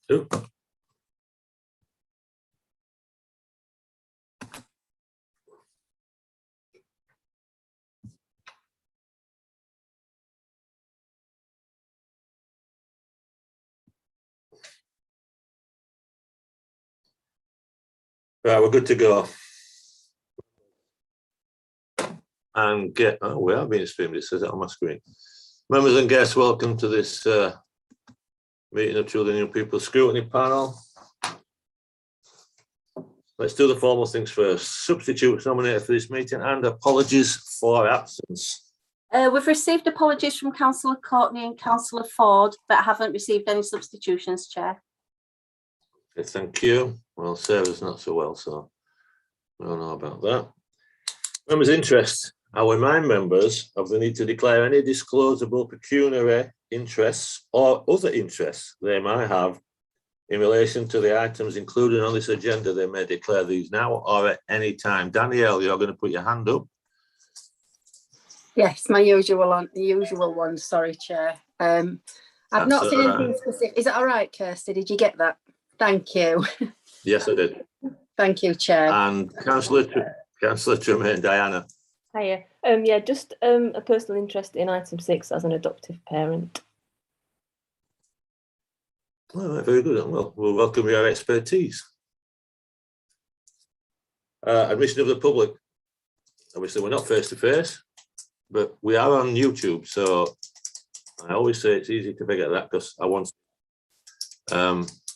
Two. Right, we're good to go. And get, oh, we are being streamed, it says it on my screen. Members and guests, welcome to this meeting of Children and Young People Scrutiny panel. Let's do the formal things first. Substitutes nominated for this meeting and apologies for absence. We've received apologies from Councillor Courtney and Councillor Ford, but haven't received any substitutions, Chair. Okay, thank you. Well, Sarah's not so well, so we don't know about that. Members' interest. I remind members of the need to declare any disclosable pecuniary interests or other interests they might have in relation to the items included on this agenda. They may declare these now or at any time. Danielle, you're going to put your hand up. Yes, my usual one. Sorry, Chair. I've not seen anything specific. Is it all right, Kirsty? Did you get that? Thank you. Yes, I did. Thank you, Chair. And Councillor Tremaine, Diana. Hiya. Yeah, just a personal interest in item 6 as an adoptive parent. All right, very good. Well, we'll welcome your expertise. Admission of the public. Obviously, we're not face to face, but we are on YouTube. So I always say it's easy to forget that because I once,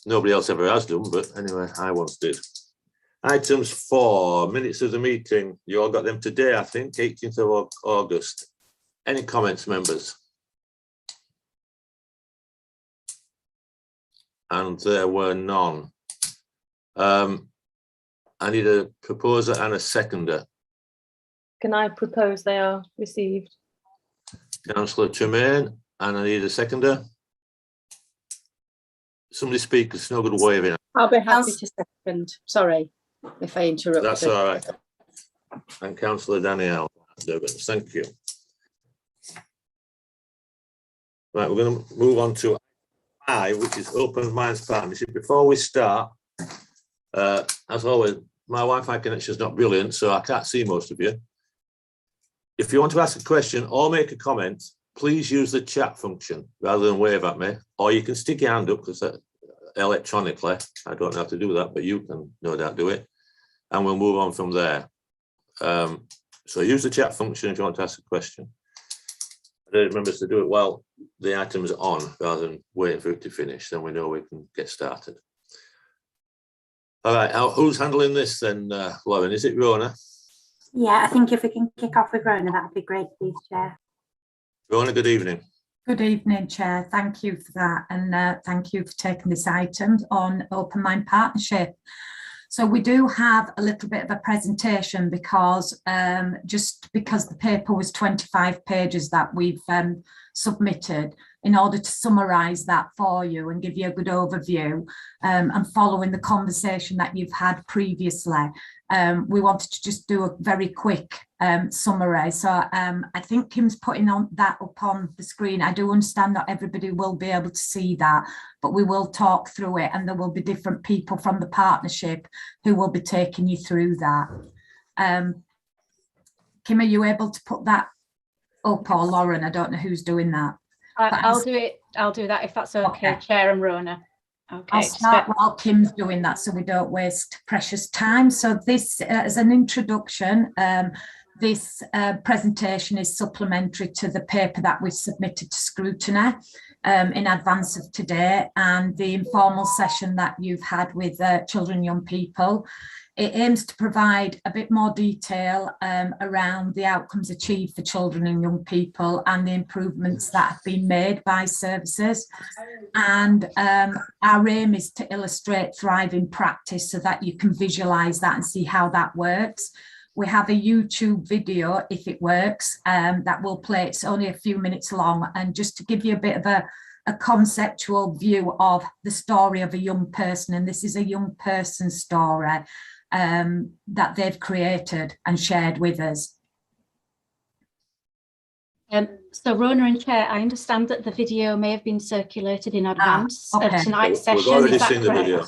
nobody else ever has done, but anyway, I once did. Items 4, minutes of the meeting. You all got them today, I think, 18th of August. Any comments, members? And there were none. I need a proposer and a seconder. Can I propose they are received? Councillor Tremaine, and I need a seconder. Somebody speak, there's no good waving. I'll be happy to second. Sorry if I interrupted. That's all right. And Councillor Danielle Durbin, thank you. Right, we're going to move on to I, which is Open Minds Partnership. Before we start, as always, my Wi-Fi connection is not brilliant, so I can't see most of you. If you want to ask a question or make a comment, please use the chat function rather than wave at me, or you can stick your hand up because electronically, I don't know how to do that, but you can no doubt do it, and we'll move on from there. So use the chat function if you want to ask a question. I remember to do it while the item's on rather than waiting for it to finish, then we know we can get started. All right, who's handling this then, Lauren? Is it Rona? Yeah, I think if we can kick off with Rona, that would be great, please, Chair. Rona, good evening. Good evening, Chair. Thank you for that, and thank you for taking this item on Open Mind Partnership. So we do have a little bit of a presentation because just because the paper was 25 pages that we've submitted, in order to summarise that for you and give you a good overview, and following the conversation that you've had previously, we wanted to just do a very quick summary. So I think Kim's putting that up on the screen. I do understand that everybody will be able to see that, but we will talk through it, and there will be different people from the partnership who will be taking you through that. Kim, are you able to put that up, or Lauren? I don't know who's doing that. I'll do it. I'll do that if that's okay, Chair and Rona. Okay. I'll start while Kim's doing that so we don't waste precious time. So this, as an introduction, this presentation is supplementary to the paper that we submitted to Scrutiny in advance of today, and the informal session that you've had with children and young people. It aims to provide a bit more detail around the outcomes achieved for children and young people and the improvements that have been made by services. And our aim is to illustrate thriving practice so that you can visualise that and see how that works. We have a YouTube video, if it works, that will play. It's only a few minutes long, and just to give you a bit of a conceptual view of the story of a young person, and this is a young person story that they've created and shared with us. So Rona and Chair, I understand that the video may have been circulated in advance okay. of tonight's We've session. already Is that seen the correct? video.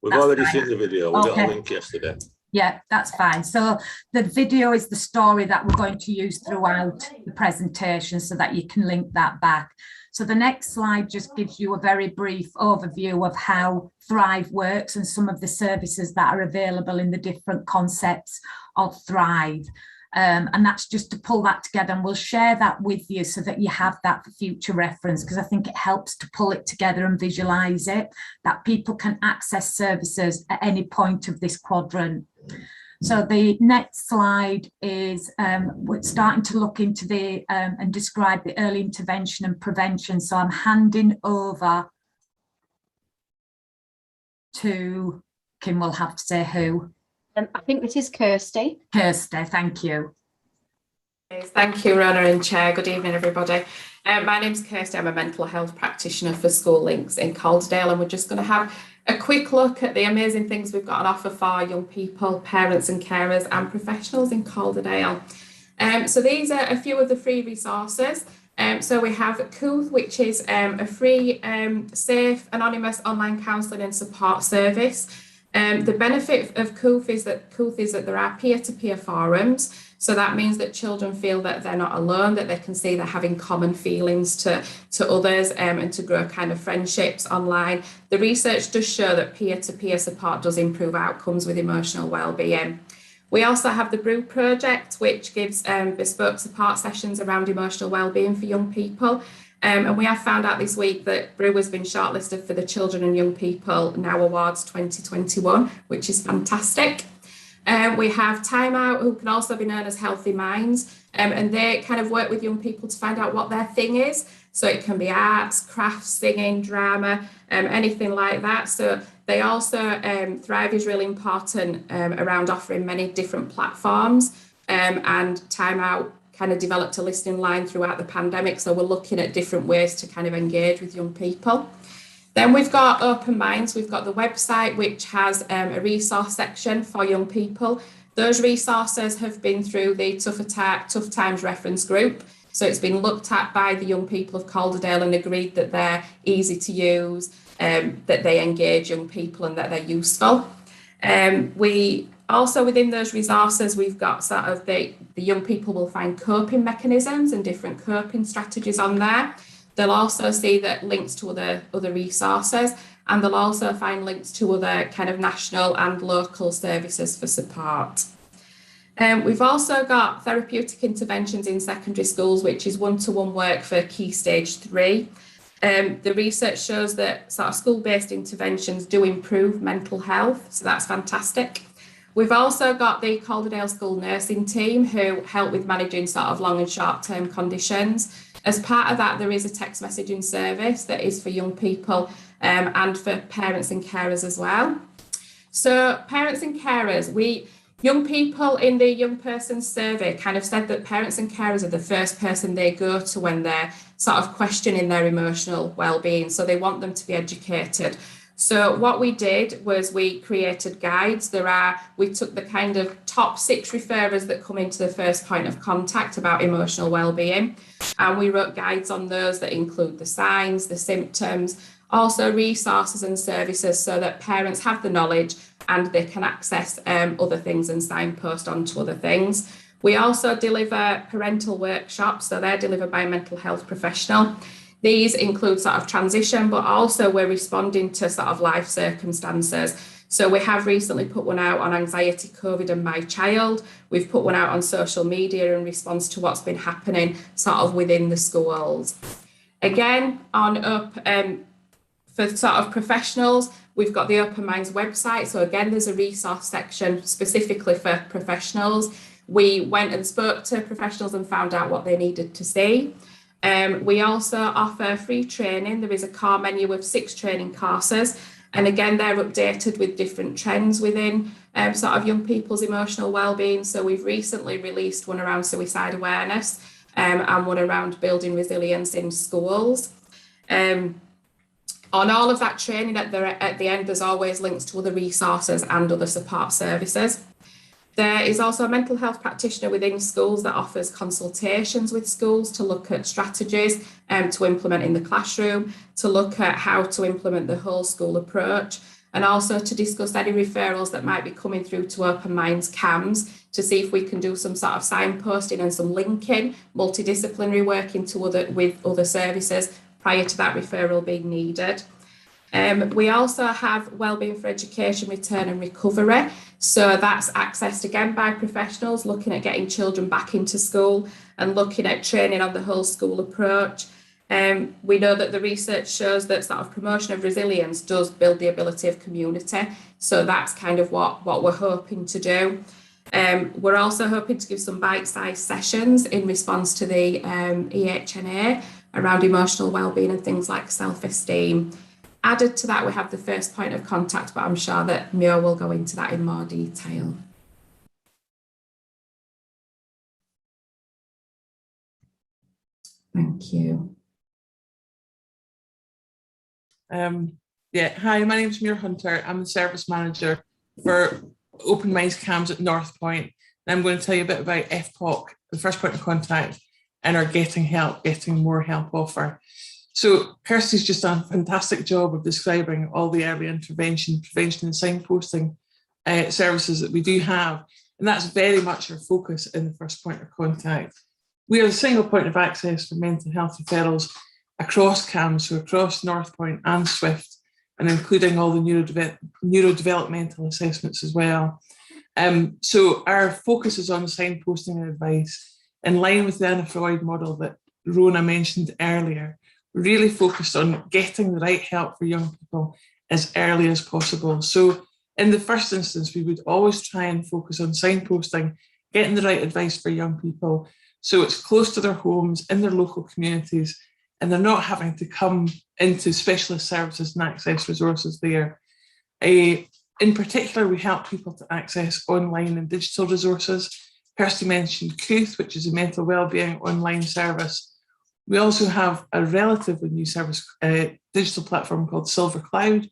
We've That's already fine. seen the video. We got a Okay. link yesterday. Yeah, that's fine. So the video is the story that we're going to use throughout the presentation so that you can link that back. So the next slide just gives you a very brief overview of how Thrive works and some of the services that are available in the different concepts of Thrive. And that's just to pull that together, and we'll share that with you so that you have that for future reference, because I think it helps to pull it together and visualize it, that people can access services at any point of this quadrant. So the next slide is we're starting to look into the and describe the early intervention and prevention. So I'm handing over to Kim. Will have to say who. I think this is Kirsty. Kirsty, thank you. Thank you, Rona and Chair. Good evening, everybody. My name's Kirsty. I'm a mental health practitioner for School Links in Calderdale, and we're just going to have a quick look at the amazing things we've got on offer for young people, parents and carers and professionals in Calderdale. So these are a few of the free resources. So we have Cooth, which is a free, safe, anonymous online counselling and support service. The benefit of Cooth is that there are peer-to-peer forums. So that means that children feel that they're not alone, that they can see they're having common feelings to others and to grow kind of friendships online. The research does show that peer-to-peer support does improve outcomes with emotional well-being. We also have the Brew project, which gives bespoke support sessions around emotional well-being for young people. And we have found out this week that Brew has been shortlisted for the Children and Young People Now Awards 2021, which is fantastic. We have Time Out, who can also be known as Healthy Minds, and they kind of work with young people to find out what their thing is. So it can be arts, crafts, singing, drama, anything like that. So they also, Thrive is really important around offering many different platforms, and Time Out kind of developed a listening line throughout the pandemic. So we're looking at different ways to kind of engage with young people. Then we've got Open Minds. We've got the website, which has a resource section for young people. Those resources have been through the Tough Times reference group. So it's been looked at by the young people of Calderdale and agreed that they're easy to use, that they engage young people and that they're useful. We also, within those resources, we've got sort of the young people will find coping mechanisms and different coping strategies on there. They'll also see that links to other resources, and they'll also find links to other kind of national and local services for support. We've also got therapeutic interventions in secondary schools, which is one-to-one work for Key Stage 3. The research shows that sort of school-based interventions do improve mental health, so that's fantastic. We've also got the Calderdale School nursing team who help with managing sort of long and short-term conditions. As part of that, there is a text messaging service that is for young people and for parents and carers as well. So parents and carers, young people in the young person's survey kind of said that parents and carers are the first person they go to when they're sort of questioning their emotional well-being. So they want them to be educated. So what we did was we created guides. We took the kind of top 6 referrers that come into the first point of contact about emotional well-being, and we wrote guides on those that include the signs, the symptoms, also resources and services so that parents have the knowledge and they can access other things and signpost onto other things. We also deliver parental workshops, so they're delivered by a mental health professional. These include sort of transition, but also we're responding to sort of life circumstances. So we have recently put one out on anxiety, COVID and my child. We've put one out on social media in response to what's been happening sort of within the schools. Again, for sort of professionals, we've got the Open Minds website. So again, there's a resource section specifically for professionals. We went and spoke to professionals and found out what they needed to see. We also offer free training. There is a core menu of 6 training courses. And again, they're updated with different trends within sort of young people's emotional well-being. So we've recently released one around suicide awareness and one around building resilience in schools. On all of that training at the end, there's always links to other resources and other support services. There is also a mental health practitioner within schools that offers consultations with schools to look at strategies to implement in the classroom, to look at how to implement the whole school approach, and also to discuss any referrals that might be coming through to Open Minds CAMS to see if we can do some sort of signposting and some linking, multidisciplinary work with other services prior to that referral being needed. We also have Wellbeing for Education, Return and Recovery. So that's accessed again by professionals looking at getting children back into school and looking at training on the whole school approach. We know that the research shows that sort of promotion of resilience does build the ability of community. So that's kind of what we're hoping to do. We're also hoping to give some bite-sized sessions in response to the EHNA around emotional wellbeing and things like self-esteem. Added to that, we have the first point of contact, but I'm sure that Mio will go into that in more detail. Thank you. Hi, my name is Muir Hunter. I'm the service manager for Open Minds CAMS at North Point. And I'm going to tell you a bit about FPOC, the first point of contact, and our Getting More Help offer. So Kirsty's just done a fantastic job of describing all the early intervention, prevention and signposting services that we do have. And that's very much our focus in the first point of contact. We are the single point of access for mental health referrals across CAMS, so across North Point and Swift, and including all the neurodevelopmental assessments as well. So our focus is on signposting and advice in line with the Anna Freud model that Rona mentioned earlier. We're really focused on getting the right help for young people as early as possible. So in the first instance, we would always try and focus on signposting, getting the right advice for young people, so it's close to their homes, in their local communities, and they're not having to come into specialist services and access resources there. In particular, we help people to access online and digital resources. Kirsty mentioned Couth, which is a mental wellbeing online service. We also have a relatively new service, digital platform called Silver Cloud,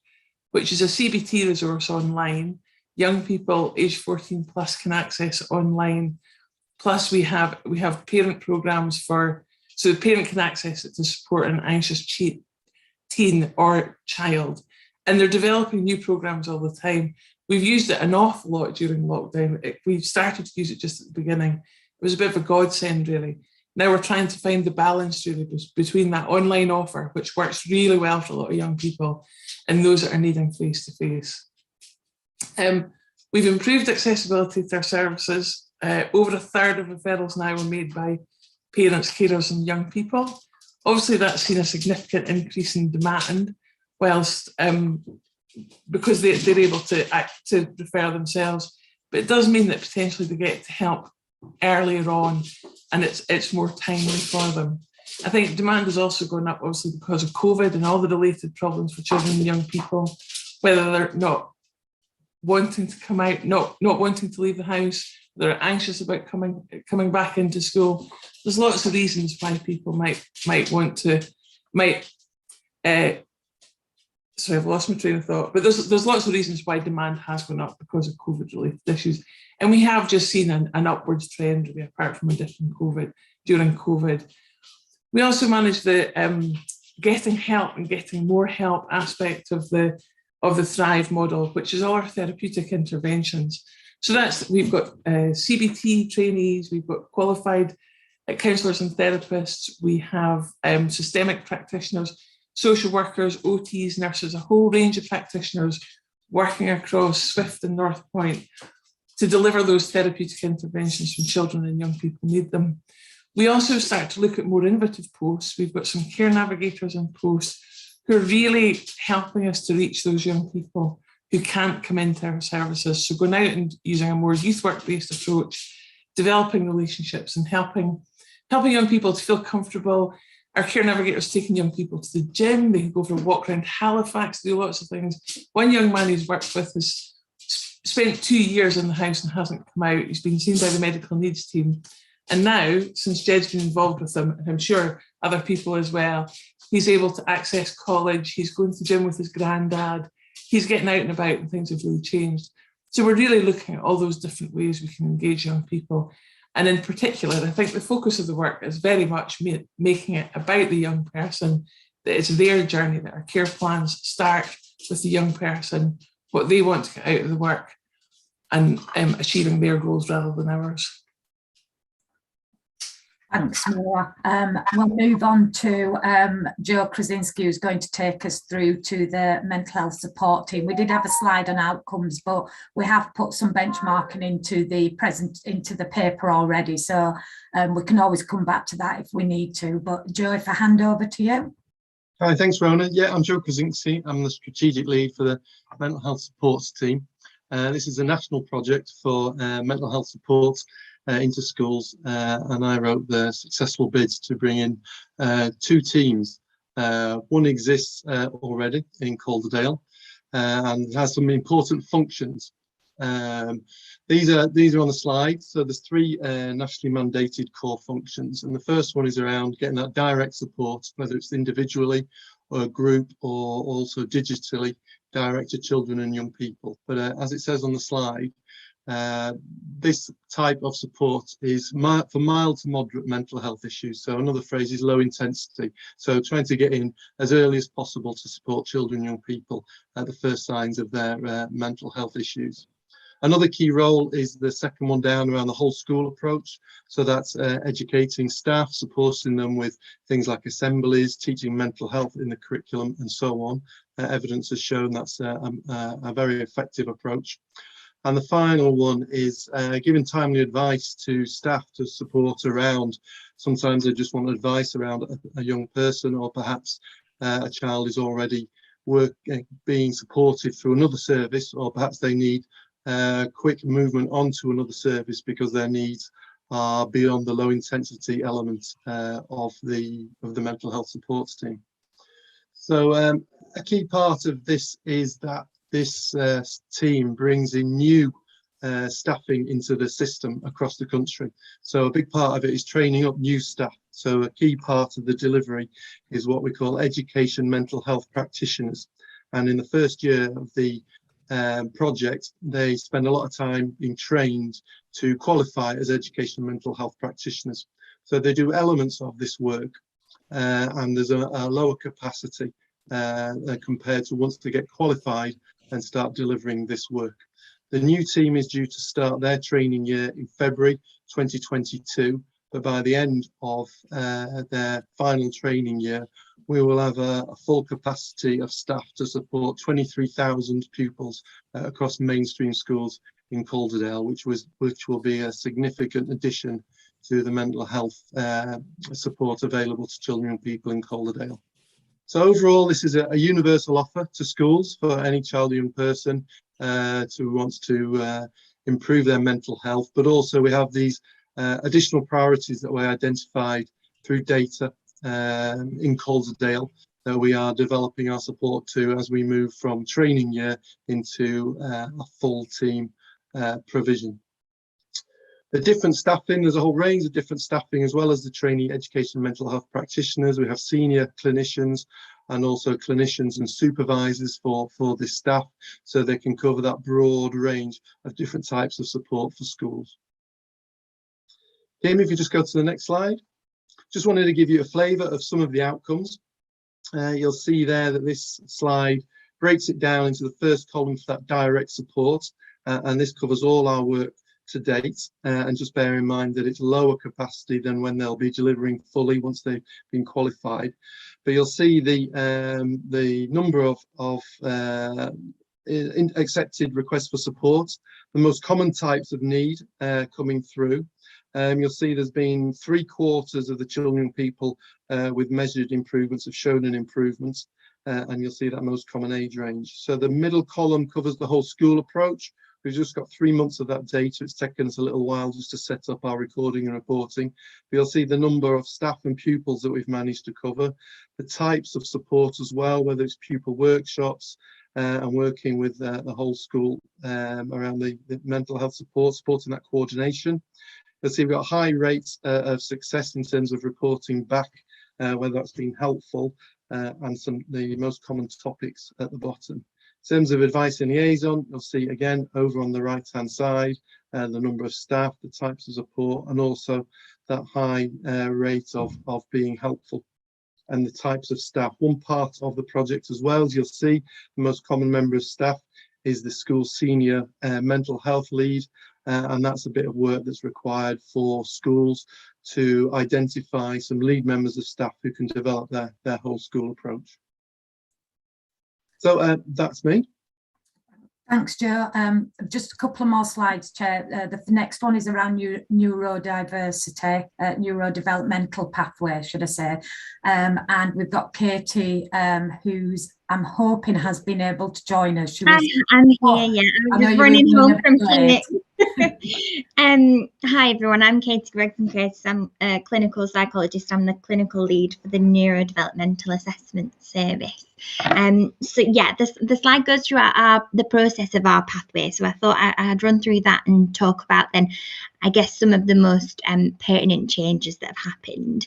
which is a CBT resource online. Young people aged 14 plus can access online. Plus we have parent programs so the parent can access it to support an anxious teen or child. And they're developing new programs all the time. We've used it an awful lot during lockdown. We started to use it just at the beginning. It was a bit of a godsend, really. Now we're trying to find the balance really between that online offer, which works really well for a lot of young people, and those that are needing face-to-face. We've improved accessibility to our services. Over a third of referrals now are made by parents, carers and young people. Obviously that's seen a significant increase in demand, whilst because they're able to refer themselves, but it does mean that potentially they get to help earlier on and it's more timely for them. I think demand has also gone up obviously because of COVID and all the related problems for children and young people, whether they're not wanting to come out, not wanting to leave the house, they're anxious about coming back into school. There's lots of reasons why people might sorry, I've lost my train of thought, but there's lots of reasons why demand has gone up because of COVID related issues. And we have just seen an upwards trend really, apart from a dip in during COVID. We also manage the getting help and getting more help aspect of the Thrive model, which is all our therapeutic interventions. So we've got CBT trainees, we've got qualified counsellors and therapists, we have systemic practitioners, social workers, OTs, nurses, a whole range of practitioners working across Swift and North Point to deliver those therapeutic interventions when children and young people need them. We also start to look at more innovative posts. We've got some care navigators in post who are really helping us to reach those young people who can't come into our services. So going out and using a more youth work-based approach, developing relationships and helping young people to feel comfortable. Our care navigators taking young people to the gym, they can go for a walk around Halifax, do lots of things. One young man he's worked with has spent 2 years in the house and hasn't come out. He's been seen by the medical needs team. And now, since Jed's been involved with them, and I'm sure other people as well, he's able to access college, he's going to the gym with his granddad, he's getting out and about and things have really changed. So we're really looking at all those different ways we can engage young people. And in particular, I think the focus of the work is very much making it about the young person, that it's their journey, that our care plans start with the young person, what they want to get out of the work, and achieving their goals rather than ours. Thanks, Maura. We'll move on to Joe Krasinski, who's going to take us through to the mental health support team. We did have a slide on outcomes, but we have put some benchmarking into the paper already, so we can always come back to that if we need to. But Joe, if I hand over to you. Hi, thanks, Rona. Yeah, I'm Joe Krasinski. I'm the strategic lead for the mental health supports team. This is a national project for mental health support into schools, and I wrote the successful bids to bring in 2 teams. One exists already in Calderdale and has some important functions. These are on the slide. So there's 3 nationally mandated core functions, and the first one is around getting that direct support, whether it's individually or a group or also digitally, direct to children and young people. But as it says on the slide, this type of support is for mild to moderate mental health issues. So another phrase is low intensity. So trying to get in as early as possible to support children and young people at the first signs of their mental health issues. Another key role is the second one down around the whole school approach. So that's educating staff, supporting them with things like assemblies, teaching mental health in the curriculum and so on. Evidence has shown that's a very effective approach. And the final one is giving timely advice to staff to support around. Sometimes they just want advice around a young person, or perhaps a child is already being supported through another service, or perhaps they need quick movement onto another service because their needs are beyond the low intensity element of the mental health supports team. So a key part of this is that this team brings in new staffing into the system across the country. So a big part of it is training up new staff. So a key part of the delivery is what we call education mental health practitioners. And in the first year of the project, they spend a lot of time being trained to qualify as education mental health practitioners. So they do elements of this work, and there's a lower capacity compared to once they get qualified and start delivering this work. The new team is due to start their training year in February 2022, but by the end of their final training year, we will have a full capacity of staff to support 23,000 pupils across mainstream schools in Calderdale, which will be a significant addition to the mental health support available to children and people in Calderdale. So overall, this is a universal offer to schools for any child or young person who wants to improve their mental health. But also we have these additional priorities that we identified through data in Calderdale that we are developing our support to as we move from training year into a full team provision. The different staffing, there's a whole range of different staffing, as well as the trainee education mental health practitioners. We have senior clinicians and also clinicians and supervisors for this staff, so they can cover that broad range of different types of support for schools. Jamie, if you just go to the next slide. Just wanted to give you a flavour of some of the outcomes. You'll see there that this slide breaks it down into the first column for that direct support, and this covers all our work to date, and just bear in mind that it's lower capacity than when they'll be delivering fully once they've been qualified. But you'll see the number of accepted requests for support, the most common types of need coming through. You'll see there's been 3/4 of the children and people with measured improvements have shown an improvement, and you'll see that most common age range. So the middle column covers the whole school approach. We've just got 3 months of that data. It's taken us a little while just to set up our recording and reporting. But you'll see the number of staff and pupils that we've managed to cover, the types of support as well, whether it's pupil workshops and working with the whole school around the mental health support, supporting that coordination. You'll see we've got high rates of success in terms of reporting back, whether that's been helpful, and the most common topics at the bottom. In terms of advice and liaison, you'll see again over on the right hand side the number of staff, the types of support, and also that high rate of being helpful and the types of staff. One part of the project as well, as you'll see, the most common member of staff is the school senior mental health lead, and that's a bit of work that's required for schools to identify some lead members of staff who can develop their whole school approach. So that's me. Thanks, Joe. Just a couple of more slides, Chair. The next one is around neurodiversity, neurodevelopmental pathway, should I say. And we've got Katie, who's I'm hoping has been able to join us. I'm here, yeah. I'm just running home from clinic. Hi everyone, I'm Katie Gregson-Curtis. I'm a clinical psychologist. I'm the clinical lead for the Neurodevelopmental Assessment Service. So yeah, the slide goes through the process of our pathway. So I thought I'd run through that and talk about then, I guess, some of the most pertinent changes that have happened.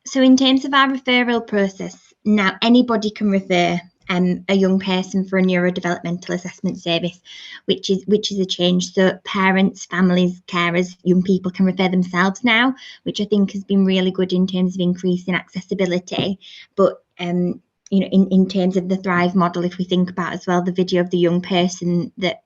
So in terms of our referral process, now anybody can refer a young person for a neurodevelopmental assessment service, which is a change. So parents, families, carers, young people can refer themselves now, which I think has been really good in terms of increasing accessibility. But you know, in terms of the Thrive model, if we think about as well the video of the young person that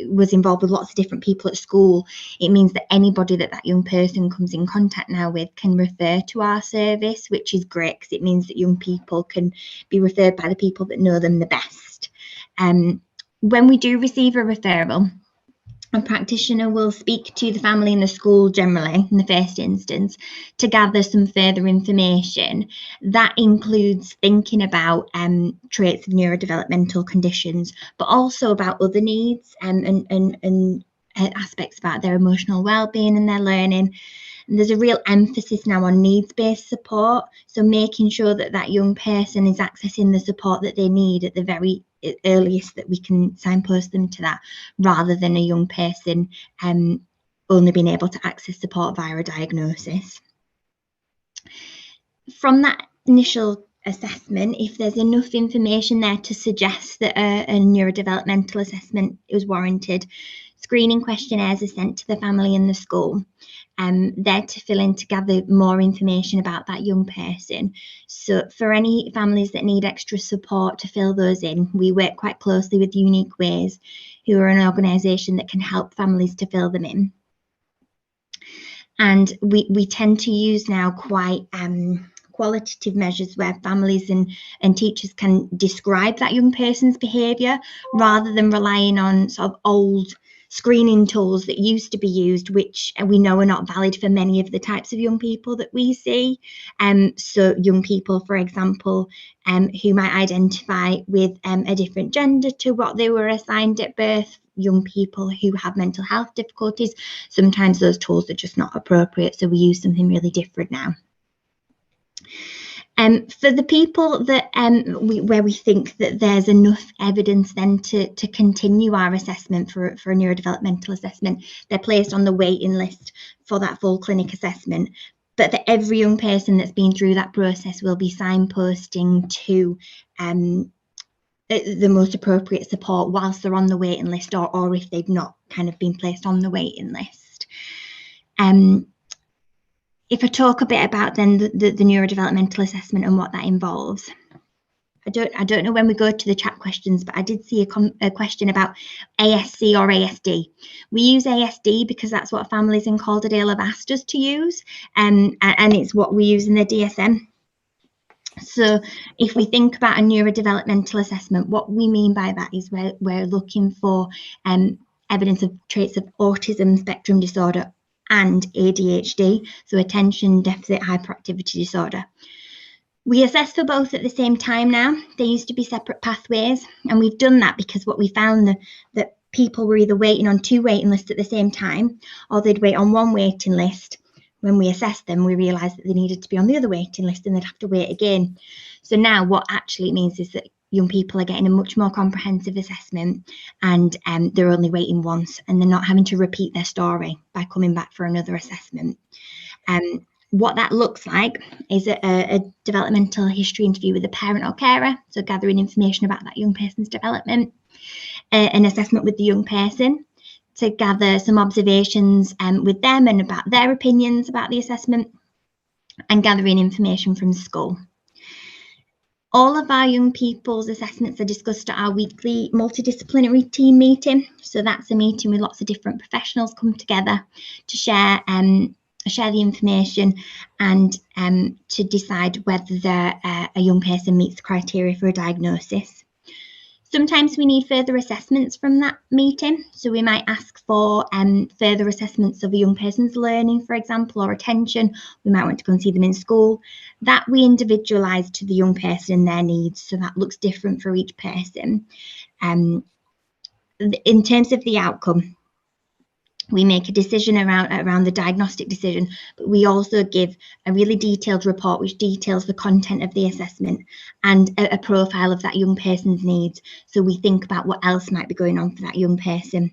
was involved with lots of different people at school, it means that anybody that young person comes in contact now with can refer to our service, which is great because it means that young people can be referred by the people that know them the best. When we do receive a referral, a practitioner will speak to the family and the school generally in the first instance to gather some further information. That includes thinking about traits of neurodevelopmental conditions, but also about other needs and aspects about their emotional well-being and their learning. And there's a real emphasis now on needs-based support, so making sure that young person is accessing the support that they need at the very earliest that we can signpost them to that, rather than a young person only being able to access support via a diagnosis. From that initial assessment, if there's enough information there to suggest that a neurodevelopmental assessment is warranted, screening questionnaires are sent to the family and the school. There to fill in to gather more information about that young person. So for any families that need extra support to fill those in, we work quite closely with Unique Ways, who are an organisation that can help families to fill them in. And we tend to use now quite qualitative measures where families and teachers can describe that young person's behaviour rather than relying on sort of old screening tools that used to be used, which we know are not valid for many of the types of young people that we see. So young people, for example, who might identify with a different gender to what they were assigned at birth, young people who have mental health difficulties, sometimes those tools are just not appropriate, so we use something really different now. For the people that where we think that there's enough evidence then to continue our assessment for a neurodevelopmental assessment, they're placed on the waiting list for that full clinic assessment. But that every young person that's been through that process will be signposting to the most appropriate support whilst they're on the waiting list, or if they've not kind of been placed on the waiting list. If I talk a bit about then the neurodevelopmental assessment and what that involves, I don't know when we go to the chat questions, but I did see a question about ASC or ASD. We use ASD because that's what families in Calderdale have asked us to use, and it's what we use in the DSM. So if we think about a neurodevelopmental assessment, what we mean by that is we're looking for evidence of traits of autism spectrum disorder and ADHD, so attention deficit hyperactivity disorder. We assess for both at the same time now. They used to be separate pathways, and we've done that because what we found that people were either waiting on two waiting lists at the same time, or they'd wait on one waiting list. When we assessed them, we realised that they needed to be on the other waiting list and they'd have to wait again. So now what actually it means is that young people are getting a much more comprehensive assessment, and they're only waiting once, and they're not having to repeat their story by coming back for another assessment. What that looks like is a developmental history interview with a parent or carer, so gathering information about that young person's development, an assessment with the young person to gather some observations with them and about their opinions about the assessment, and gathering information from school. All of our young people's assessments are discussed at our weekly multidisciplinary team meeting. So that's a meeting with lots of different professionals come together to share the information and to decide whether a young person meets the criteria for a diagnosis. Sometimes we need further assessments from that meeting. So we might ask for further assessments of a young person's learning, for example, or attention. We might want to go and see them in school. That we individualise to the young person and their needs. So that looks different for each person. In terms of the outcome, we make a decision around the diagnostic decision, but we also give a really detailed report which details the content of the assessment and a profile of that young person's needs. So we think about what else might be going on for that young person. And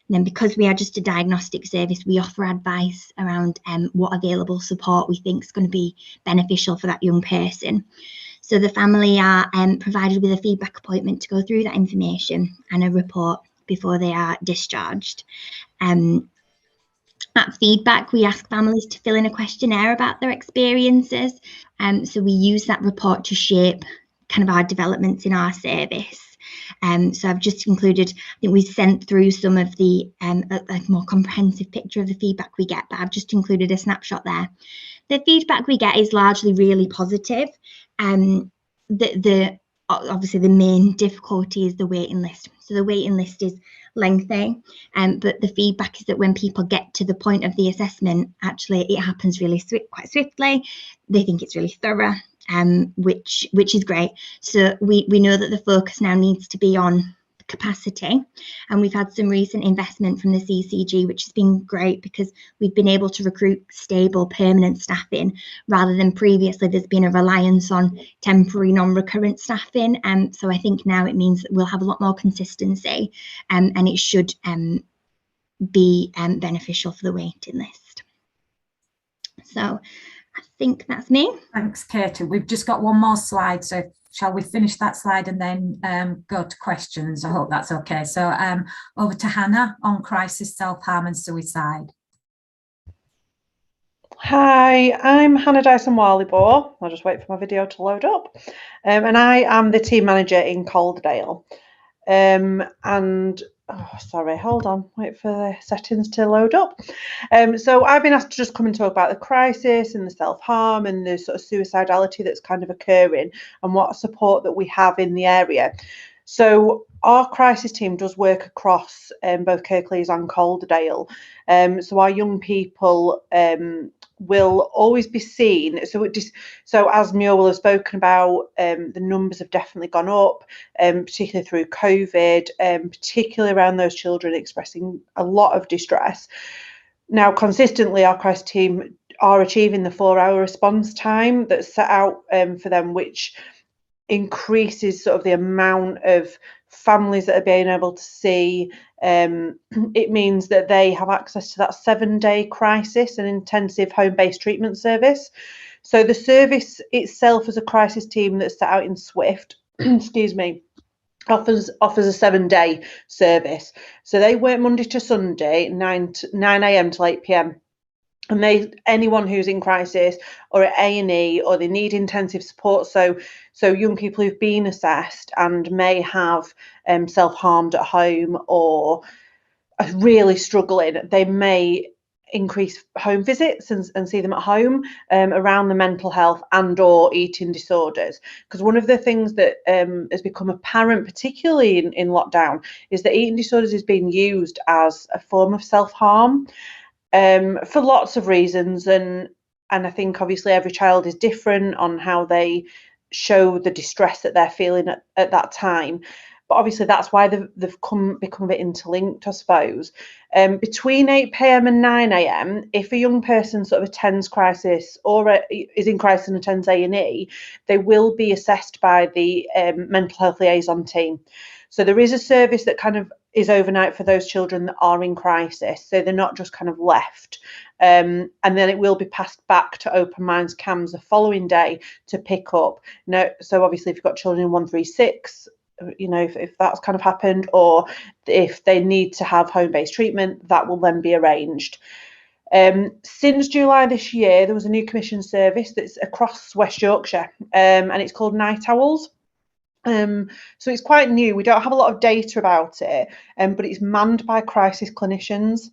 then, because we are just a diagnostic service, we offer advice around what available support we think is going to be beneficial for that young person. So the family are provided with a feedback appointment to go through that information and a report before they are discharged. At feedback, we ask families to fill in a questionnaire about their experiences. So we use that report to shape kind of our developments in our service. So I've just included, I think we sent through some of the a more comprehensive picture of the feedback we get, but I've just included a snapshot there. The feedback we get is largely really positive. Obviously the main difficulty is the waiting list. So the waiting list is lengthy, but the feedback is that when people get to the point of the assessment, actually it happens really quite swiftly. They think it's really thorough, which is great. So we know that the focus now needs to be on capacity, and we've had some recent investment from the CCG, which has been great because we've been able to recruit stable permanent staffing rather than previously there's been a reliance on temporary non-recurrent staffing. So I think now it means that we'll have a lot more consistency, and it should be beneficial for the waiting list. So I think that's me. Thanks, Katie. We've just got one more slide, so shall we finish that slide and then go to questions? I hope that's okay. So over to Hannah on crisis, self-harm and suicide. Hi, I'm Hannah Dyson-Warley-Bohr. I'll just wait for my video to load up. And I am the team manager in Calderdale. Sorry, hold on, wait for the settings to load up. So I've been asked to just come and talk about the crisis and the self-harm and the sort of suicidality that's kind of occurring and what support that we have in the area. So our crisis team does work across both Kirklees and Calderdale. So our young people will always be seen. So as Mio will have spoken about, the numbers have definitely gone up, particularly through COVID, particularly around those children expressing a lot of distress. Now, consistently, our crisis team are achieving the 4-hour response time that's set out for them, which increases sort of the amount of families that are being able to see. It means that they have access to that 7-day crisis and intensive home-based treatment service. So the service itself as a crisis team that's set out in Swift, excuse me, offers a 7-day service. So they work Monday to Sunday, 9 a.m. till 8 p.m. And anyone who's in crisis or at A&E or they need intensive support, so young people who've been assessed and may have self-harmed at home or are really struggling, they may increase home visits and see them at home around the mental health and or eating disorders. Because one of the things that has become apparent, particularly in lockdown, is that eating disorders is being used as a form of self-harm. For lots of reasons, and I think obviously every child is different on how they show the distress that they're feeling at that time, but obviously that's why they've become a bit interlinked, I suppose. Between 8 p.m. and 9 a.m, if a young person sort of attends crisis or is in crisis and attends A&E, they will be assessed by the mental health liaison team. So there is a service that kind of is overnight for those children that are in crisis, so they're not just kind of left. And then it will be passed back to Open Minds CAMS the following day to pick up. Now, so obviously, if you've got children in 136, you know, if that's kind of happened, or if they need to have home-based treatment, that will then be arranged. Since July this year, there was a new commission service that's across West Yorkshire, and it's called Night Owls. So it's quite new. We don't have a lot of data about it, but it's manned by crisis clinicians,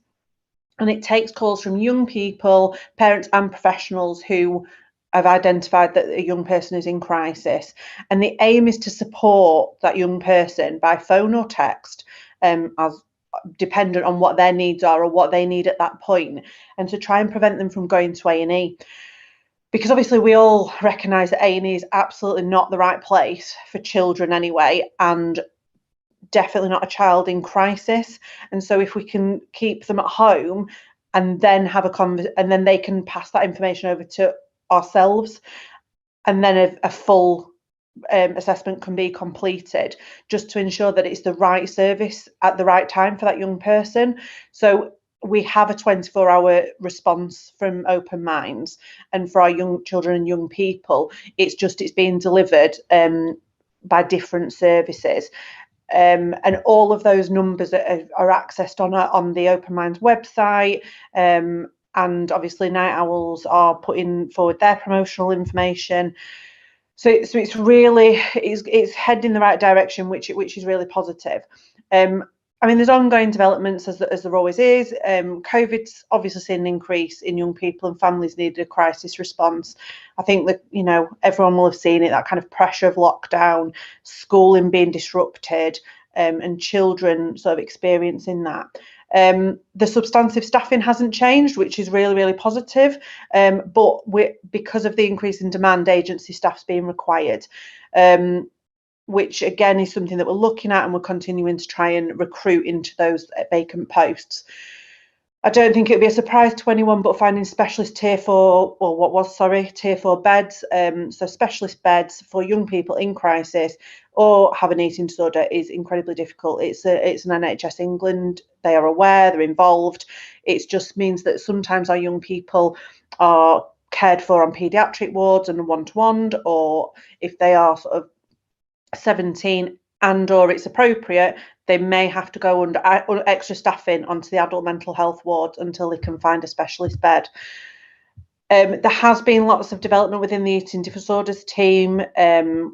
and it takes calls from young people, parents and professionals who have identified that a young person is in crisis. And the aim is to support that young person by phone or text, as dependent on what their needs are or what they need at that point, and to try and prevent them from going to A&E. Because obviously we all recognise that A&E is absolutely not the right place for children anyway, and definitely not a child in crisis. And so if we can keep them at home and then have and then they can pass that information over to ourselves, and then a full assessment can be completed, just to ensure that it's the right service at the right time for that young person. So we have a 24-hour response from Open Minds, and for our young children and young people, it's being delivered by different services. And all of those numbers are accessed on the Open Minds website, and obviously Night Owls are putting forward their promotional information. So it's really it's heading in the right direction, which is really positive. I mean, there's ongoing developments as there always is. COVID's obviously seen an increase in young people and families needed a crisis response. I think that, you know, everyone will have seen it, that kind of pressure of lockdown, schooling being disrupted, and children sort of experiencing that. The substantive staffing hasn't changed, which is really, really positive. But because of the increase in demand, agency staff's being required. Which again is something that we're looking at, and we're continuing to try and recruit into those vacant posts. I don't think it'd be a surprise to anyone, but finding specialist tier 4 beds, so specialist beds for young people in crisis or have an eating disorder is incredibly difficult. It's an NHS England, they are aware, they're involved. It just means that sometimes our young people are cared for on paediatric wards and one-to-one, or if they are sort of 17 and or it's appropriate, they may have to go under extra staffing onto the adult mental health ward until they can find a specialist bed. There has been lots of development within the eating disorders team.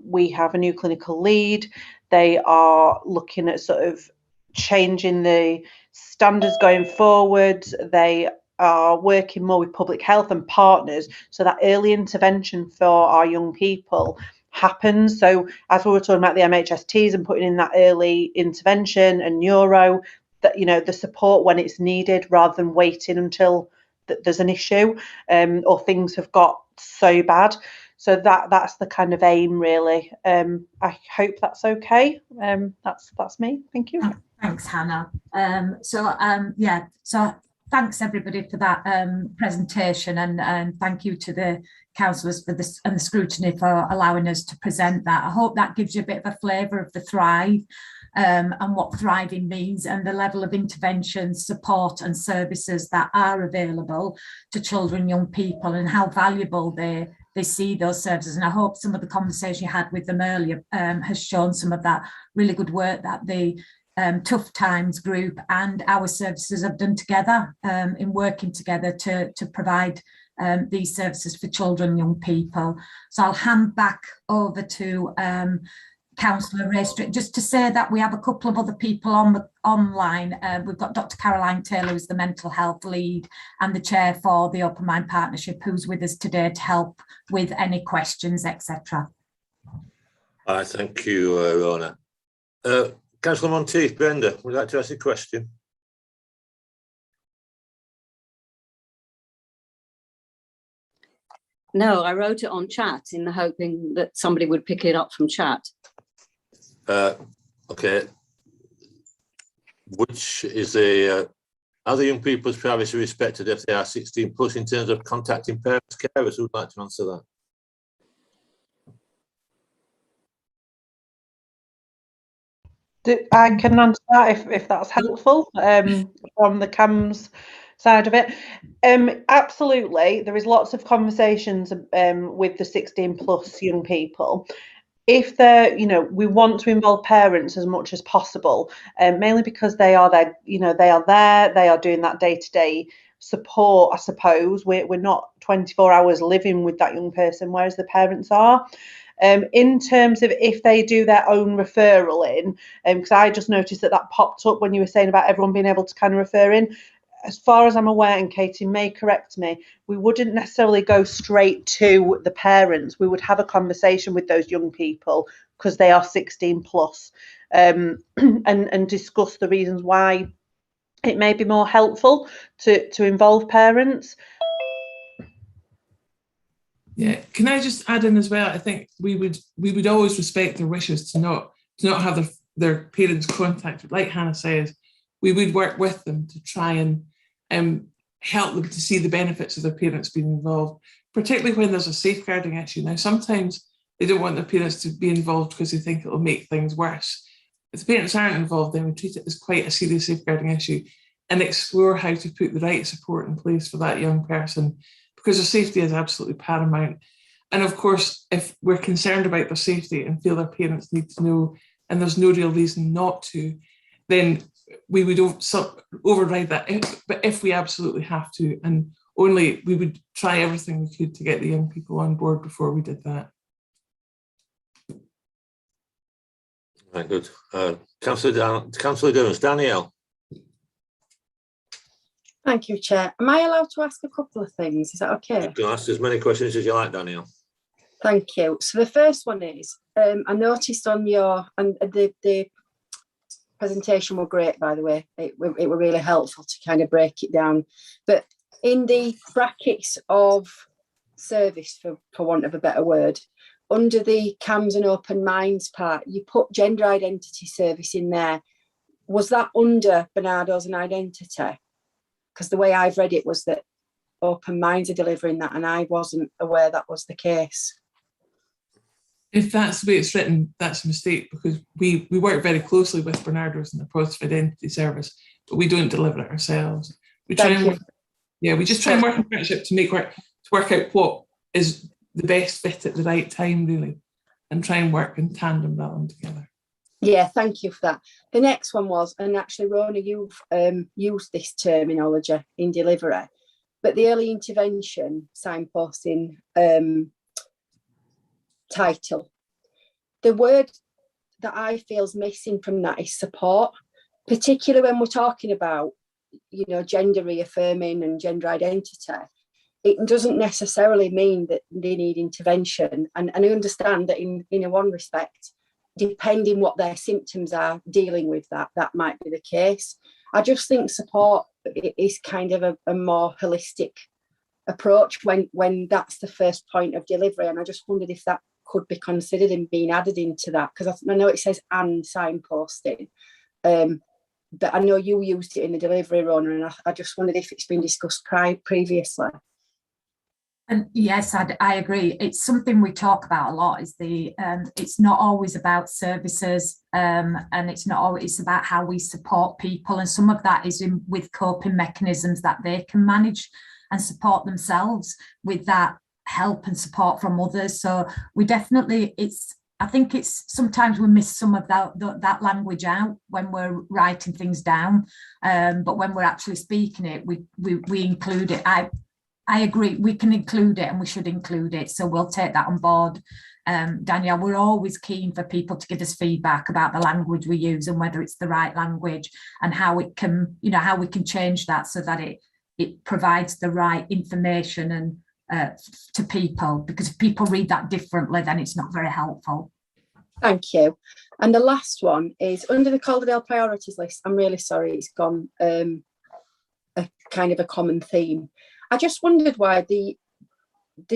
We have a new clinical lead. They are looking at sort of changing the standards going forward. They are working more with public health and partners so that early intervention for our young people happens. So as we were talking about the MHSTs and putting in that early intervention and neuro, that, you know, the support when it's needed rather than waiting until there's an issue or things have got so bad. So that's the kind of aim, really. I hope that's okay. That's me. Thank you. Thanks, Hannah. So thanks everybody for that presentation, and thank you to the councillors for this and the scrutiny for allowing us to present that. I hope that gives you a bit of a flavour of the Thrive and what thriving means, and the level of intervention, support and services that are available to children, young people, and how valuable they see those services. And I hope some of the conversation you had with them earlier has shown some of that really good work that the Tough Times group and our services have done together in working together to provide these services for children and young people. So I'll hand back over to Councillor Raystrick, just to say that we have a couple of other people online. We've got Dr. Caroline Taylor, who's the mental health lead and the chair for the Open Mind Partnership, who's with us today to help with any questions, etc. Thank you, Rona. Councillor Monteith, Brenda, would you like to ask a question? No, I wrote it on chat in the hoping that somebody would pick it up from chat. Okay. Which is are the young people's privacy respected if they are 16 plus in terms of contacting parents, carers? Who would like to answer that? I can answer that if that's helpful from the CAMS side of it. Absolutely, there is lots of conversations with the 16 plus young people. If they're, we want to involve parents as much as possible, mainly because they are there, they are doing that day-to-day support, I suppose. We're not 24 hours living with that young person, whereas the parents are. In terms of if they do their own referral in, because I just noticed that popped up when you were saying about everyone being able to kind of refer in. As far as I'm aware, and Katie may correct me, we wouldn't necessarily go straight to the parents. We would have a conversation with those young people because they are 16 plus, and discuss the reasons why it may be more helpful to involve parents. Yeah, can I just add in as well? I think we would always respect their wishes to not have their parents contacted. Like Hannah says, we would work with them to try and help them to see the benefits of their parents being involved, particularly when there's a safeguarding issue. Now, sometimes they don't want their parents to be involved because they think it will make things worse. If the parents aren't involved, then we treat it as quite a serious safeguarding issue and explore how to put the right support in place for that young person, because their safety is absolutely paramount. And of course, if we're concerned about their safety and feel their parents need to know, and there's no real reason not to, then we would override that. But if we absolutely have to, and only, we would try everything we could to get the young people on board before we did that. Right, good. Councillor Jones, Danielle. Thank you, Chair. Am I allowed to ask a couple of things? Is that okay? You can ask as many questions as you like, Danielle. Thank you. So the first one is, I noticed on your, and the presentation were great, by the way. It were really helpful to kind of break it down. But in the brackets of service, for want of a better word, under the CAMS and Open Minds part, you put gender identity service in there. Was that under Bernardo's and identity? Because the way I've read it was that Open Minds are delivering that, and I wasn't aware that was the case. If that's the way it's written, that's a mistake, because we work very closely with Bernardo's and the Positive Identity Service, but we don't deliver it ourselves. We try and work, we just try and work in partnership to work out what is the best fit at the right time, really, and try and work in tandem rather than together. Yeah, thank you for that. The next one was, and actually, Rona, you've used this terminology in delivery, but the early intervention signposting title, the word that I feel is missing from that is support, particularly when we're talking about, gender reaffirming and gender identity. It doesn't necessarily mean that they need intervention, and I understand that in one respect, depending what their symptoms are, dealing with that might be the case. I just think support is kind of a more holistic approach when that's the first point of delivery, and I just wondered if that could be considered and being added into that, because I know it says and signposting, but I know you used it in the delivery, Rona, and I just wondered if it's been discussed previously. And yes, I agree. It's something we talk about a lot. Is it's not always about services, and it's not always about how we support people. And some of that is with coping mechanisms that they can manage and support themselves with that help and support from others. So we definitely, I think it's sometimes we miss some of that language out when we're writing things down, but when we're actually speaking it, we include it. I agree, we can include it and we should include it. So we'll take that on board. Danielle, we're always keen for people to give us feedback about the language we use and whether it's the right language and how it can, how we can change that so that it provides the right information and to people, because if people read that differently, then it's not very helpful. Thank you. And the last one is under the Calderdale priorities list. I'm really sorry, it's gone a kind of a common theme. I just wondered why the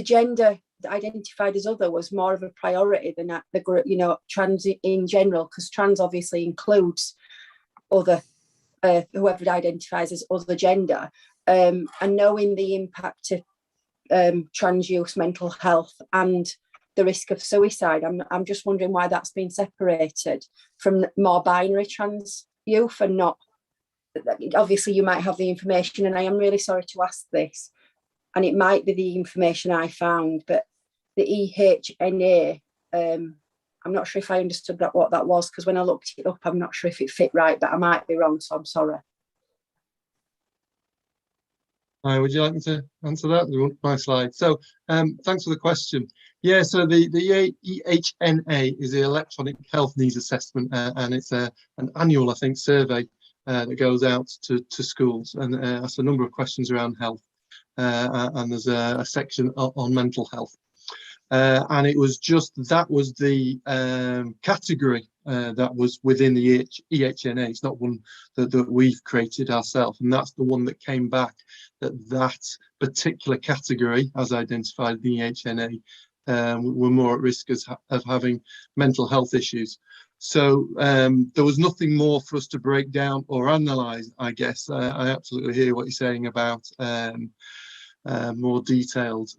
gender identified as other was more of a priority than the group, trans in general, because trans obviously includes other, whoever identifies as other gender, and knowing the impact of trans youth mental health and the risk of suicide. I'm just wondering why that's been separated from more binary trans youth and not. Obviously, you might have the information, and I am really sorry to ask this, and it might be the information I found, but the EHNA, I'm not sure if I understood what that was, because when I looked it up, I'm not sure if it fit right, but I might be wrong, so I'm sorry. Hi, would you like me to answer that? My slide. So thanks for the question. Yeah, so the EHNA is the Electronic Health Needs Assessment, and it's an annual, I think, survey that goes out to schools and asks a number of questions around health. And there's a section on mental health. And it was that was the category that was within the EHNA. It's not one that we've created ourselves, and that's the one that came back that particular category, as identified in the EHNA, were more at risk of having mental health issues. So there was nothing more for us to break down or analyse, I guess. I absolutely hear what you're saying about more detailed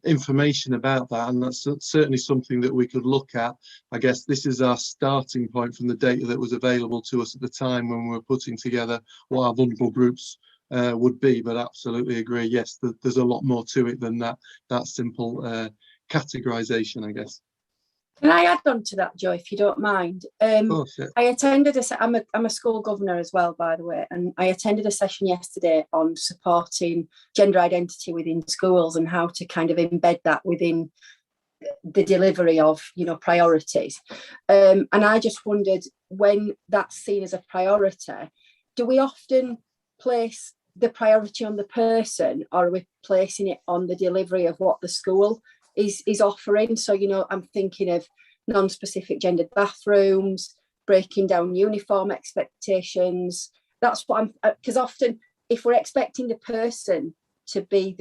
information about that, and that's certainly something that we could look at. I guess this is our starting point from the data that was available to us at the time when we were putting together what our vulnerable groups would be, but absolutely agree, yes, there's a lot more to it than that simple categorization, I guess. Can I add on to that, Joe, if you don't mind? Of course, yeah. I attended I'm a school governor as well, by the way, and I attended a session yesterday on supporting gender identity within schools and how to kind of embed that within the delivery of, priorities. And I just wondered, when that's seen as a priority, do we often place the priority on the person, or are we placing it on the delivery of what the school is offering? So, I'm thinking of non-specific gendered bathrooms, breaking down uniform expectations. That's what because often if we're expecting the person to be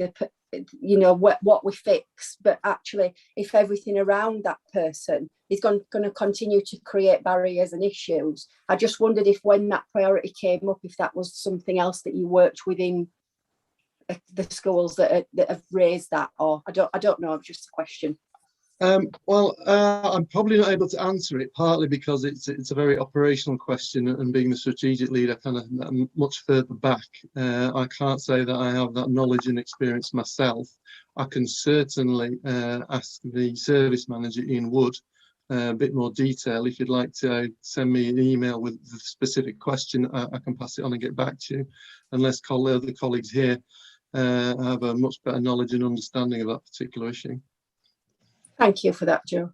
what we fix, but actually if everything around that person is going to continue to create barriers and issues, I just wondered if when that priority came up, if that was something else that you worked within the schools that have raised that, or I don't know, it's just a question. Well, I'm probably not able to answer it, partly because it's a very operational question, and being the strategic lead, I kind of much further back. I can't say that I have that knowledge and experience myself. I can certainly ask the service manager, Ian Wood, a bit more detail. If you'd like to send me an email with the specific question, I can pass it on and get back to you, unless other colleagues here have a much better knowledge and understanding of that particular issue. Thank you for that, Joe.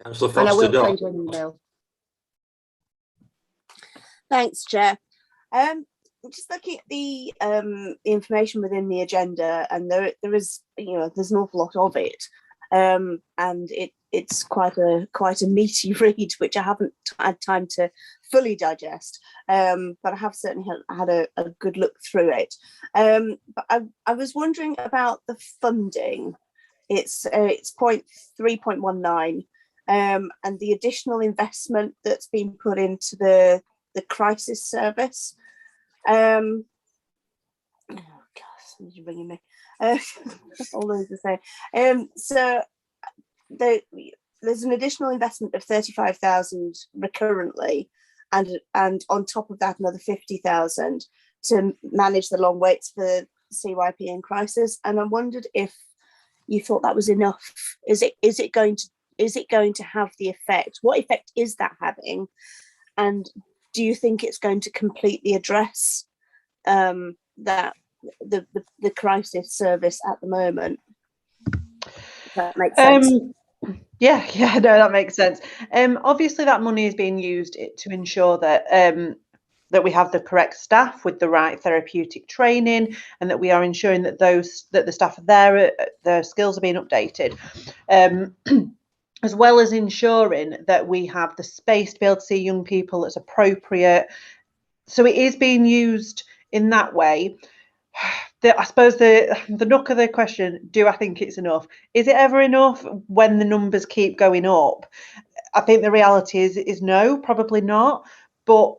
Councillor And I will Foster-Dott. send you an email. Thanks, Chair. Just looking at the information within the agenda, and there is, there's an awful lot of it, and it's quite a meaty read, which I haven't had time to fully digest, but I have certainly had a good look through it. But I was wondering about the funding. It's 3.19, and the additional investment that's been put into the crisis service. Oh gosh, you're ringing me. All those the same. So there's an additional investment of 35,000 recurrently, and on top of that another 50,000 to manage the long waits for CYP and crisis. And I wondered if you thought that was enough. Is it going to have the effect? What effect is that having? And do you think it's going to completely address that the crisis service at the moment? If that makes sense. Yeah, no, that makes sense. Obviously, that money is being used to ensure that that we have the correct staff with the right therapeutic training, and that we are ensuring that the staff are there, their skills are being updated, as well as ensuring that we have the space to be able to see young people that's appropriate. So it is being used in that way. I suppose the nut of the question, do I think it's enough? Is it ever enough when the numbers keep going up? I think the reality is no, probably not. But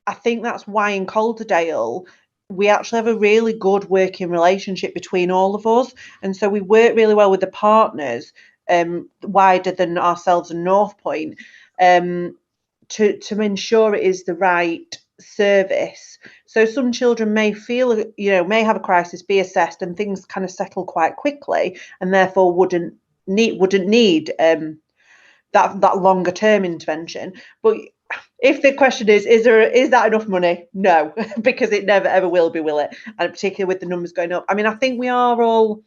I think that's why in Calderdale we actually have a really good working relationship between all of us, and so we work really well with the partners wider than ourselves and North Point to ensure it is the right service. So some children may feel, may have a crisis, be assessed, and things kind of settle quite quickly, and therefore wouldn't need that longer term intervention. But if the question is that enough money? No, because it never ever will be, will it? And particularly with the numbers going up. I mean, I think we are all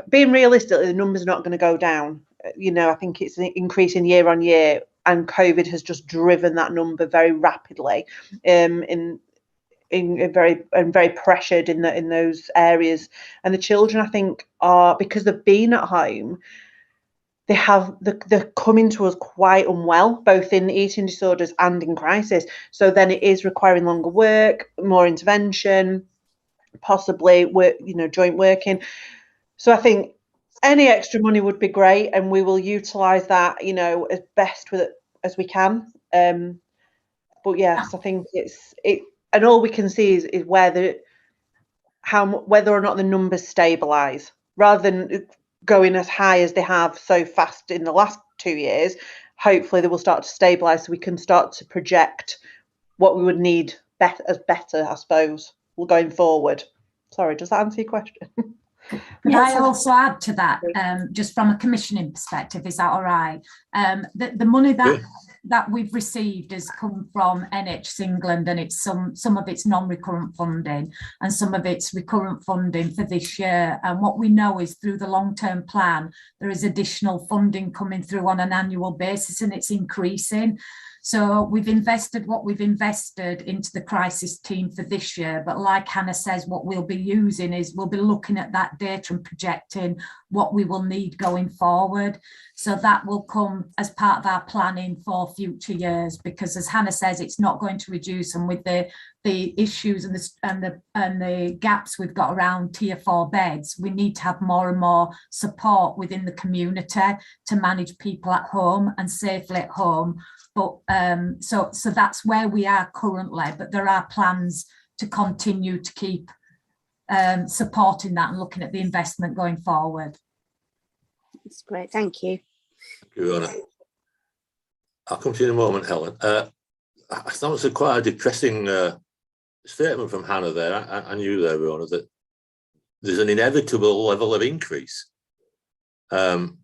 being realistic. The numbers are not going to go down. I think it's increasing year on year, and COVID has just driven that number very rapidly. In very pressured in those areas, and the children, I think, are, because they've been at home, they're coming to us quite unwell, both in eating disorders and in crisis. So then it is requiring longer work, more intervention, possibly work, joint working. So I think any extra money would be great, and we will utilise that, as best as we can. But yes, I think it, and all we can see is whether or not the numbers stabilise, rather than going as high as they have so fast in the last 2 years. Hopefully they will start to stabilise, so we can start to project what we would need better, I suppose, going forward. Sorry, does that answer your question? Could I also add to that, just from a commissioning perspective, is that all right? The money that we've received has come from NHS England, and it's some of it's non-recurrent funding and some of it's recurrent funding for this year. And what we know is through the long-term plan, there is additional funding coming through on an annual basis, and it's increasing. So we've invested what we've invested into the crisis team for this year. But like Hannah says, what we'll be using is we'll be looking at that data and projecting what we will need going forward. So that will come as part of our planning for future years, because as Hannah says, it's not going to reduce. And with the issues and the gaps we've got around tier 4 beds, we need to have more and more support within the community to manage people at home and safely at home. But so that's where we are currently, but there are plans to continue to keep supporting that and looking at the investment going forward. That's great, thank you. Thank you, Rona. I'll come to you in a moment, Helen. I thought it was quite a depressing statement from Hannah there, and you there, Rona, that there's an inevitable level of increase. Isn't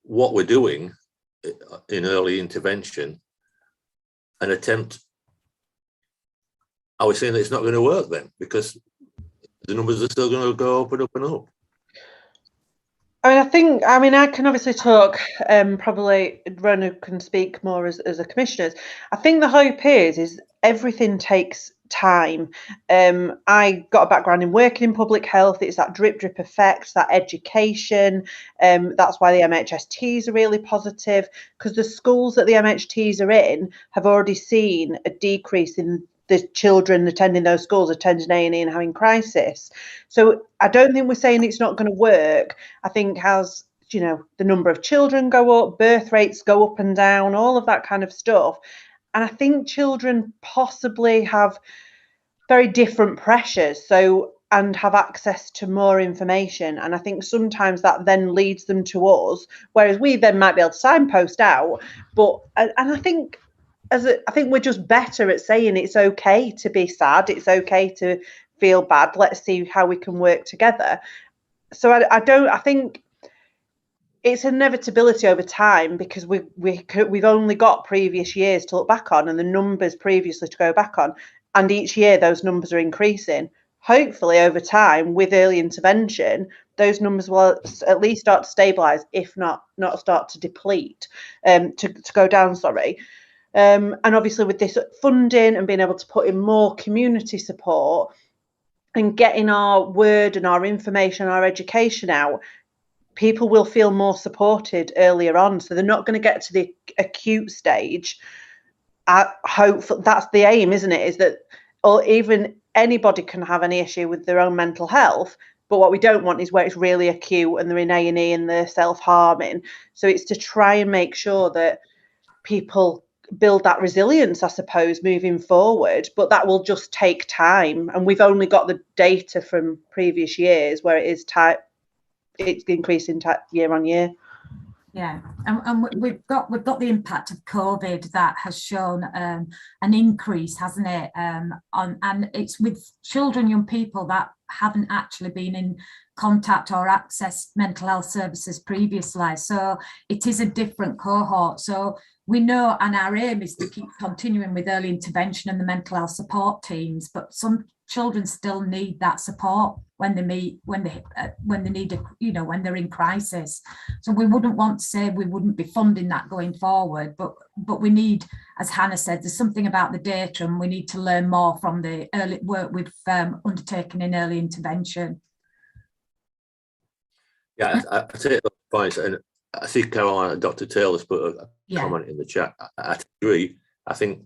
what we're doing in early intervention an attempt? Are we saying that it's not going to work then, because the numbers are still going to go up and up and up? I can obviously talk, probably Rona can speak more as a commissioner. I think the hope is everything takes time. I got a background in working in public health. It's that drip effect, that education. That's why the MHSTs are really positive, because the schools that the MHTs are in have already seen a decrease in the children attending those schools, attending A&E and having crisis. So I don't think we're saying it's not going to work. I think as the number of children go up, birth rates go up and down, all of that kind of stuff. And I think children possibly have very different pressures, and have access to more information. And I think sometimes that then leads them to us, whereas we then might be able to signpost out. And I think we're just better at saying it's okay to be sad, it's okay to feel bad, let's see how we can work together. So I think it's an inevitability over time, because we've only got previous years to look back on and the numbers previously to go back on, and each year those numbers are increasing. Hopefully over time, with early intervention, those numbers will at least start to stabilise, if not start to deplete, to go down, sorry. And obviously with this funding and being able to put in more community support and getting our word and our information, our education out, people will feel more supported earlier on. So they're not going to get to the acute stage. I hope that's the aim, isn't it? Is that, or even anybody can have any issue with their own mental health, but what we don't want is where it's really acute and they're in A&E and they're self-harming. So it's to try and make sure that people build that resilience, I suppose, moving forward, but that will just take time. And we've only got the data from previous years where it's increasing year on year. Yeah, and we've got the impact of COVID that has shown an increase, hasn't it? And it's with children, young people that haven't actually been in contact or accessed mental health services previously. So it is a different cohort. So we know, and our aim is to keep continuing with early intervention and the mental health support teams, but some children still need that support when they need it, when they're in crisis. So we wouldn't want to say we wouldn't be funding that going forward, but we need, as Hannah said, there's something about the data, and we need to learn more from the early work we've undertaken in early intervention. Yeah, I take those points, and I see Caroline and Dr. Taylor's put a comment in the chat. I agree. I think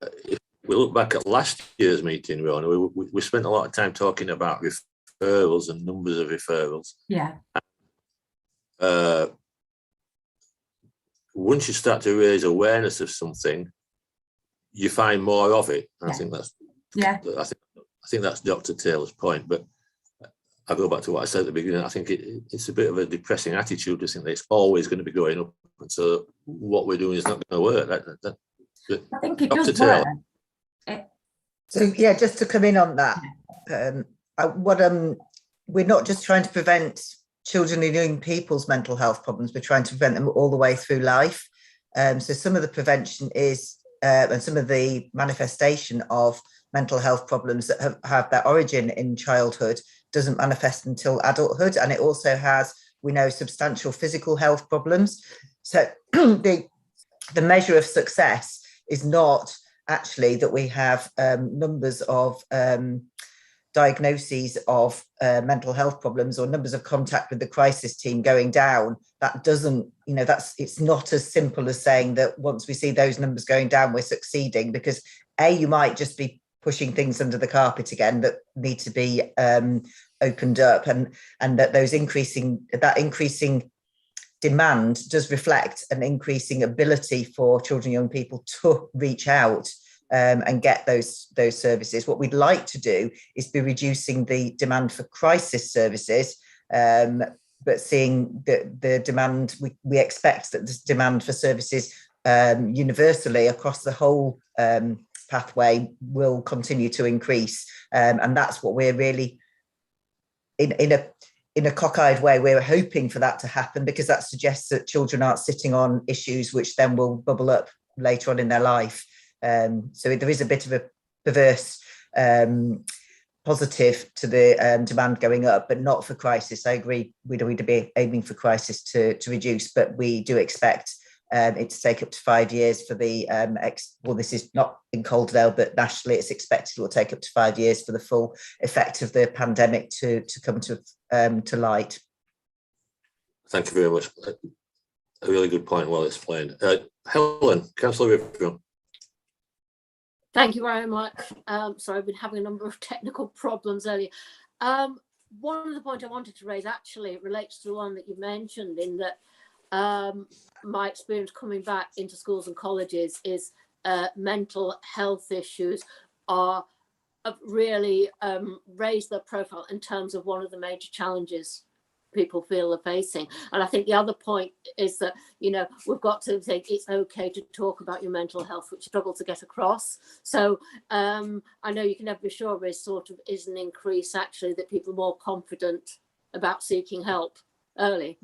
if we look back at last year's meeting, Rona, we spent a lot of time talking about referrals and numbers of referrals. Yeah. Once you start to raise awareness of something, you find more of it. And I think that's I think that's Dr. Taylor's point. But I go back to what I said at the beginning. I think it's a bit of a depressing attitude to think that it's always going to be going up, and so what we're doing is not going to work. I think it does work. So yeah, just to come in on that, we're not just trying to prevent children and young people's mental health problems, we're trying to prevent them all the way through life. So some of the prevention is, and some of the manifestation of mental health problems that have their origin in childhood doesn't manifest until adulthood. And it also has, we know, substantial physical health problems. So the measure of success is not actually that we have numbers of diagnoses of mental health problems or numbers of contact with the crisis team going down. That doesn't, it's not as simple as saying that once we see those numbers going down, we're succeeding, because you might just be pushing things under the carpet again that need to be opened up, and that that increasing demand does reflect an increasing ability for children and young people to reach out and get those services. What we'd like to do is be reducing the demand for crisis services, but seeing the demand, we expect that this demand for services universally across the whole pathway will continue to increase. And that's what we're really, in a cockeyed way, we're hoping for that to happen, because that suggests that children aren't sitting on issues which then will bubble up later on in their life. So there is a bit of a perverse positive to the demand going up, but not for crisis. I agree, we'd be aiming for crisis to reduce, but we do expect it to take up to 5 years for the, well, this is not in Calderdale, but nationally it's expected it will take up to 5 years for the full effect of the pandemic to come to light. Thank you very much. A really good point, well explained. Helen, Councillor Rivera. Thank you very much. Sorry, I've been having a number of technical problems earlier. One of the points I wanted to raise actually relates to the one that you mentioned, in that my experience coming back into schools and colleges is mental health issues are really raised their profile in terms of one of the major challenges people feel are facing. And I think the other point is that, we've got to think it's okay to talk about your mental health, which struggle to get across. So I know you can never be sure there is an increase actually, that people are more confident about seeking help early,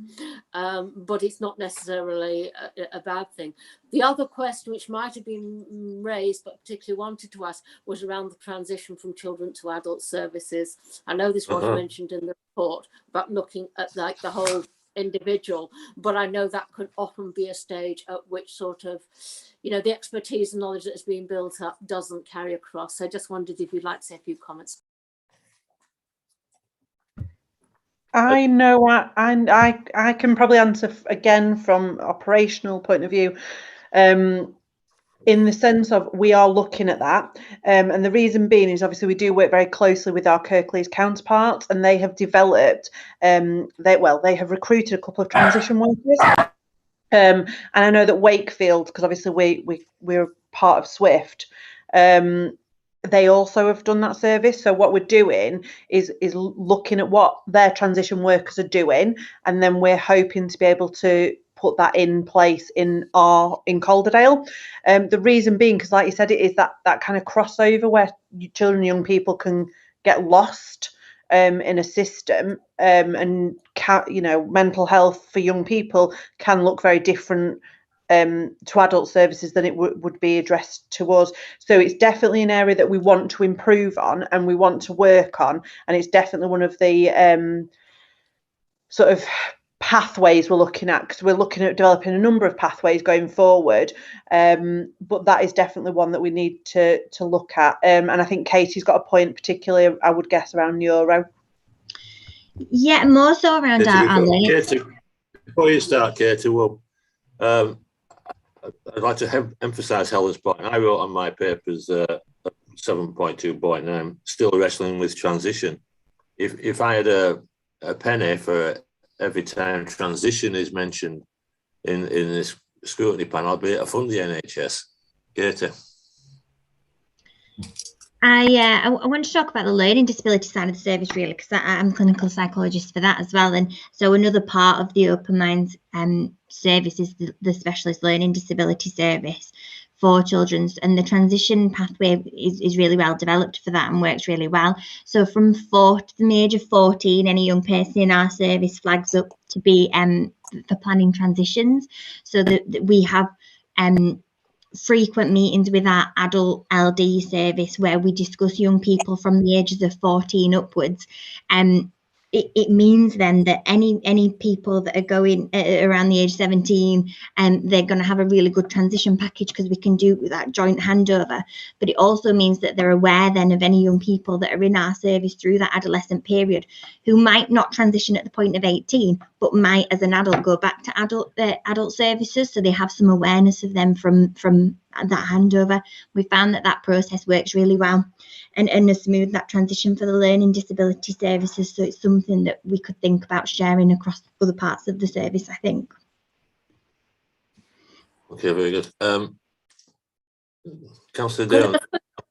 but it's not necessarily a bad thing. The other question, which might have been raised but particularly wanted to ask, was around the transition from children to adult services. I know this was mentioned in the report about looking at like the whole individual, but I know that can often be a stage at which sort of, the expertise and knowledge that is being built up doesn't carry across. So I just wondered if you'd like to say a few comments. I know I can probably answer again from operational point of view, in the sense of we are looking at that, and the reason being is obviously we do work very closely with our Kirklees counterparts, and they have developed they have recruited a couple of transition workers And I know that Wakefield, because obviously we're part of Swift, they also have done that service. So what we're doing is looking at what their transition workers are doing, and then we're hoping to be able to put that in place in Calderdale. The reason being, because like you said, it is that kind of crossover where children and young people can get lost in a system, and mental health for young people can look very different to adult services than it would be addressed to us. So it's definitely an area that we want to improve on and we want to work on, and it's definitely one of the sort of pathways we're looking at, because we're looking at developing a number of pathways going forward, but that is definitely one that we need to look at, and I think Katie's got a point, particularly I would guess around neuro. Yeah, more so around our Katie, before you start, Katie, well, I'd like to emphasise Helen's point. I wrote on my papers 7.2 point, and I'm still wrestling with transition. If I had a penny for every time transition is mentioned in this scrutiny panel, I'd be able to fund the NHS. Katie. I want to talk about the learning disability side of the service, really, because I'm a clinical psychologist for that as well. And so another part of the Open Minds service is the specialist learning disability service for children, and the transition pathway is really well developed for that and works really well. So from the age of 14, any young person in our service flags up to be for planning transitions, so that we have frequent meetings with our adult LD service where we discuss young people from the ages of 14 upwards. It means then that any people that are going around the age 17, they're going to have a really good transition package because we can do that joint handover. But it also means that they're aware then of any young people that are in our service through that adolescent period who might not transition at the point of 18, but might as an adult go back to adult services. So they have some awareness of them from that handover. We found that process works really well and has smoothed that transition for the learning disability services. So it's something that we could think about sharing across other parts of the service, I think. Okay, very good. Councillor Dale.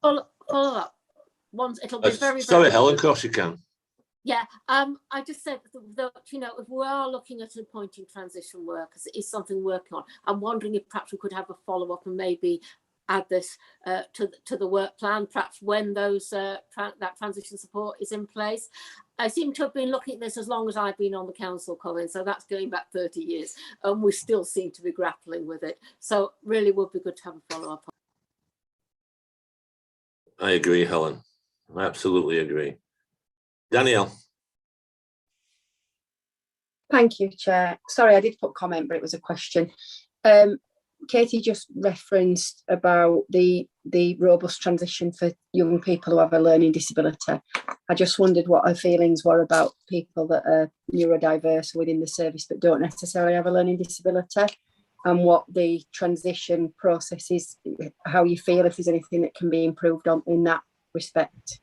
Follow up. It'll be very, sorry, very Helen, of course you can. Yeah, I just said that, if we are looking at appointing transition workers, it is something we're working on. I'm wondering if perhaps we could have a follow-up and maybe add this to the work plan, perhaps when those that transition support is in place. I seem to have been looking at this as long as I've been on the council, Colin, so that's going back 30 years, and we still seem to be grappling with it. So really would be good to have a follow-up. I agree, Helen. I absolutely agree. Danielle. Thank you, Chair. Sorry, I did put comment, but it was a question. Katie just referenced about the robust transition for young people who have a learning disability. I just wondered what her feelings were about people that are neurodiverse within the service but don't necessarily have a learning disability, and what the transition process is, how you feel, if there's anything that can be improved on in that respect.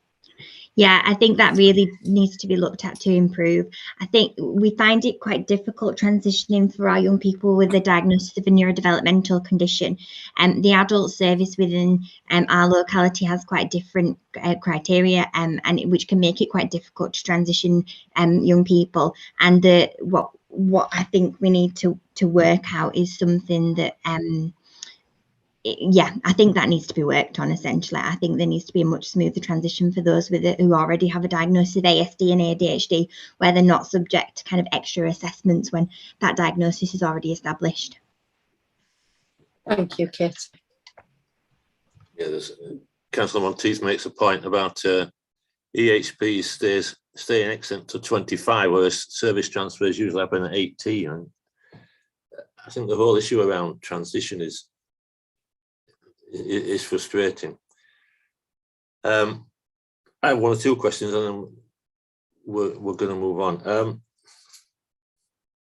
Yeah, I think that really needs to be looked at to improve. I think we find it quite difficult transitioning for our young people with a diagnosis of a neurodevelopmental condition. The adult service within our locality has quite different criteria, and which can make it quite difficult to transition young people. And what I think we need to work out is something that yeah, I think that needs to be worked on. Essentially, I think there needs to be a much smoother transition for those with it who already have a diagnosis of ASD and ADHD, where they're not subject to kind of extra assessments when that diagnosis is already established. Thank you, Kate. Yeah, Councillor Monteith makes a point about EHPs staying exempt to 25, whereas service transfers usually happen at 18. And I think the whole issue around transition is frustrating. I have one or two questions, and then we're going to move on.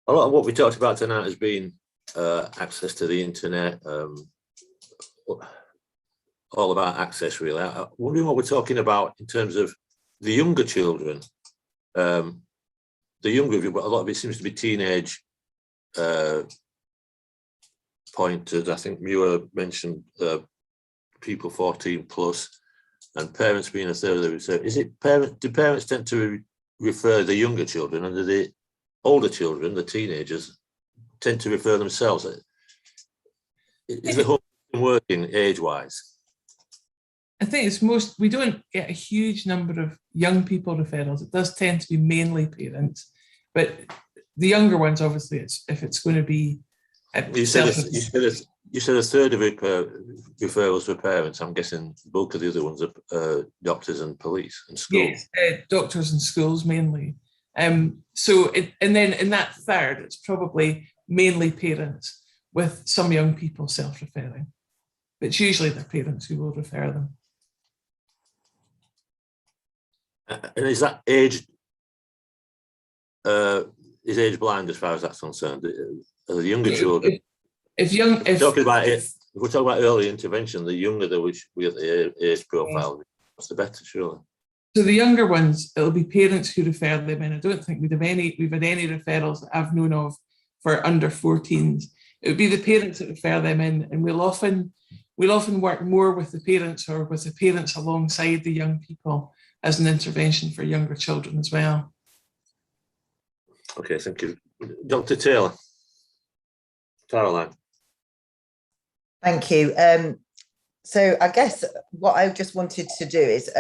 A lot of what we talked about tonight has been access to the internet, all about access, really. I'm wondering what we're talking about in terms of the younger children, the younger, but a lot of it seems to be teenage pointers. I think Muir mentioned people 14 plus, and parents being a third of the research. Is it do parents tend to refer the younger children, and do the older children, the teenagers, tend to refer themselves? Is the whole thing working age-wise? I think it's we don't get a huge number of young people referrals. It does tend to be mainly parents, but the younger ones, obviously, if it's going to be. You said a third of referrals for parents. I'm guessing the bulk of the other ones are doctors and police and schools. Yes, doctors and schools mainly. And then in that third, it's probably mainly parents with some young people self-referring. But it's usually their parents who will refer them. And is that age? Is age blind as far as that's concerned? The younger children. If we're talking about early intervention, the younger we have the age profile, that's the better, surely. So the younger ones, it'll be parents who refer them in. I don't think we've had any referrals that I've known of for under 14s. It would be the parents that refer them in, and we'll often work more with the parents or with the parents alongside the young people as an intervention for younger children as well. Okay, thank you. Dr. Taylor. Caroline. Thank you. So I guess what I just wanted to do is,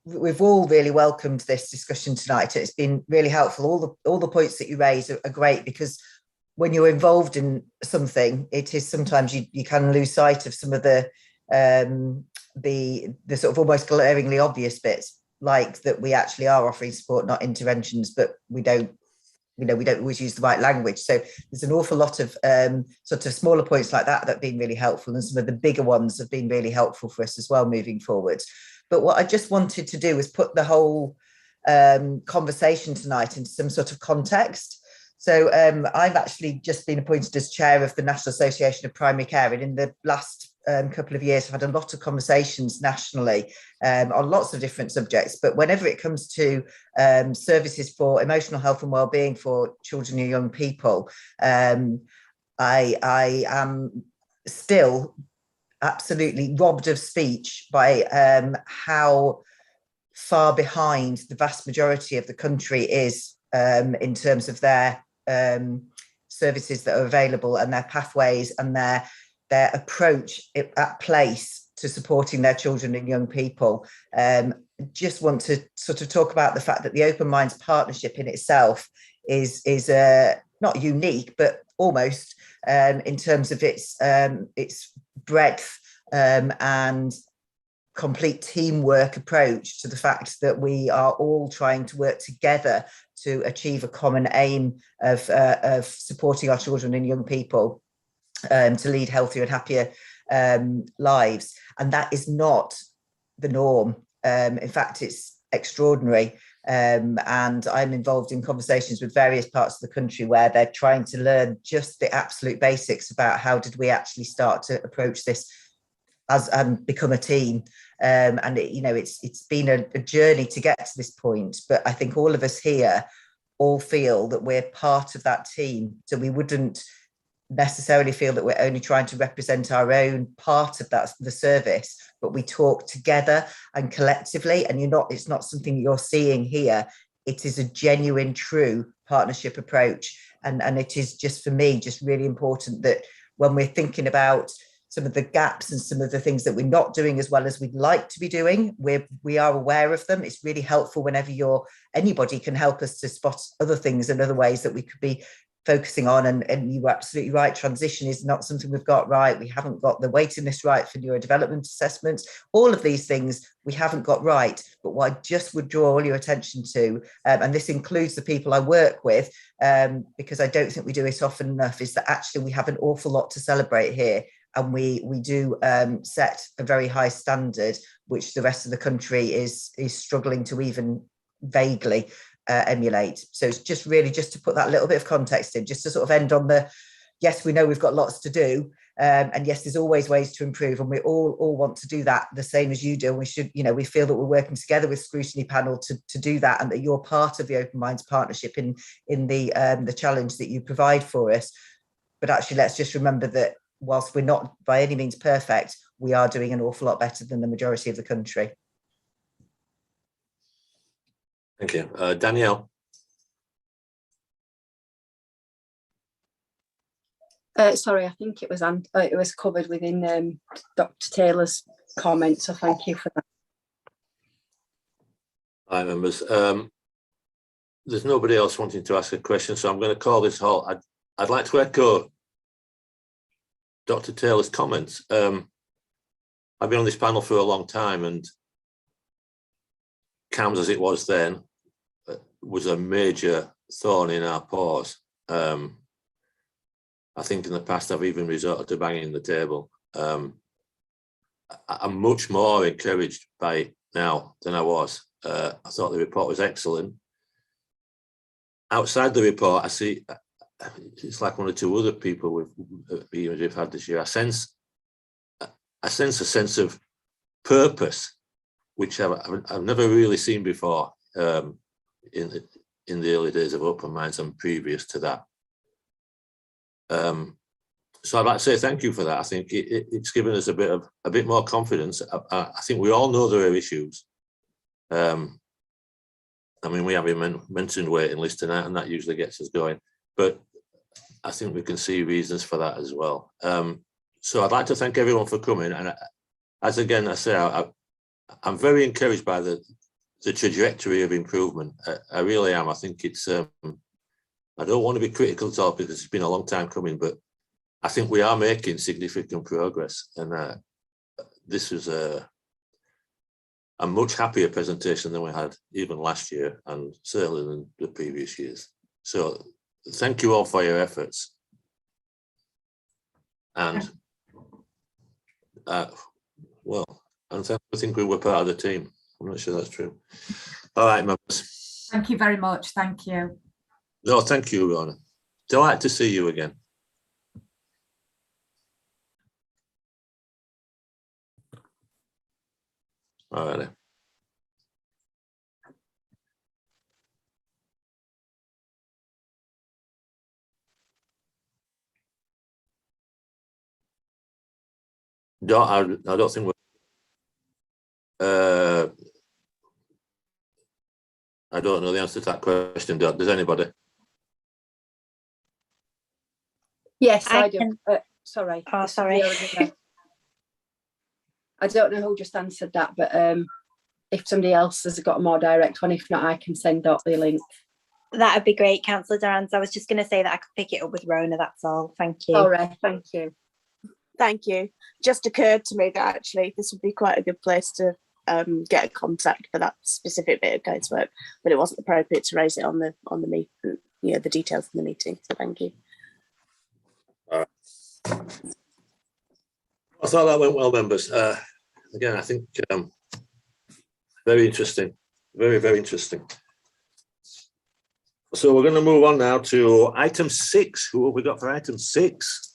we've all really welcomed this discussion tonight. It's been really helpful. All the points that you raise are great, because when you're involved in something, it is sometimes you can lose sight of some of the sort of almost glaringly obvious bits, like that we actually are offering support, not interventions, but we don't always use the right language. So there's an awful lot of sort of smaller points like that have been really helpful, and some of the bigger ones have been really helpful for us as well moving forward. But what I just wanted to do was put the whole conversation tonight into some sort of context. So I've actually just been appointed as chair of the National Association of Primary Care, and in the last couple of years, I've had a lot of conversations nationally on lots of different subjects. But whenever it comes to services for emotional health and wellbeing for children and young people, I am still absolutely robbed of speech by how far behind the vast majority of the country is in terms of their services that are available and their pathways and their approach at place to supporting their children and young people. Just want to sort of talk about the fact that the Open Minds Partnership in itself is not unique, but almost in terms of its breadth and complete teamwork approach to the fact that we are all trying to work together to achieve a common aim of supporting our children and young people to lead healthier and happier lives. And that is not the norm. In fact, it's extraordinary. And I'm involved in conversations with various parts of the country where they're trying to learn just the absolute basics about how did we actually start to approach this as and become a team. And it's been a journey to get to this point, but I think all of us here all feel that we're part of that team. So we wouldn't necessarily feel that we're only trying to represent our own part of the service, but we talk together and collectively, and it's not something you're seeing here. It is a genuine, true partnership approach. And it is just, for me, just really important that when we're thinking about some of the gaps and some of the things that we're not doing as well as we'd like to be doing, we are aware of them. It's really helpful whenever anybody can help us to spot other things and other ways that we could be focusing on. And you were absolutely right, transition is not something we've got right. We haven't got the waiting list right for neurodevelopment assessments. All of these things we haven't got right. But what I just would draw all your attention to, and this includes the people I work with, because I don't think we do it often enough, is that actually we have an awful lot to celebrate here. And we do set a very high standard, which the rest of the country is struggling to even vaguely emulate. So it's just really just to put that little bit of context in, just to sort of end on yes, we know we've got lots to do, and yes, there's always ways to improve, and we all want to do that the same as you do. And we should, we feel that we're working together with Scrutiny panel to do that, and that you're part of the Open Minds Partnership in the challenge that you provide for us. But actually, let's just remember that whilst we're not by any means perfect, we are doing an awful lot better than the majority of the country. Thank you. Danielle? Sorry, I think it was covered within Dr. Taylor's comment, so thank you for that. Hi, members. There's nobody else wanting to ask a question, so I'm going to call this halt. I'd like to echo Dr. Taylor's comments. I've been on this panel for a long time, and CAMHS, as it was then, was a major thorn in our paws. I think in the past I've even resorted to banging the table. I'm much more encouraged by it now than I was. I thought the report was excellent. Outside the report, I see it's like one or two other people we've had this year. I sense a sense of purpose, which I've never really seen before in the early days of Open Minds and previous to that. So I'd like to say thank you for that. I think it's given us a bit more confidence. I think we all know there are issues. I mean, we haven't mentioned waiting list tonight, and that usually gets us going. But I think we can see reasons for that as well. So I'd like to thank everyone for coming. And as again, I say, I'm very encouraged by the trajectory of improvement. I really am. I think it's, I don't want to be critical at all because it's been a long time coming, but I think we are making significant progress. And this was a much happier presentation than we had even last year, and certainly than the previous years. So thank you all for your efforts. And well, and I think we were part of the team. I'm not sure that's true. All right, members. Thank you very much. Thank you. No, thank you, Rona. Delight to see you again. All right. I don't think I don't know the answer to that question. Does anybody? Yes, I do. Sorry. Oh, sorry. I don't know who just answered that, but if somebody else has got a more direct one, if not, I can send out the link. That would be great, Councillor Durrance. I was just going to say that I could pick it up with Rona, that's all. Thank you. All right, thank you. Thank you. Just occurred to me that actually this would be quite a good place to get a contact for that specific bit of casework, but it wasn't appropriate to raise it on the meeting, you know, the details of the meeting. So thank you. All right. I thought that went well, members. Again, I think very interesting, very, very interesting. So we're going to move on now to item 6. Who have we got for item 6?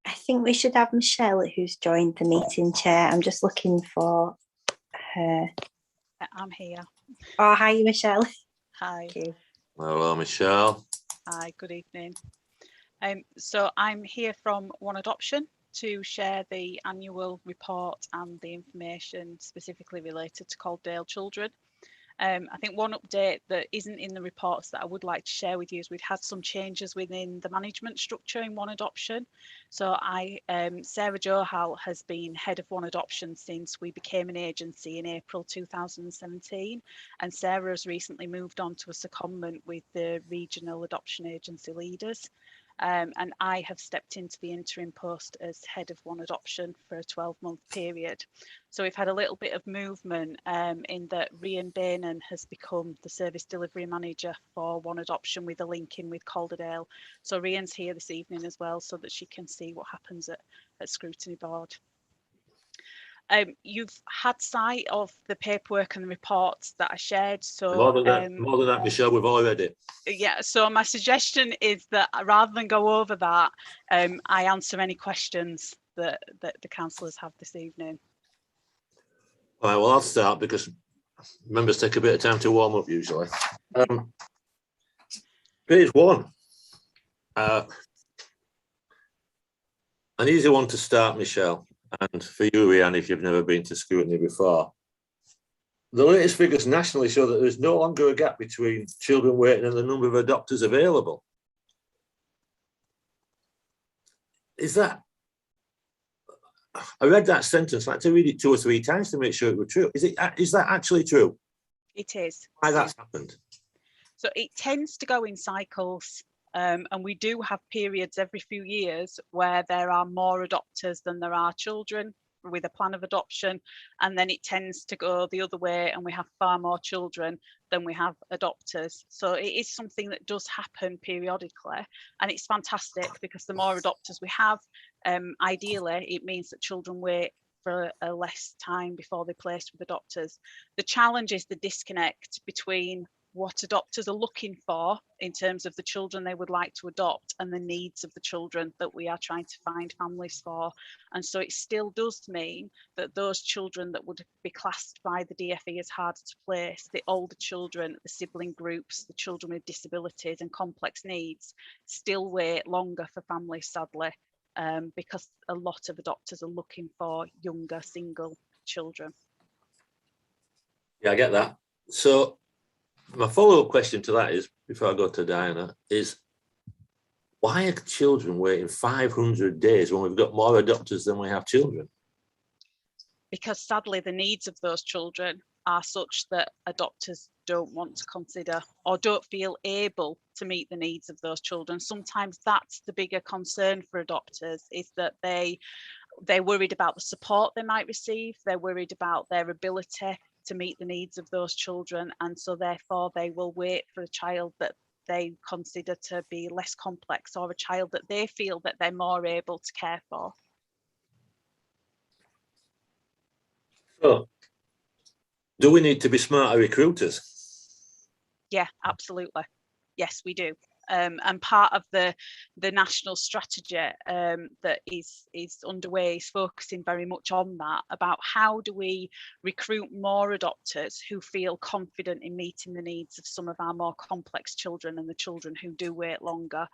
I think we should have Michelle, who's joined the meeting, Chair. I'm just looking for her. I'm here. Oh, hi, Michelle. Hi. Thank you. Hello, Michelle. Hi, good evening. So I'm here from One Adoption to share the annual report and the information specifically related to Calderdale children. I think one update that isn't in the reports that I would like to share with you is we've had some changes within the management structure in One Adoption. So Sarah Johal has been head of One Adoption since we became an agency in April 2017, and Sarah has recently moved on to a secondment with the regional adoption agency leaders. And I have stepped into the interim post as head of One Adoption for a 12-month period. So we've had a little bit of movement in that Rhian Bainan has become the service delivery manager for One Adoption with a link in with Calderdale. So Rhian's here this evening as well so that she can see what happens at Scrutiny Board. You've had sight of the paperwork and the reports that I shared. So more than that, Michelle, we've already. Yeah, so my suggestion is that rather than go over that, I answer any questions that the councillors have this evening. All right, well, I'll start because members take a bit of time to warm up usually. Page 1. An easy one to start, Michelle, and for you, Rhiannon, if you've never been to Scrutiny before. The latest figures nationally show that there's no longer a gap between children waiting and the number of adopters available. Is that, I read that sentence, I had to read it 2 or 3 times to make sure it was true. Is that actually true? It is. Why that's happened? So it tends to go in cycles. And we do have periods every few years where there are more adopters than there are children with a plan of adoption, and then it tends to go the other way and we have far more children than we have adopters. So it is something that does happen periodically, and it's fantastic because the more adopters we have, ideally it means that children wait for a less time before they're placed with adopters. The challenge is the disconnect between what adopters are looking for in terms of the children they would like to adopt and the needs of the children that we are trying to find families for. And so it still does mean that those children that would be classed by the DfE as harder to place, the older children, the sibling groups, the children with disabilities and complex needs, still wait longer for families, sadly, because a lot of adopters are looking for younger single children. Yeah, I get that. So my follow-up question to that is, before I go to Diana, is why are children waiting 500 days when we've got more adopters than we have children? Because sadly, the needs of those children are such that adopters don't want to consider or don't feel able to meet the needs of those children. Sometimes that's the bigger concern for adopters, is that they're worried about the support they might receive, they're worried about their ability to meet the needs of those children, and so therefore they will wait for a child that they consider to be less complex, or a child that they feel that they're more able to care for. So, do we need to be smarter recruiters? Yeah, absolutely. Yes, we do. And part of the national strategy that is underway is focusing very much on that, about how do we recruit more adopters who feel confident in meeting the needs of some of our more complex children and the children who do wait longer.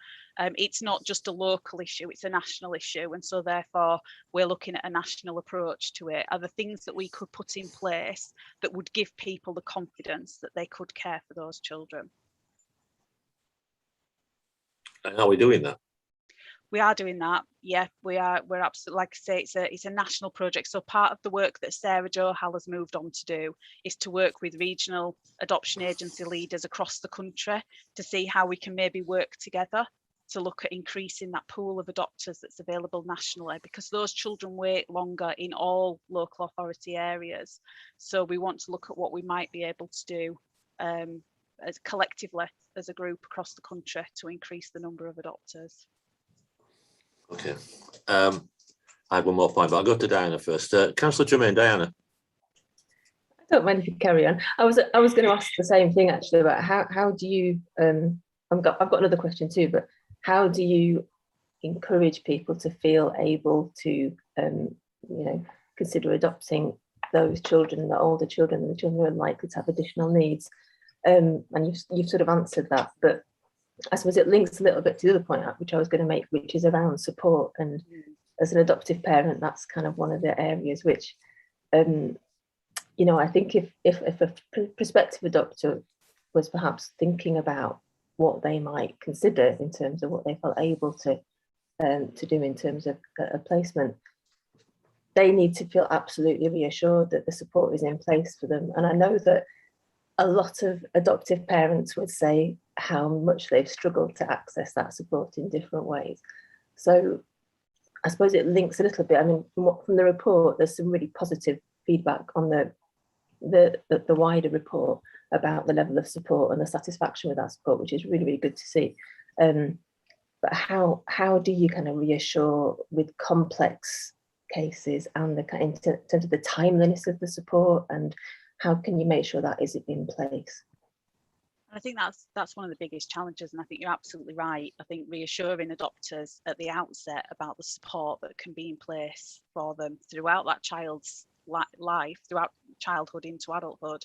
It's not just a local issue, it's a national issue, and so therefore we're looking at a national approach to it. Are the things that we could put in place that would give people the confidence that they could care for those children? And how are we doing that? We are doing that. Yeah, we are. We're absolutely, like I say, it's a national project. So part of the work that Sarah Jo Hall has moved on to do is to work with regional adoption agency leaders across the country to see how we can maybe work together to look at increasing that pool of adopters that's available nationally, because those children wait longer in all local authority areas. So we want to look at what we might be able to do as collectively as a group across the country to increase the number of adopters. Okay. I had one more point, but I'll go to Diana first. Councillor Tremaine, Diana. I don't mind if you carry on. I was going to ask the same thing actually, about how do you I've got another question too, but how do you encourage people to feel able to consider adopting those children, the older children, and the children who are likely to have additional needs? And you've sort of answered that, but I suppose it links a little bit to the other point which I was going to make, which is around support. And as an adoptive parent, that's kind of one of the areas which, I think if a prospective adopter was perhaps thinking about what they might consider in terms of what they felt able to do in terms of a placement, they need to feel absolutely reassured that the support is in place for them. And I know that a lot of adoptive parents would say how much they've struggled to access that support in different ways. So I suppose it links a little bit. I mean, from the report, there's some really positive feedback on the wider report about the level of support and the satisfaction with that support, which is really, really good to see. But how do you kind of reassure with complex cases and in terms of the timeliness of the support, and how can you make sure that is in place? I think that's one of the biggest challenges, and I think you're absolutely right. I think reassuring adopters at the outset about the support that can be in place for them throughout that child's life, throughout childhood into adulthood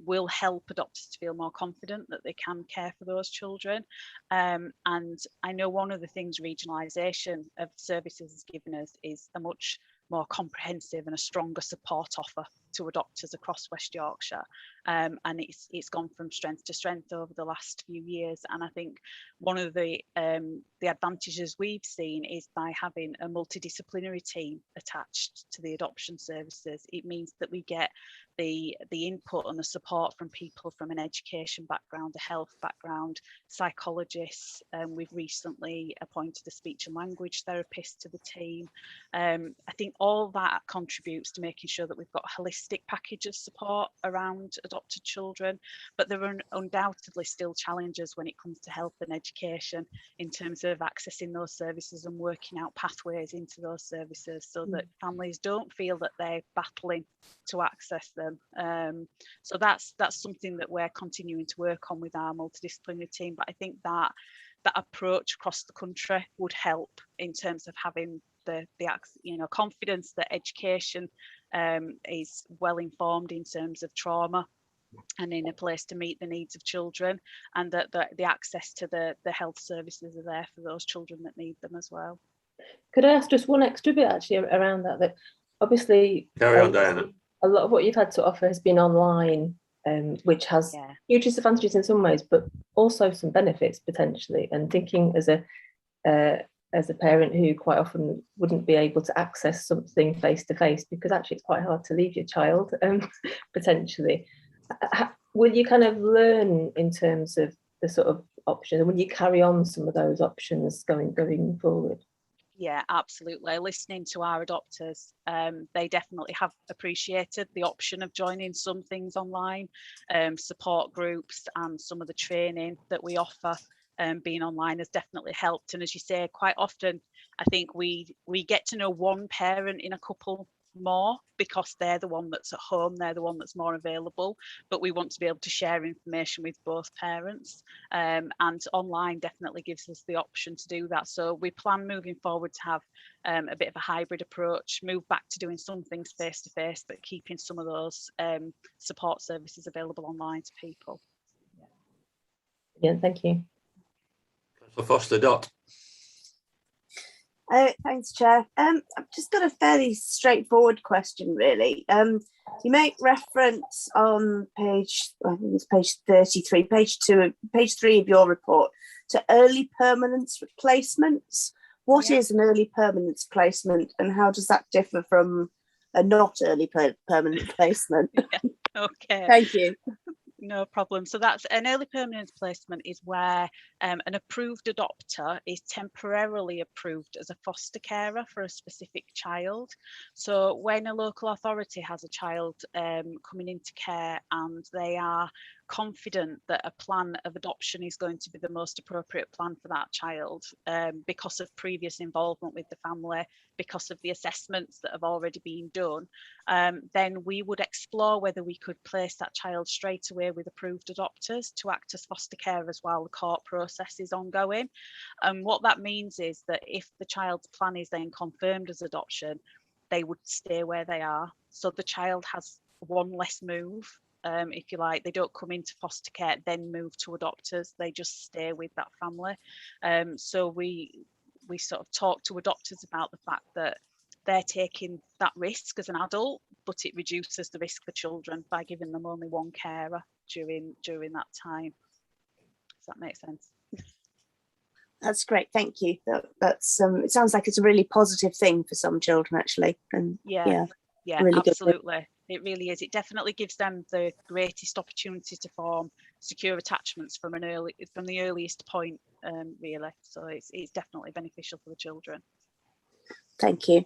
will help adopters to feel more confident that they can care for those children. And I know one of the things regionalisation of services has given us is a much more comprehensive and a stronger support offer to adopters across West Yorkshire, and it's gone from strength to strength over the last few years. And I think one of the advantages we've seen is by having a multidisciplinary team attached to the adoption services, it means that we get the input and the support from people from an education background, a health background, psychologists. We've recently appointed a speech and language therapist to the team. I think all that contributes to making sure that we've got a holistic package of support around adopted children, but there are undoubtedly still challenges when it comes to health and education in terms of accessing those services and working out pathways into those services so that families don't feel that they're battling to access them. So that's something that we're continuing to work on with our multidisciplinary team, but I think that approach across the country would help in terms of having the confidence that education is well informed in terms of trauma and in a place to meet the needs of children, and that the access to the health services are there for those children that need them as well. Could I ask just one extra bit actually around that obviously carry on, Diana. A lot of what you've had to offer has been online, which has huge disadvantages in some ways, but also some benefits potentially. And thinking as a parent who quite often wouldn't be able to access something face to face because actually it's quite hard to leave your child potentially. Will you kind of learn in terms of the sort of options, and will you carry on some of those options going forward? Yeah, absolutely. Listening to our adopters, they definitely have appreciated the option of joining some things online, support groups, and some of the training that we offer. Being online has definitely helped. And as you say, quite often, I think we get to know one parent in a couple more because they're the one that's at home, they're the one that's more available, but we want to be able to share information with both parents, and online definitely gives us the option to do that. So we plan moving forward to have a bit of a hybrid approach, move back to doing some things face to face, but keeping some of those support services available online to people. Yeah, thank you. Councillor Foster-Dott. Thanks, Chair. I've just got a fairly straightforward question, really. You make reference on page 33, page 3 of your report, to early permanence replacements. What is an early permanence placement, and how does that differ from a not early permanent placement? Okay. Thank you. No problem. So that's an early permanence placement is where an approved adopter is temporarily approved as a foster carer for a specific child. So when a local authority has a child coming into care and they are confident that a plan of adoption is going to be the most appropriate plan for that child, because of previous involvement with the family, because of the assessments that have already been done, then we would explore whether we could place that child straight away with approved adopters to act as foster carers while the court process is ongoing. And what that means is that if the child's plan is then confirmed as adoption, they would stay where they are. So the child has one less move. If you like, they don't come into foster care, then move to adopters, they just stay with that family. So we sort of talk to adopters about the fact that they're taking that risk as an adult, but it reduces the risk for children by giving them only one carer during that time. Does that make sense? That's great, thank you. That's it sounds like it's a really positive thing for some children, actually. And yeah, really absolutely. Good. It really is. It definitely gives them the greatest opportunity to form secure attachments from the earliest point, really. So it's definitely beneficial for the children. Thank you.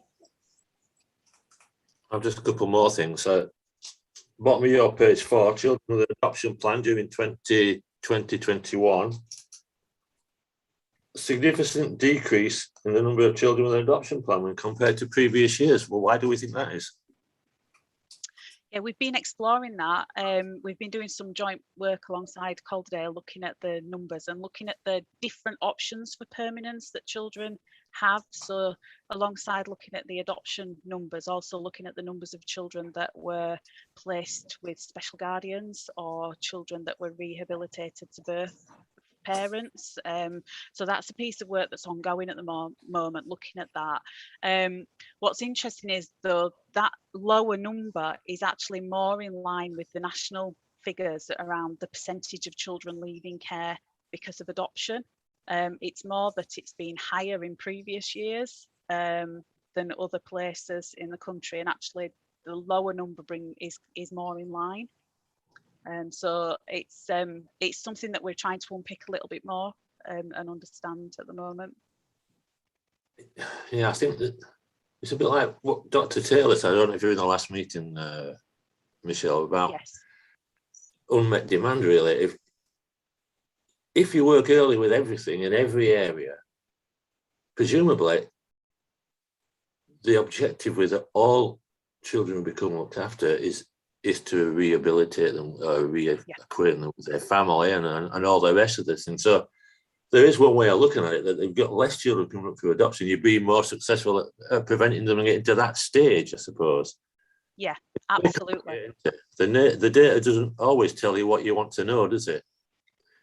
I've just a couple more things. So, bottom of your page 4, children with an adoption plan during 2021. Significant decrease in the number of children with an adoption plan when compared to previous years. Well, why do we think that is? Yeah, we've been exploring that. We've been doing some joint work alongside Calderdale, looking at the numbers and looking at the different options for permanence that children have. So alongside looking at the adoption numbers, also looking at the numbers of children that were placed with special guardians or children that were rehabilitated to birth parents. So that's a piece of work that's ongoing at the moment, looking at that. What's interesting is, though, that lower number is actually more in line with the national figures around the percentage of children leaving care because of adoption. It's more that it's been higher in previous years than other places in the country, and actually the lower number is more in line. So it's something that we're trying to unpick a little bit more and understand at the moment. Yeah, I think that it's a bit like what Dr. Taylor said. I don't know if you're in the last meeting, Michelle, about unmet demand. Really, if you work early with everything in every area, presumably the objective with all children become looked after is to rehabilitate them, reacquaint them with their family and all the rest of this. And so there is one way of looking at it, that they've got less children coming up through adoption. You'd be more successful at preventing them and getting to that stage, I suppose. Yeah, absolutely. The data doesn't always tell you what you want to know, does it?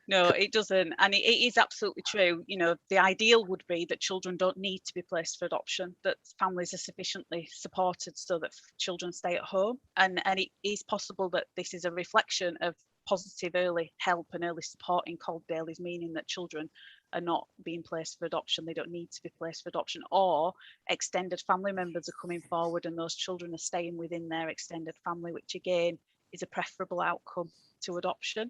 No, it doesn't. And it is absolutely true. You know, the ideal would be that children don't need to be placed for adoption, that families are sufficiently supported so that children stay at home. And it is possible that this is a reflection of positive early help and early support in Calderdale, is meaning that children are not being placed for adoption. They don't need to be placed for adoption, or extended family members are coming forward and those children are staying within their extended family, which again is a preferable outcome to adoption.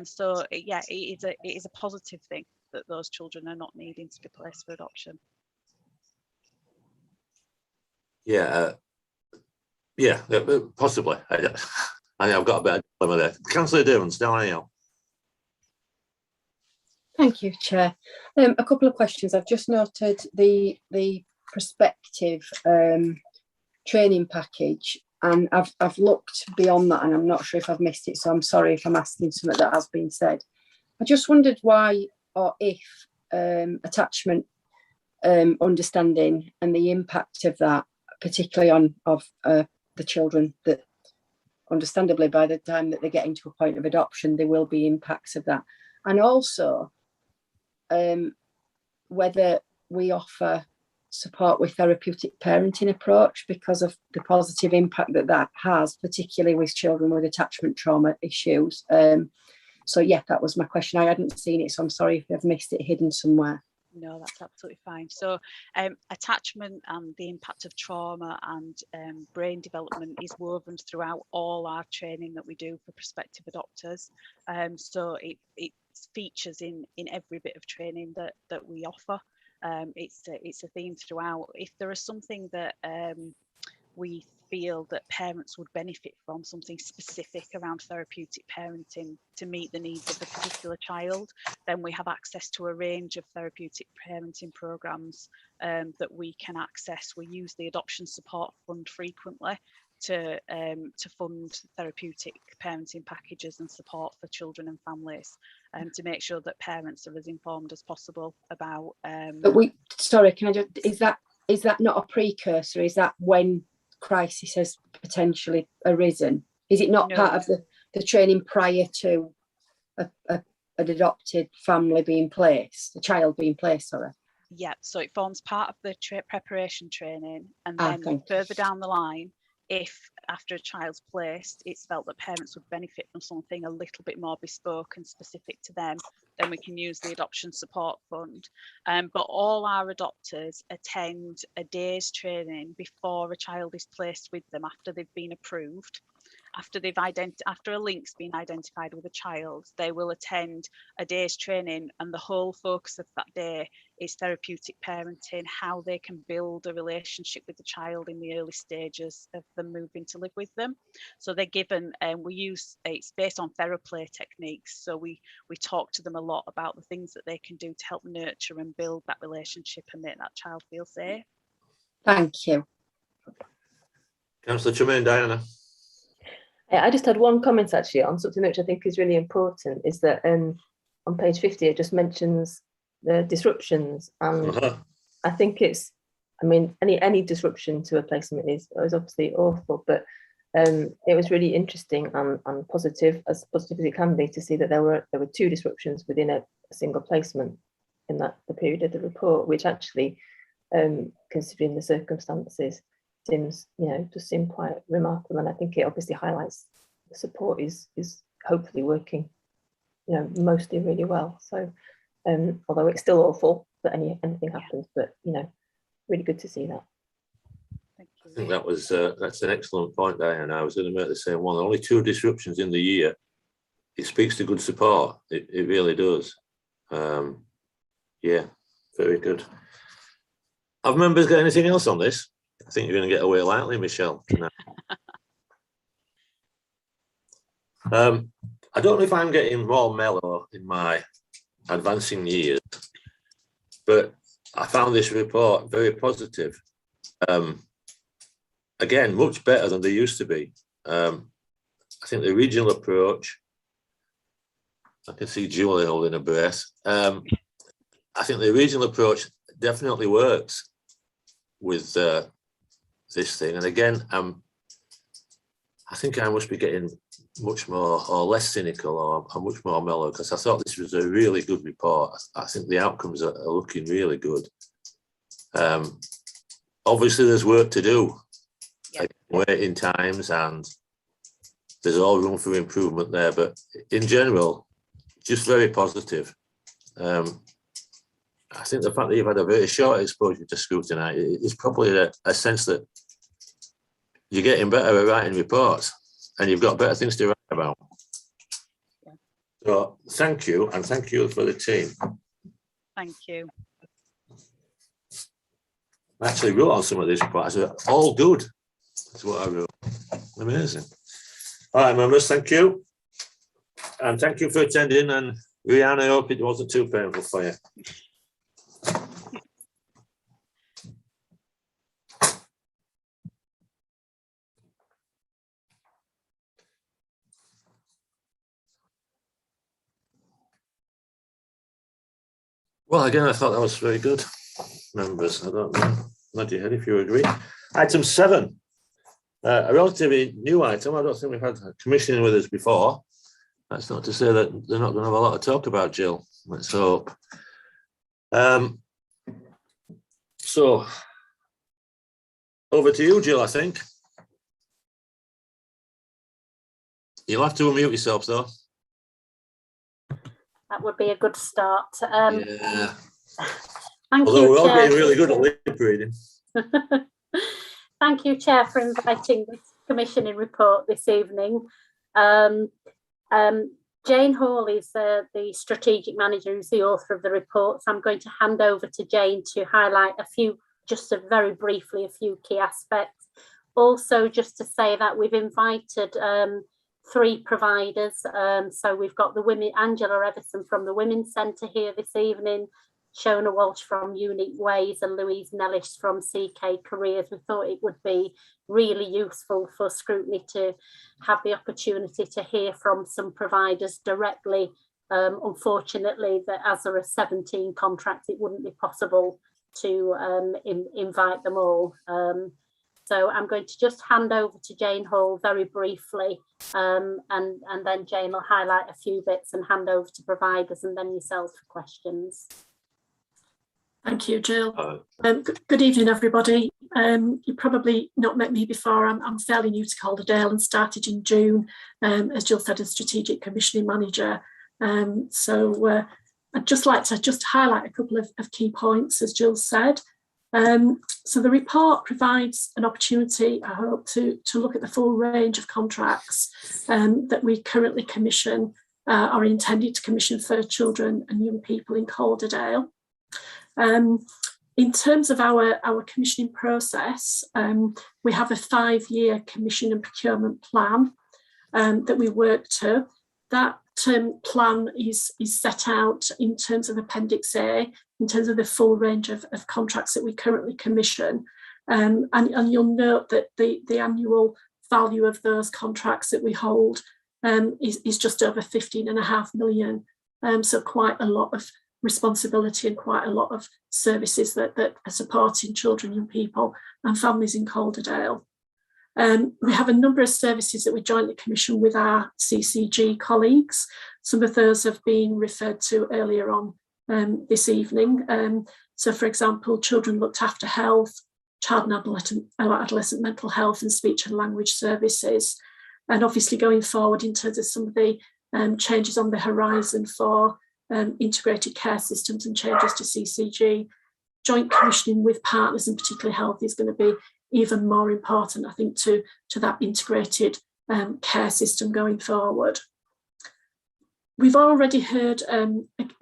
So yeah, it is a positive thing that those children are not needing to be placed for adoption. Yeah, possibly. I've got a better dilemma there. Councillor Devons, down anyhow. Thank you, Chair. A couple of questions. I've just noted the prospective training package, and I've looked beyond that, and I'm not sure if I've missed it, so I'm sorry if I'm asking something that has been said. I just wondered why or if attachment understanding and the impact of that, particularly on the children, that understandably by the time that they're getting to a point of adoption, there will be impacts of that. And also whether we offer support with therapeutic parenting approach because of the positive impact that has, particularly with children with attachment trauma issues. So yeah, that was my question. I hadn't seen it, so I'm sorry if I've missed it hidden somewhere. No, that's absolutely fine. So attachment and the impact of trauma and brain development is woven throughout all our training that we do for prospective adopters. So it features in every bit of training that we offer. It's a theme throughout. If there is something that we feel that parents would benefit from, something specific around therapeutic parenting to meet the needs of a particular child, then we have access to a range of therapeutic parenting programs that we can access. We use the Adoption Support Fund frequently to fund therapeutic parenting packages and support for children and families, to make sure that parents are as informed as possible about. But sorry, can I just, is that not a precursor? Is that when crisis has potentially arisen? Is it not part of the training prior to an adopted family being placed, a child being placed, sorry? Yeah, so it forms part of the preparation training, and then further down the line, if after a child's placed, it's felt that parents would benefit from something a little bit more bespoke and specific to them, then we can use the Adoption Support Fund. But all our adopters attend a day's training before a child is placed with them after they've been approved. After a link's been identified with a child, they will attend a day's training, and the whole focus of that day is therapeutic parenting, how they can build a relationship with the child in the early stages of them moving to live with them. So they're given, it's based on TheraPlay techniques. So we talk to them a lot about the things that they can do to help nurture and build that relationship and make that child feel safe. Thank you. Councillor Tremaine, Diana. I just had one comment actually on something which I think is really important, is that on page 50 it just mentions the disruptions, and I think it's, I mean, any disruption to a placement is obviously awful, but it was really interesting and positive as it can be, to see that there were 2 disruptions within a single placement in the period of the report, which actually, considering the circumstances, seems, does seem quite remarkable. And I think it obviously highlights the support is hopefully working, mostly really well. So although it's still awful that anything happens, but really good to see that. I think that was that's an excellent point, Diane. I was going to make the same one. Only 2 disruptions in the year. It speaks to good support. It really does. Yeah, very good. Have members got anything else on this? I think you're going to get away lightly, Michelle, tonight. I don't know if I'm getting more mellow in my advancing years, but I found this report very positive. Again, much better than they used to be. I think the regional approach, I can see Julie holding her breath. I think the regional approach definitely works with this thing. And again, I think I must be getting much more or less cynical or much more mellow, because I thought this was a really good report. I think the outcomes are looking really good. Obviously, there's work to do. Like waiting times, and there's all room for improvement there. But in general, just very positive. I think the fact that you've had a very short exposure to Scrutiny is probably a sense that you're getting better at writing reports and you've got better things to write about. So thank you, and thank you for the team. Thank you. I actually wrote on some of these reports. I said, all good. That's what I wrote. Amazing. All right, members, thank you. And thank you for attending. And Rihanna, I hope it wasn't too painful for you. Well, again, I thought that was very good, members. I don't know. Nod your head if you agree. Item 7, a relatively new item. I don't think we've had commissioning with us before. That's not to say that they're not going to have a lot to talk about, Jill. Let's hope. So, over to you, Jill, I think. You'll have to unmute yourself, though. That would be a good start. Yeah. Thank Although you, we're all Chair. getting really good at lip reading. Thank you, Chair, for inviting this commissioning report this evening. Jane Hall is the strategic manager, who's the author of the report. So I'm going to hand over to Jane to highlight a few, very briefly, a few key aspects. Also, just to say that we've invited 3 providers. So we've got the women, Angela Everson from the Women's Centre here this evening, Shona Walsh from Unique Ways, and Louise Nellis from CK Careers. We thought it would be really useful for Scrutiny to have the opportunity to hear from some providers directly. Unfortunately, that as there are 17 contracts, it wouldn't be possible to invite them all. So I'm going to just hand over to Jane Hall very briefly, and then Jane will highlight a few bits and hand over to providers and then yourselves for questions. Thank you, Jill. Good evening, everybody. You probably not met me before. I'm fairly new to Calderdale and started in June, as Jill said, as Strategic Commissioning Manager. So I'd just like to highlight a couple of key points, as Jill said. So the report provides an opportunity, I hope, to look at the full range of contracts that we currently commission, are intended to commission for children and young people in Calderdale. In terms of our commissioning process, we have a 5-year commission and procurement plan that we work to. That plan is set out in terms of Appendix A, in terms of the full range of contracts that we currently commission. And you'll note that the annual value of those contracts that we hold is just over 15.5 million. So quite a lot of responsibility and quite a lot of services that are supporting children, young people and families in Calderdale. We have a number of services that we jointly commission with our CCG colleagues. Some of those have been referred to earlier on this evening. So for example, Children Looked After Health, Child and Adolescent Mental Health and Speech and Language Services. And obviously going forward in terms of some of the changes on the horizon for integrated care systems and changes to CCG, joint commissioning with partners and particularly health is going to be even more important, I think, to that integrated care system going forward. We've already heard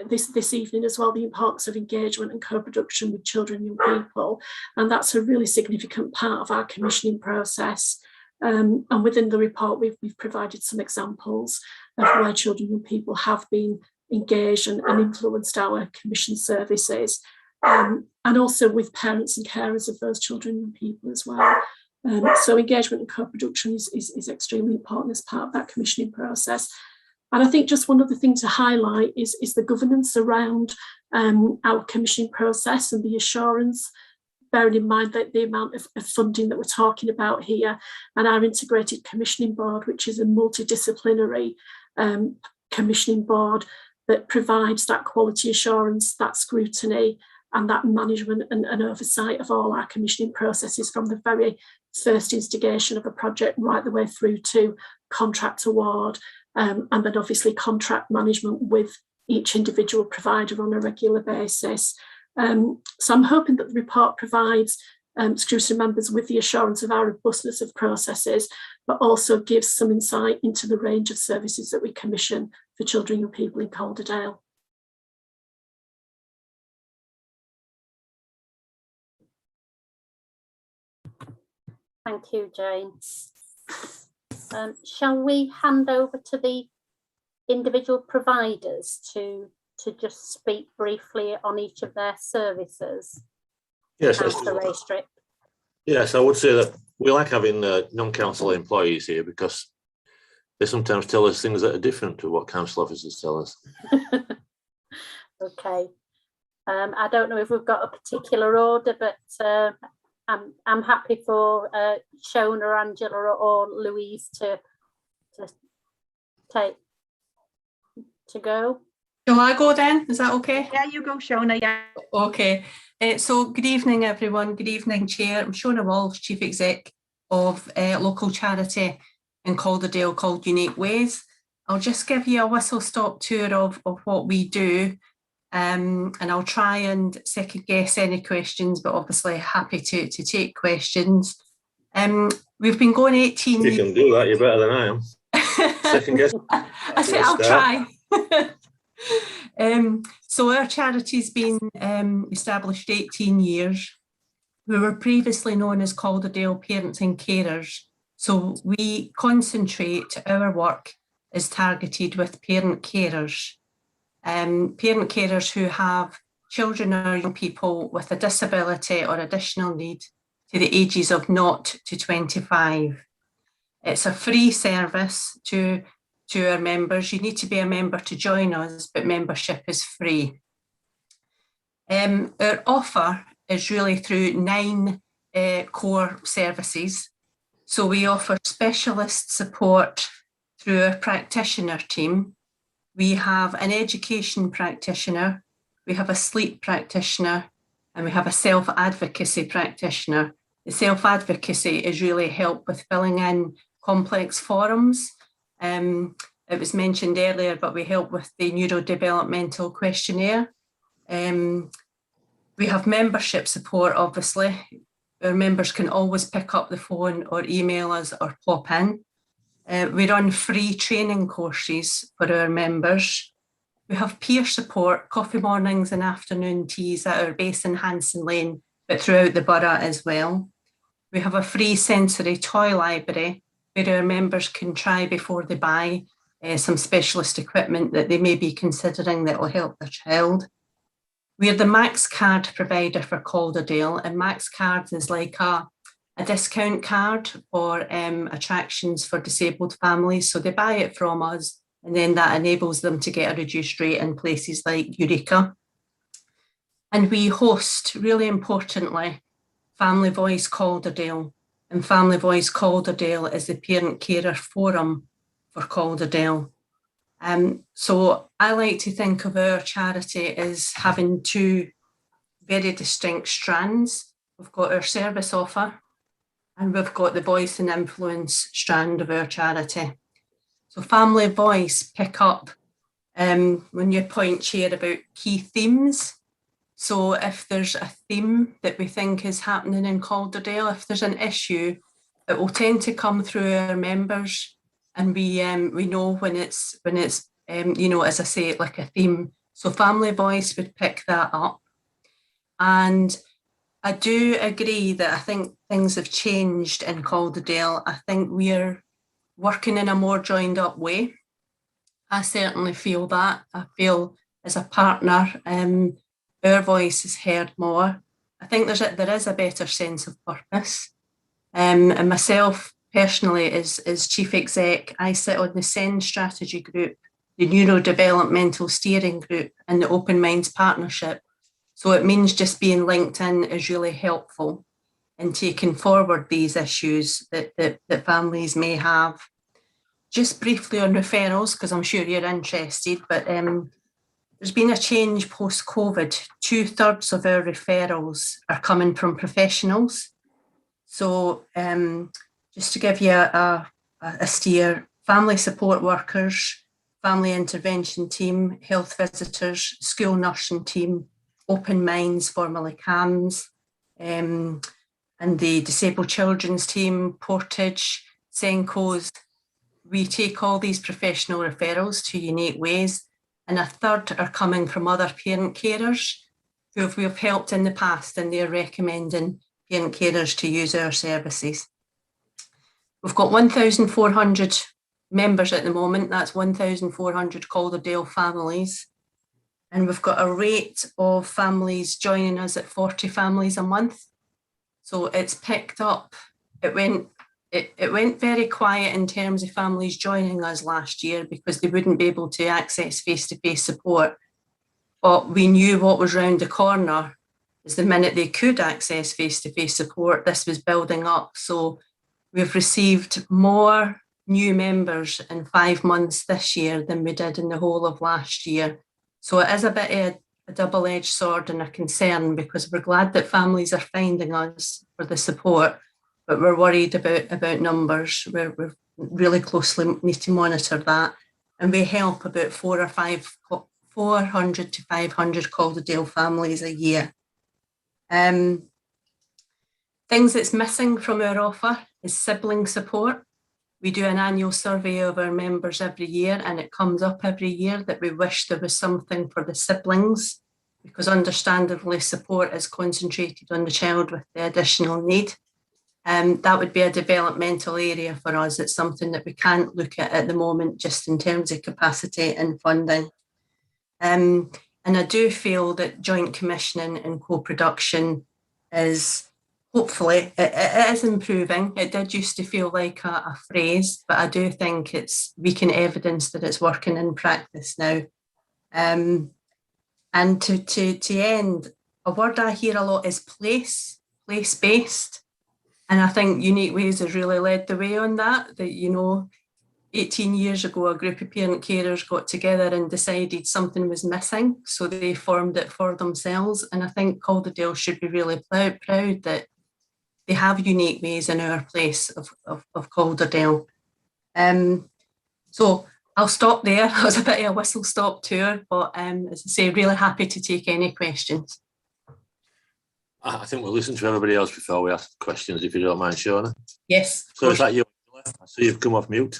this evening as well the importance of engagement and co-production with children and young people, and that's a really significant part of our commissioning process. And within the report, we've provided some examples of where children and young people have been engaged and influenced our commission services, and also with parents and carers of those children and young people as well. So engagement and co-production is extremely important as part of that commissioning process. And I think just one other thing to highlight is the governance around our commissioning process and the assurance, bearing in mind that the amount of funding that we're talking about here, and our integrated commissioning board, which is a multidisciplinary commissioning board that provides that quality assurance, that scrutiny, and that management and oversight of all our commissioning processes from the very first instigation of a project right the way through to contract award, and then obviously contract management with each individual provider on a regular basis. So I'm hoping that the report provides scrutiny members with the assurance of our robustness of processes, but also gives some insight into the range of services that we commission for children and young people in Calderdale. Thank you, Jane. Shall we hand over to the individual providers to just speak briefly on each of their services? Yes, yes, I would say that we like having non-council employees here because they sometimes tell us things that are different to what council officers tell us. Okay. I don't know if we've got a particular order, but I'm happy for Shona, Angela or Louise to go. Shall I go then? Is that okay? Yeah, you go, Shona. Yeah. Okay. So good evening, everyone. Good evening, Chair. I'm Shona Walsh, Chief Exec of a local charity in Calderdale called Unique Ways. I'll just give you a whistle-stop tour of what we do, and I'll try and second guess any questions, but obviously happy to take questions. We've been going 18 years. You can do that, you're better than I am. Second guess. I said I'll try. So our charity's been established 18 years. We were previously known as Calderdale Parents and Carers. So we concentrate, our work is targeted with parent carers. Parent carers who have children or young people with a disability or additional need to the ages of 0 to 25. It's a free service to our members. You need to be a member to join us, but membership is free. Our offer is really through 9 core services. So we offer specialist support through our practitioner team. We have an education practitioner, we have a sleep practitioner, and we have a self-advocacy practitioner. The self-advocacy is really help with filling in complex forms. It was mentioned earlier, but we help with the neurodevelopmental questionnaire. We have membership support, obviously. Our members can always pick up the phone or email us or pop in. We run free training courses for our members. We have peer support, coffee mornings and afternoon teas at our base in Hanson Lane, but throughout the borough as well. We have a free sensory toy library where our members can try before they buy some specialist equipment that they may be considering that will help their child. We're the Max Card provider for Calderdale, and Max Cards is like a a discount card for attractions for disabled families. So they buy it from us, and then that enables them to get a reduced rate in places like Eureka. And we host, really importantly, Family Voice Calderdale. And Family Voice Calderdale is the parent carer forum for Calderdale. So I like to think of our charity as having two very distinct strands. We've got our service offer, and we've got the voice and influence strand of our charity. So Family Voice pick up when you point, Chair, about key themes. So if there's a theme that we think is happening in Calderdale, if there's an issue, it will tend to come through our members, and we know when it's you know, as I say, like a theme. So Family Voice would pick that up. And I do agree that I think things have changed in Calderdale. I think we're working in a more joined up way. I certainly feel that. I feel as a partner, our voice is heard more. I think there is a better sense of purpose. And myself personally, as Chief Exec, I sit on the SEND strategy group, the Neurodevelopmental Steering Group, and the Open Minds Partnership. So it means just being linked in is really helpful in taking forward these issues that families may have. Just briefly on referrals, because I'm sure you're interested, but there's been a change post-COVID. 2/3 of our referrals are coming from professionals. So just to give you a steer, family support workers, family intervention team, health visitors, school nursing team, Open Minds, formerly CAMS, and the disabled children's team, Portage, Senko's. We take all these professional referrals to Unique Ways, and 1/3 are coming from other parent carers who we've helped in the past, and they're recommending parent carers to use our services. We've got 1,400 members at the moment. That's 1,400 Calderdale families. And we've got a rate of families joining us at 40 families a month. So it's picked up. It went very quiet in terms of families joining us last year because they wouldn't be able to access face-to-face support. But we knew what was round the corner is the minute they could access face-to-face support, this was building up. So we've received more new members in 5 months this year than we did in the whole of last year. So it is a bit of a double-edged sword and a concern, because we're glad that families are finding us for the support, but we're worried about numbers. We're really closely need to monitor that. And we help about 400 to 500 Calderdale families a year. Things that's missing from our offer is sibling support. We do an annual survey of our members every year, and it comes up every year that we wish there was something for the siblings, because understandably support is concentrated on the child with the additional need. That would be a developmental area for us. It's something that we can't look at the moment, just in terms of capacity and funding. And I do feel that joint commissioning and co-production is, hopefully, it is improving. It did used to feel like a phrase, but I do think we can evidence that it's working in practice now. And to end, a word I hear a lot is place-based. And I think Unique Ways has really led the way on that, you know, 18 years ago, a group of parent carers got together and decided something was missing. So they formed it for themselves. And I think Calderdale should be really proud that they have Unique Ways in our place of Calderdale. So I'll stop there. That was a bit of a whistle-stop tour, but as I say, really happy to take any questions. I think we'll listen to everybody else before we ask questions, if you don't mind, Shona. Yes. So is that you? I see you've come off mute.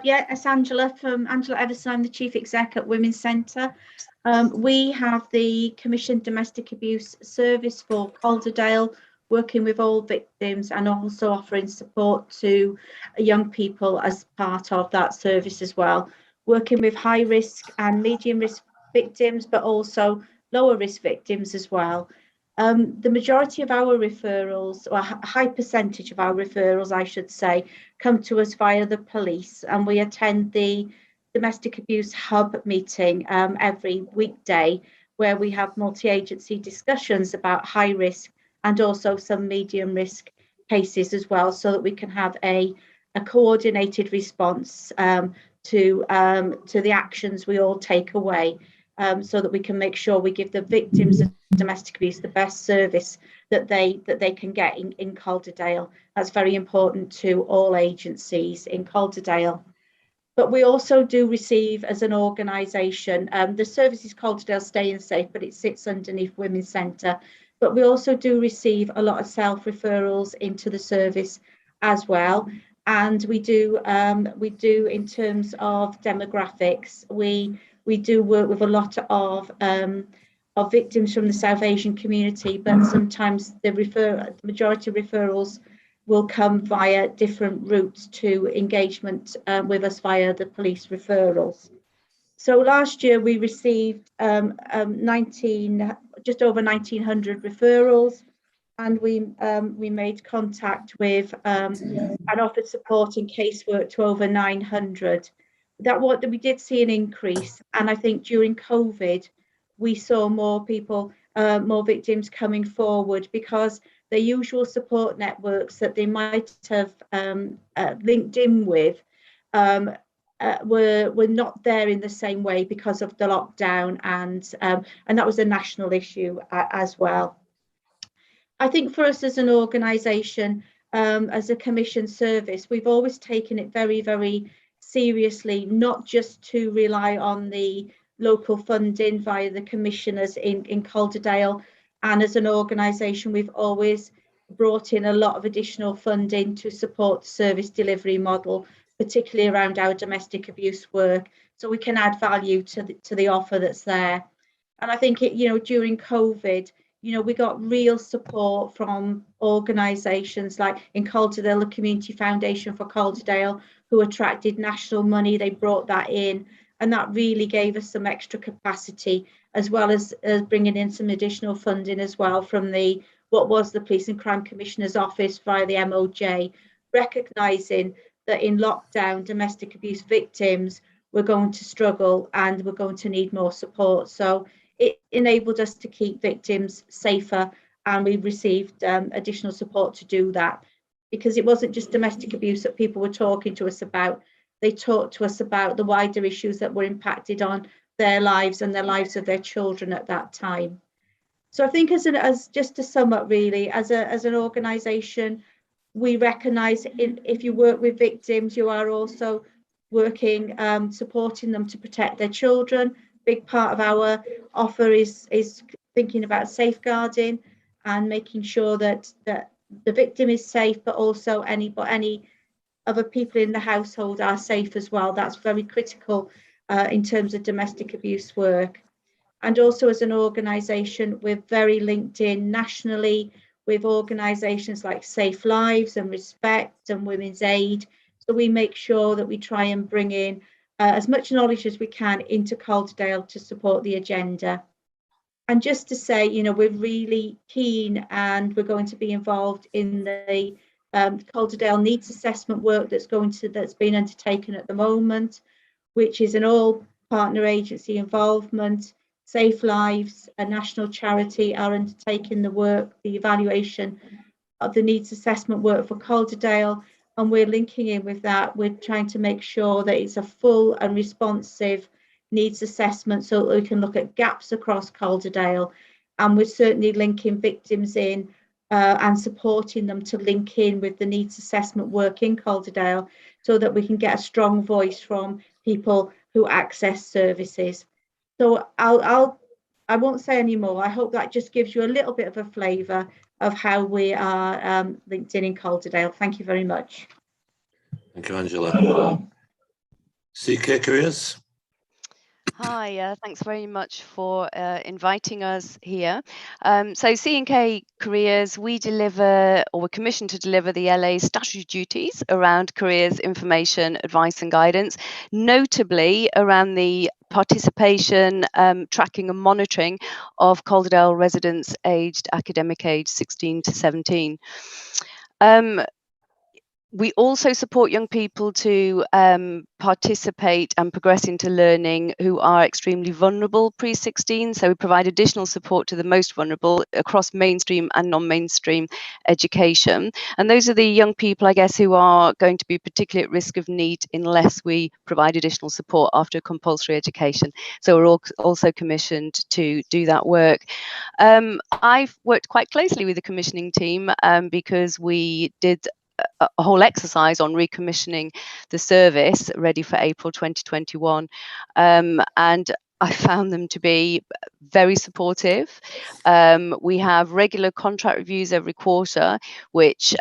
Yeah, it's Angela Everson. I'm the Chief Exec at Women's Centre. We have the Commissioned Domestic Abuse Service for Calderdale, working with all victims and also offering support to young people as part of that service as well. Working with high risk and medium risk victims, but also lower risk victims as well. The majority of our referrals, or a high percentage of our referrals, I should say, come to us via the police, and we attend the Domestic Abuse Hub meeting every weekday, where we have multi-agency discussions about high risk and also some medium risk cases as well, so that we can have a coordinated response to the actions we all take away, so that we can make sure we give the victims of domestic abuse the best service that they can get in Calderdale. That's very important to all agencies in Calderdale. But we also do receive, as an organisation, the service is Calderdale Staying Safe, but it sits underneath Women's Centre. But we also do receive a lot of self-referrals into the service as well. And we do in terms of demographics, we do work with a lot of victims from the South Asian community, but sometimes the majority of referrals will come via different routes to engagement with us via the police referrals. So last year we received just over 1,900 referrals, and we made contact with and offered support in casework to over 900. We did see an increase, and I think during COVID we saw more people, more victims coming forward, because the usual support networks that they might have linked in with were not there in the same way because of the lockdown, and that was a national issue as well. I think for us as an organisation, as a commission service, we've always taken it very, very seriously, not just to rely on the local funding via the commissioners in Calderdale. And as an organisation, we've always brought in a lot of additional funding to support the service delivery model, particularly around our domestic abuse work, so we can add value to the offer that's there. And I think during COVID, we got real support from organisations like in Calderdale, the Community Foundation for Calderdale, who attracted national money. They brought that in, and that really gave us some extra capacity, as well as bringing in some additional funding as well from what was the Police and Crime Commissioner's Office via the MOJ, recognising that in lockdown, domestic abuse victims were going to struggle and were going to need more support. So it enabled us to keep victims safer, and we received additional support to do that, because it wasn't just domestic abuse that people were talking to us about. They talked to us about the wider issues that were impacted on their lives and the lives of their children at that time. So I think as just to sum up, really, as an organisation, we recognise if you work with victims, you are also working, supporting them to protect their children. Big part of our offer is thinking about safeguarding and making sure that the victim is safe, but also any other people in the household are safe as well. That's very critical in terms of domestic abuse work. And also as an organisation, we're very linked in nationally with organisations like Safe Lives and Respect and Women's Aid. So we make sure that we try and bring in as much knowledge as we can into Calderdale to support the agenda. And just to say, we're really keen, and we're going to be involved in the Calderdale needs assessment work that's been undertaken at the moment, which is an all partner agency involvement. Safe Lives, a national charity, are undertaking the work, the evaluation of the needs assessment work for Calderdale, and we're linking in with that. We're trying to make sure that it's a full and responsive needs assessment, so that we can look at gaps across Calderdale, and we're certainly linking victims in and supporting them to link in with the needs assessment work in Calderdale, so that we can get a strong voice from people who access services. So I won't say any more. I hope that just gives you a little bit of a flavour of how we are linked in Calderdale. Thank you very much. Thank you, Angela. CK Careers. Hi, thanks very much for inviting us here. So C&K Careers, we deliver, or we're commissioned to deliver, the LA's statutory duties around careers, information, advice and guidance, notably around the participation, tracking and monitoring of Calderdale residents aged academic age 16 to 17. We also support young people to participate and progress into learning who are extremely vulnerable pre-16. So we provide additional support to the most vulnerable across mainstream and non-mainstream education. And those are the young people, I guess, who are going to be particularly at risk of need unless we provide additional support after compulsory education. So we're also commissioned to do that work. I've worked quite closely with the commissioning team because we did a whole exercise on recommissioning the service ready for April 2021, and I found them to be very supportive. We have regular contract reviews every quarter, which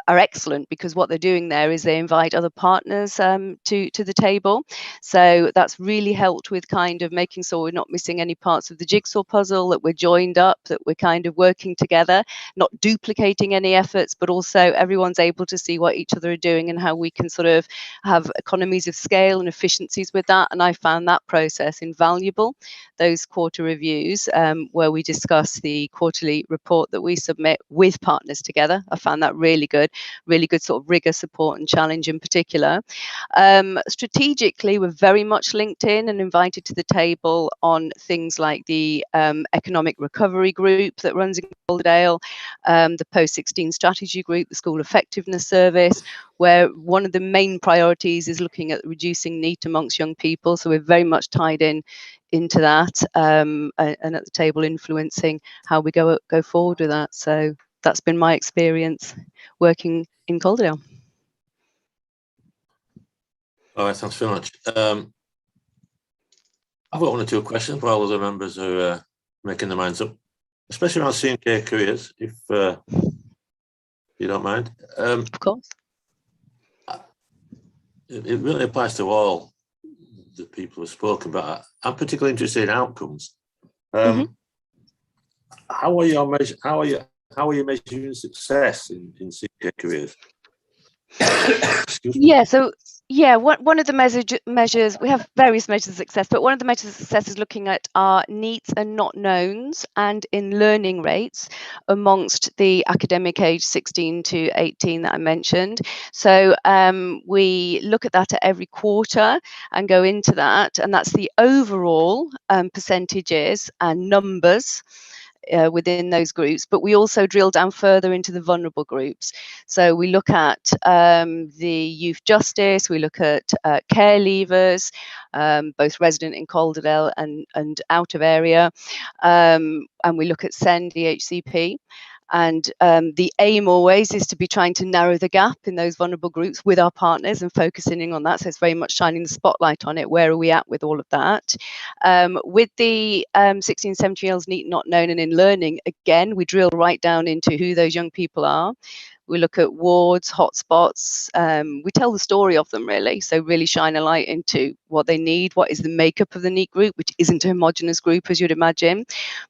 are excellent because what they're doing there is they invite other partners to the table. So that's really helped with kind of making sure we're not missing any parts of the jigsaw puzzle, that we're joined up, that we're kind of working together, not duplicating any efforts, but also everyone's able to see what each other are doing and how we can sort of have economies of scale and efficiencies with that. And I found that process invaluable. Those quarter reviews where we discuss the quarterly report that we submit with partners together, I found that really good sort of rigor, support and challenge in particular. Strategically, we're very much linked in and invited to the table on things like the economic recovery group that runs in Calderdale, the post-16 strategy group, the school effectiveness service, where one of the main priorities is looking at reducing NEET amongst young people. So we're very much tied into that and at the table influencing how we go forward with that. So that's been my experience working in Calderdale. All right, thanks very much. I've got one or two questions while other members are making their minds up, especially around C&K careers, if you don't mind. Of course. It really applies to all the people who have spoken, but I'm particularly interested in outcomes. How are you measuring success in C&K careers? Yeah, so one of the measures, we have various measures of success, but one of the measures of success is looking at our needs and not knowns and in learning rates amongst the academic age 16 to 18 that I mentioned. So we look at that at every quarter and go into that, and that's the overall percentages and numbers within those groups, but we also drill down further into the vulnerable groups. So we look at the youth justice, we look at care leavers, both resident in Calderdale and out of area, and we look at SEND, DHCP. And the aim always is to be trying to narrow the gap in those vulnerable groups with our partners and focusing in on that. So it's very much shining the spotlight on it. Where are we at with all of that? With the 16, 17-year-olds NEET not known and in learning, again, we drill right down into who those young people are. We look at wards, hotspots. We tell the story of them, really. So really shine a light into what they need, what is the makeup of the NEET group, which isn't a homogenous group, as you'd imagine,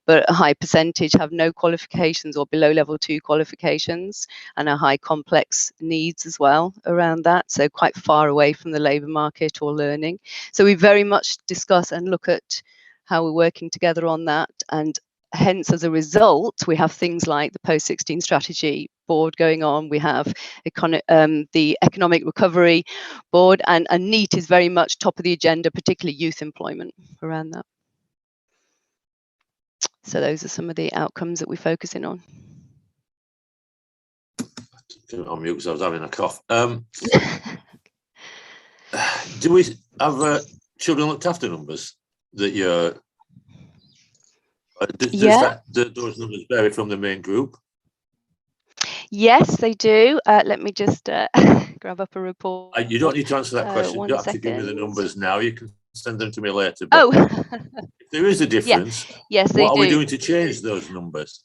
but a high percentage have no qualifications or below level 2 qualifications and a high complex needs as well around that. So quite far away from the labour market or learning. So we very much discuss and look at how we're working together on that. And hence, as a result, we have things like the post-16 strategy board going on. We have the economic recovery board, and NEET is very much top of the agenda, particularly youth employment around that. So those are some of the outcomes that we're focusing on. On mute because I was having a cough. Do we have children looked after numbers that you're? Do those numbers vary from the main group? Yes, they do. Let me just grab up a report. You don't need to answer that question. You don't have to give me the numbers now. You can send them to me later. But oh, if there is a difference, yes, what are we doing to change those numbers?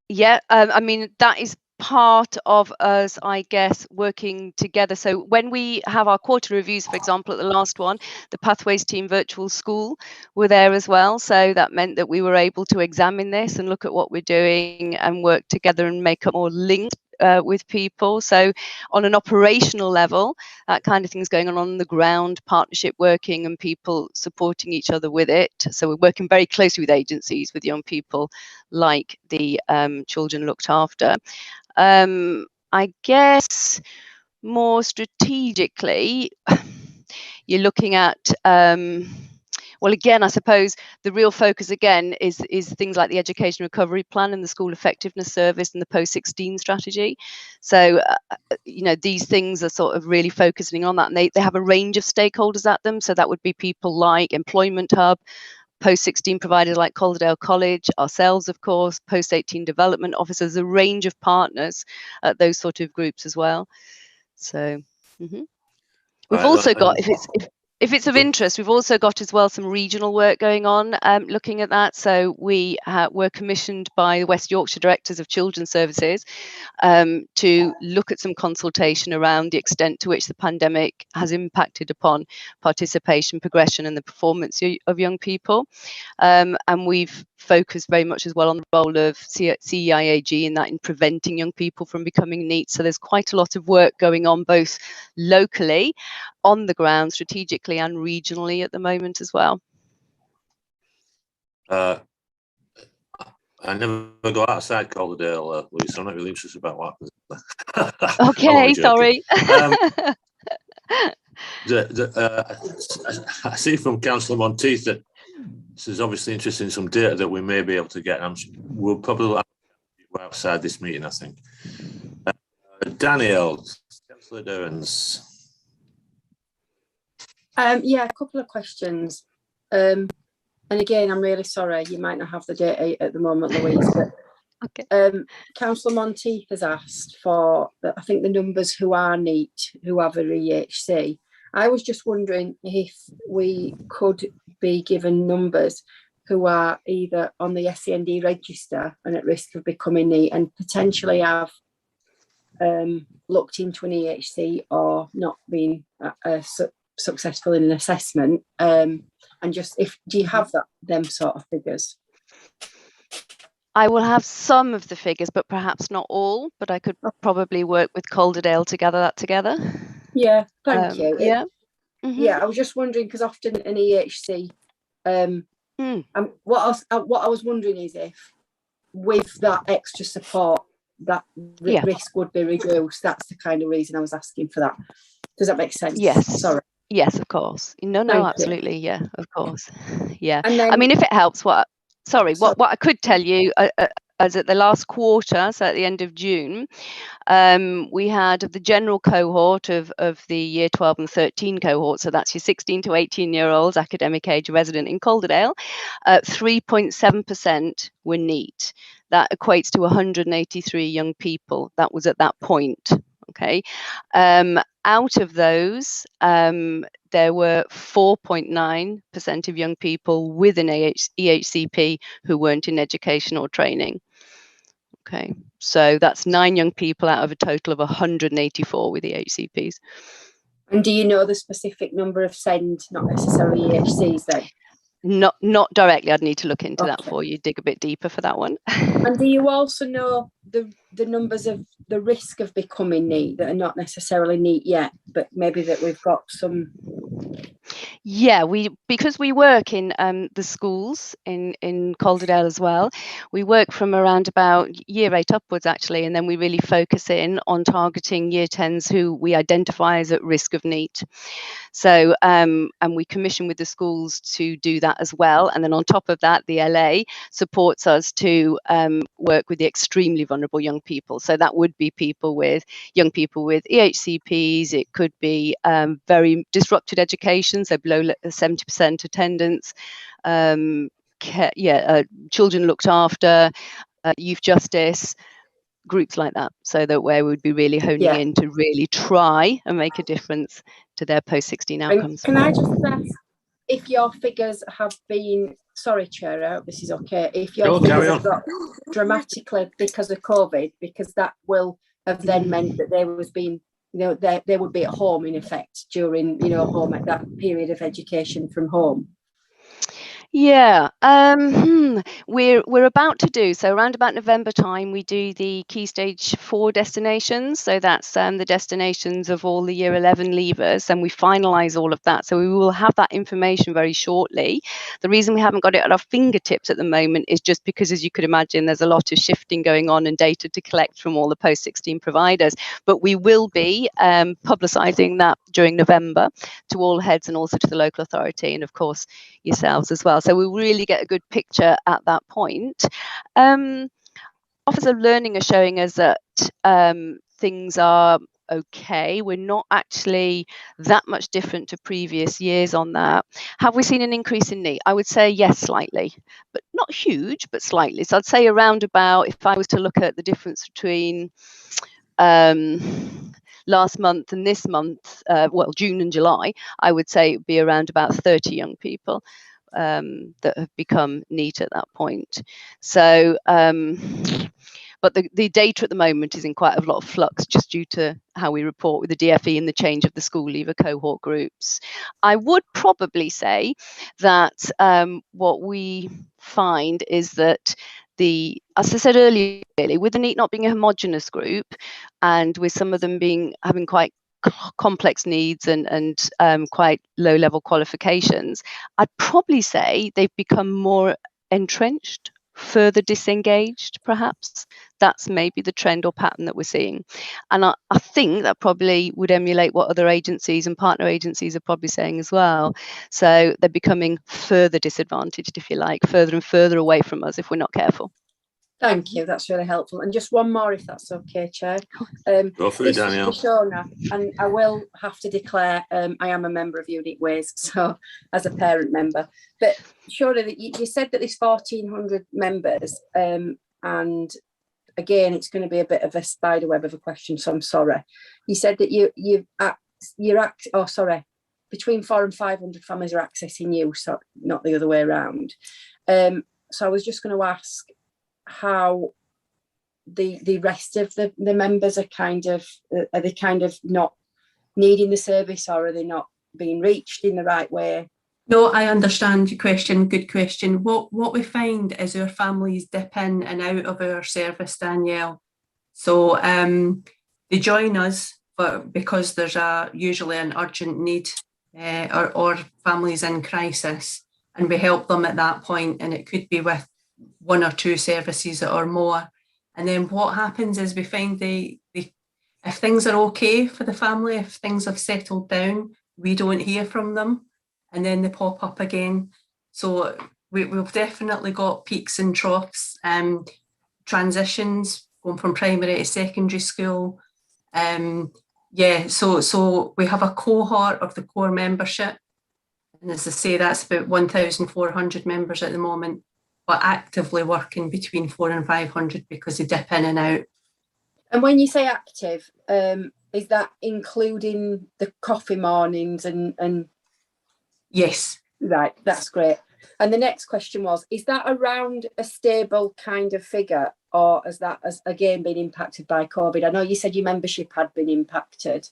Yeah, I mean, that is part of us, I guess, working together. So when we have our quarter reviews, for example, at the last one, the Pathways Team Virtual School were there as well. So that meant that we were able to examine this and look at what we're doing and work together and make up more linked with people. So on an operational level, that kind of thing's going on the ground, partnership working and people supporting each other with it. So we're working very closely with agencies, with young people like the Children Looked After. I guess more strategically, you're looking at, well, again, I suppose the real focus again is things like the Education Recovery Plan and the School Effectiveness Service and the Post-16 strategy. So, these things are sort of really focusing on that, and they have a range of stakeholders at them. So that would be people like Employment Hub, Post-16 providers like Calderdale College, ourselves, of course, Post-18 development officers, a range of partners at those sort of groups as well. So we've also got, if it's of interest, we've also got as well some regional work going on looking at that. So we were commissioned by the West Yorkshire Directors of Children's Services to look at some consultation around the extent to which the pandemic has impacted upon participation, progression and the performance of young people. And we've focused very much as well on the role of CEIAG in that, in preventing young people from becoming NEET. So there's quite a lot of work going on both locally, on the ground, strategically and regionally at the moment as well. I never go outside Calderdale, Louise, so I'm not really interested about what happens. Okay, sorry. I see from Councillor Monteith that this is obviously interested in some data that we may be able to get. We'll probably go outside this meeting, I think. Danielle, Councillor Derrens. Yeah, a couple of questions. And again, I'm really sorry, you might not have the data at the moment, Louise, but okay. Councillor Monteith has asked for, I think, the numbers who are NEET, who have a EHC. I was just wondering if we could be given numbers who are either on the SEND register and at risk of becoming NEET and potentially have looked into an EHC or not been successful in an assessment, and just do you have them sort of figures? I will have some of the figures, but perhaps not all, but I could probably work with Calderdale to gather that together. Yeah, thank you. Yeah. Yeah, I was just wondering, because often an EHC, what I was wondering is if with that extra support that risk would be reduced. That's the kind of reason I was asking for that. Does that make sense? Yes. Sorry. Yes, of course. No, Thank absolutely. you. Yeah, of course. Yeah. And then, I mean, if it helps, what I could tell you as at the last quarter, so at the end of June, we had the general cohort of the year 12 and 13 cohort, so that's your 16 to 18-year-olds, academic age resident in Calderdale, 3.7% were NEET. That equates to 183 young people. That was at that point. Okay. Out of those, there were 4.9% of young people with an EHCP who weren't in education or training. Okay, so that's 9 young people out of a total of 184 with EHCPs. And do you know the specific number of SEND, not necessarily EHCs then? Not directly. I'd need to look into that for you, dig a bit deeper for that one. And do you also know the numbers of the risk of becoming NEET that are not necessarily NEET yet, but maybe that we've got some? Yeah, because we work in the schools in Calderdale as well. We work from around about year 8 upwards actually, and then we really focus in on targeting year 10s who we identify as at risk of NEET. So and we commission with the schools to do that as well. And then on top of that, the LA supports us to work with the extremely vulnerable young people. So that would be young people with EHCPs. It could be very disrupted education, so below 70% attendance. Children looked after, youth justice, groups like that, so that where we'd be really honing in to really try and make a difference to their post-16 outcomes. And can I just ask if your figures have been, sorry Chair, I hope this is okay, if your figures have dropped dramatically because of COVID, because that will have then meant that there was been, they would be at home in effect during, home at that period of education from home. Yeah, we're about to do so around about November time. We do the Key Stage 4 destinations, so that's the destinations of all the Year 11 leavers, and we finalise all of that. So we will have that information very shortly. The reason we haven't got it at our fingertips at the moment is just because, as you could imagine, there's a lot of shifting going on and data to collect from all the post-16 providers. But we will be publicising that during November to all heads and also to the local authority, and of course yourselves as well. So we really get a good picture at that point. Office of Learning are showing us that things are okay. We're not actually that much different to previous years on that. Have we seen an increase in need? I would say yes, slightly, but not huge, but slightly. So I'd say around about, if I was to look at the difference between last month and this month, well, June and July, I would say it would be around about 30 young people that have become NEET at that point. So, but the data at the moment is in quite a lot of flux just due to how we report with the DFE and the change of the school leaver cohort groups. I would probably say that what we find is that as I said earlier, with the NEET not being a homogenous group, and with some of them having quite complex needs and quite low level qualifications, I'd probably say they've become more entrenched, further disengaged, perhaps. That's maybe the trend or pattern that we're seeing. And I think that probably would emulate what other agencies and partner agencies are probably saying as well. So they're becoming further disadvantaged, if you like, further and further away from us if we're not careful. Thank you, that's really helpful. And just one more, if that's okay, Chair. Go for it, Danielle. Shona, and I will have to declare I am a member of Unit Ways, so as a parent member. But Shona, that you said that there's 1,400 members, and again, it's going to be a bit of a spider web of a question, so I'm sorry. You said that between 400 and 500 families are accessing you, so not the other way around. So I was just going to ask how the rest of the members are are they kind of not needing the service, or are they not being reached in the right way? No, I understand your question. Good question. What we find is our families dip in and out of our service, Danielle. So they join us because there's usually an urgent need or families in crisis, and we help them at that point, and it could be with one or two services or more. And then what happens is we find if things are okay for the family, if things have settled down, we don't hear from them, and then they pop up again. So we've definitely got peaks and troughs, transitions going from primary to secondary school. So we have a cohort of the core membership, and as I say, that's about 1,400 members at the moment, but actively working between 400 and 500 because they dip in and out. And when you say active, is that including the coffee mornings and? Yes. Right, that's great. And the next question was, is that around a stable kind of figure, or has that again been impacted by COVID? I know you said your membership had been impacted.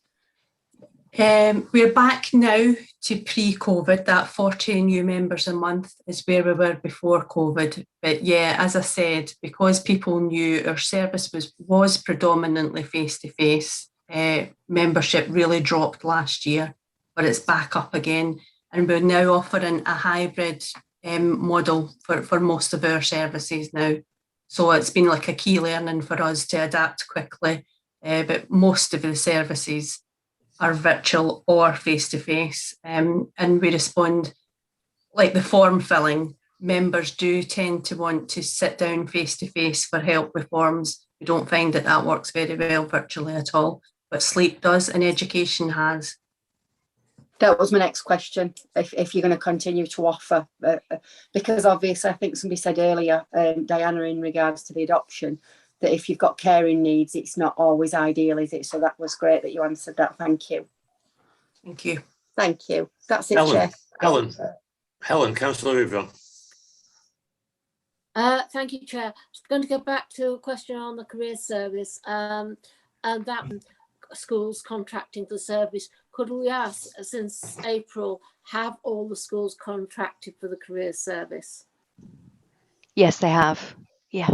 We're back now to pre-COVID. That 40 new members a month is where we were before COVID. But yeah, as I said, because people knew our service was predominantly face-to-face, membership really dropped last year, but it's back up again. And we're now offering a hybrid model for most of our services now. So it's been like a key learning for us to adapt quickly. But most of the services are virtual or face-to-face, and we respond, like the form filling, members do tend to want to sit down face-to-face for help with forms. We don't find that works very well virtually at all, but sleep does and education has. That was my next question, if you're going to continue to offer, because obviously I think somebody said earlier, Diana, in regards to the adoption, that if you've got caring needs, it's not always ideal, is it? So that was great that you answered that. Thank you. Thank you. Thank you. That's it, Chair. Helen, Councillor River. Thank you, Chair. Just going to go back to a question on the career service and that schools contracting for the service. Could we ask, since April, have all the schools contracted for the careers service? Yes, they have. Yeah.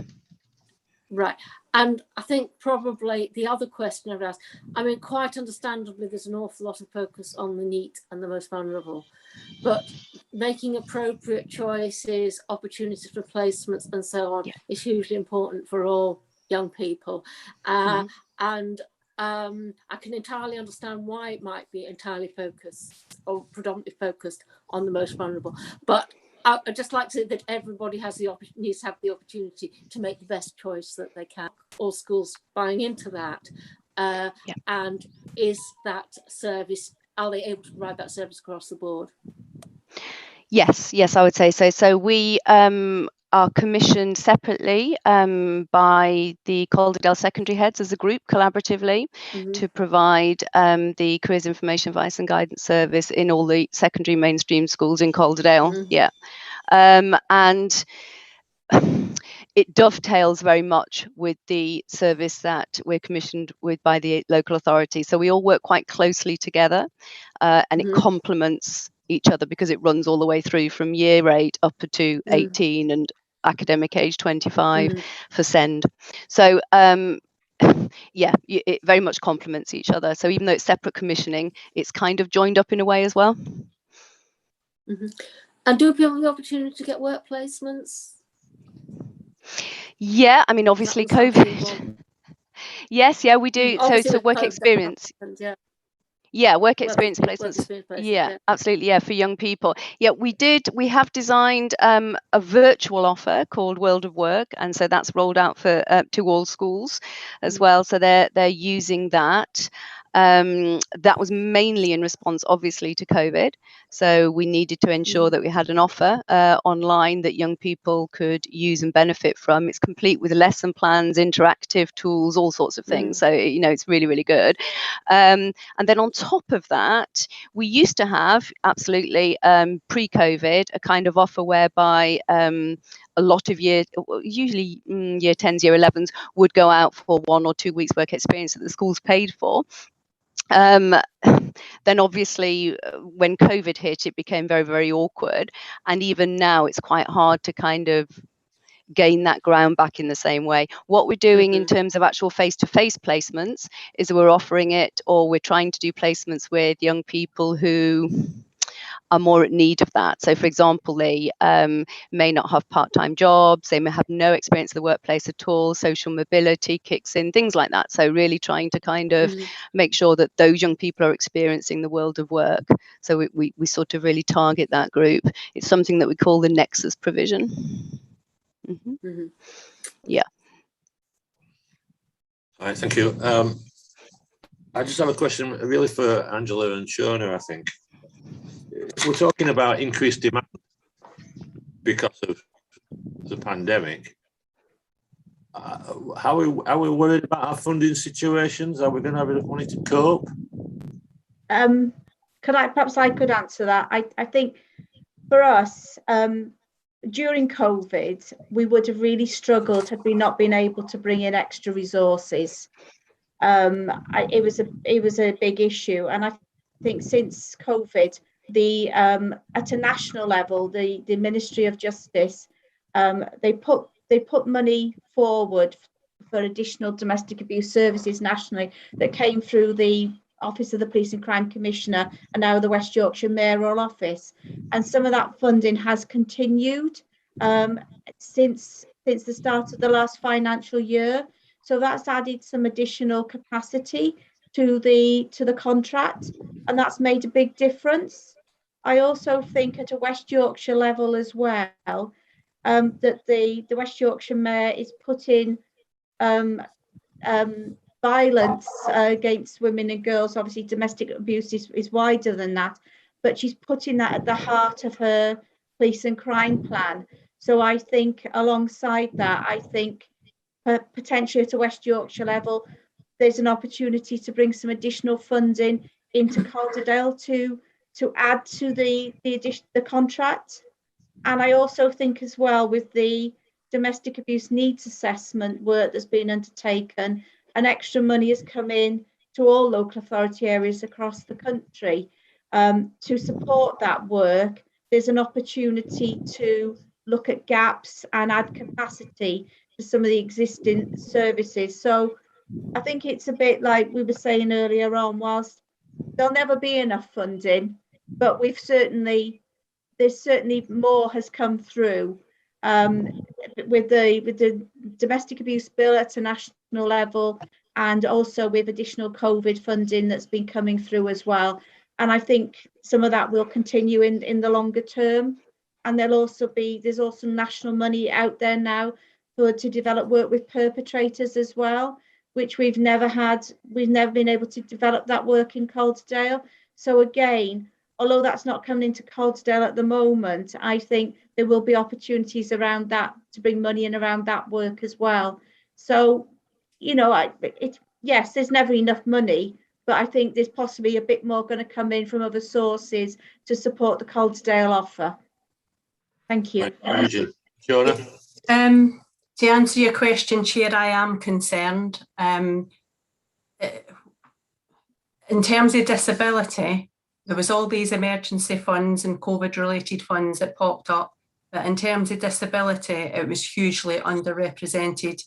Right. And I think probably the other question I've asked, I mean, quite understandably, there's an awful lot of focus on the NEET and the most vulnerable, but making appropriate choices, opportunities for placements and so on is hugely important for all young people. And I can entirely understand why it might be entirely focused or predominantly focused on the most vulnerable. But I'd just like to say that everybody has needs to have the opportunity to make the best choice that they can. All schools buying into that. And is that service, are they able to provide that service across the board? Yes, I would say so. So we are commissioned separately by the Calderdale secondary heads as a group collaboratively to provide the careers information advice and guidance service in all the secondary mainstream schools in Calderdale. And it dovetails very much with the service that we're commissioned with by the local authority. So we all work quite closely together, and it complements each other because it runs all the way through from year 8 up to 18 and academic age 25 for SEND. So it very much complements each other. So even though it's separate commissioning, it's kind of joined up in a way as well. And do people have the opportunity to get work placements? Yeah, I mean, obviously COVID. Yes, we do. So work experience. Work experience placements. Absolutely. For young people. We have designed a virtual offer called World of Work, and so that's rolled out for to all schools as well. So they're using that. That was mainly in response, obviously, to COVID. So we needed to ensure that we had an offer online that young people could use and benefit from. It's complete with lesson plans, interactive tools, all sorts of things. So, it's really, really good. And then on top of that, we used to have, absolutely, pre-COVID, a kind of offer whereby a lot of usually year 10s, year 11s would go out for 1 or 2 weeks work experience that the schools paid for. Then obviously when COVID hit, it became very, very awkward. And even now it's quite hard to kind of gain that ground back in the same way. What we're doing in terms of actual face-to-face placements is we're offering it, or we're trying to do placements with young people who are more at need of that. So for example, they may not have part-time jobs, they may have no experience of the workplace at all, social mobility kicks in, things like that. So really trying to kind of make sure that those young people are experiencing the world of work. So we sort of really target that group. It's something that we call the nexus provision. All right, thank you. I just have a question really for Angela and Shona, I think. If we're talking about increased demand because of the pandemic, how are we worried about our funding situations? Are we going to have enough money to cope? Perhaps I could answer that. I think for us, during COVID, we would have really struggled had we not been able to bring in extra resources. It was a big issue, and I think since COVID, at a national level, the Ministry of Justice, they put money forward for additional domestic abuse services nationally that came through the Office of the Police and Crime Commissioner and now the West Yorkshire Mayoral Office, and some of that funding has continued since the start of the last financial year. So that's added some additional capacity to the contract, and that's made a big difference. I also think at a West Yorkshire level as well, that the West Yorkshire Mayor is putting violence against women and girls. Obviously domestic abuse is wider than that, but she's putting that at the heart of her police and crime plan. So I think alongside that, I think potentially at a West Yorkshire level, there's an opportunity to bring some additional funding into Calderdale to add to the contract. And I also think as well, with the domestic abuse needs assessment work that's been undertaken, and extra money has come in to all local authority areas across the country. to support that work, there's an opportunity to look at gaps and add capacity to some of the existing services. So I think it's a bit like we were saying earlier on, whilst there'll never be enough funding, but there's certainly more has come through with the domestic abuse bill at a national level, and also with additional COVID funding that's been coming through as well. And I think some of that will continue in the longer term. And there's also national money out there now to develop work with perpetrators as well, which we've never been able to develop that work in Calderdale. So again, although that's not coming into Calderdale at the moment, I think there will be opportunities around that to bring money in around that work as well. So, you know, yes, there's never enough money, but I think there's possibly a bit more going to come in from other sources to support the Calderdale offer. Thank you. Fiona? To answer your question, Chair, I am concerned. In terms of disability, there was all these emergency funds and COVID-related funds that popped up, but in terms of disability, it was hugely underrepresented.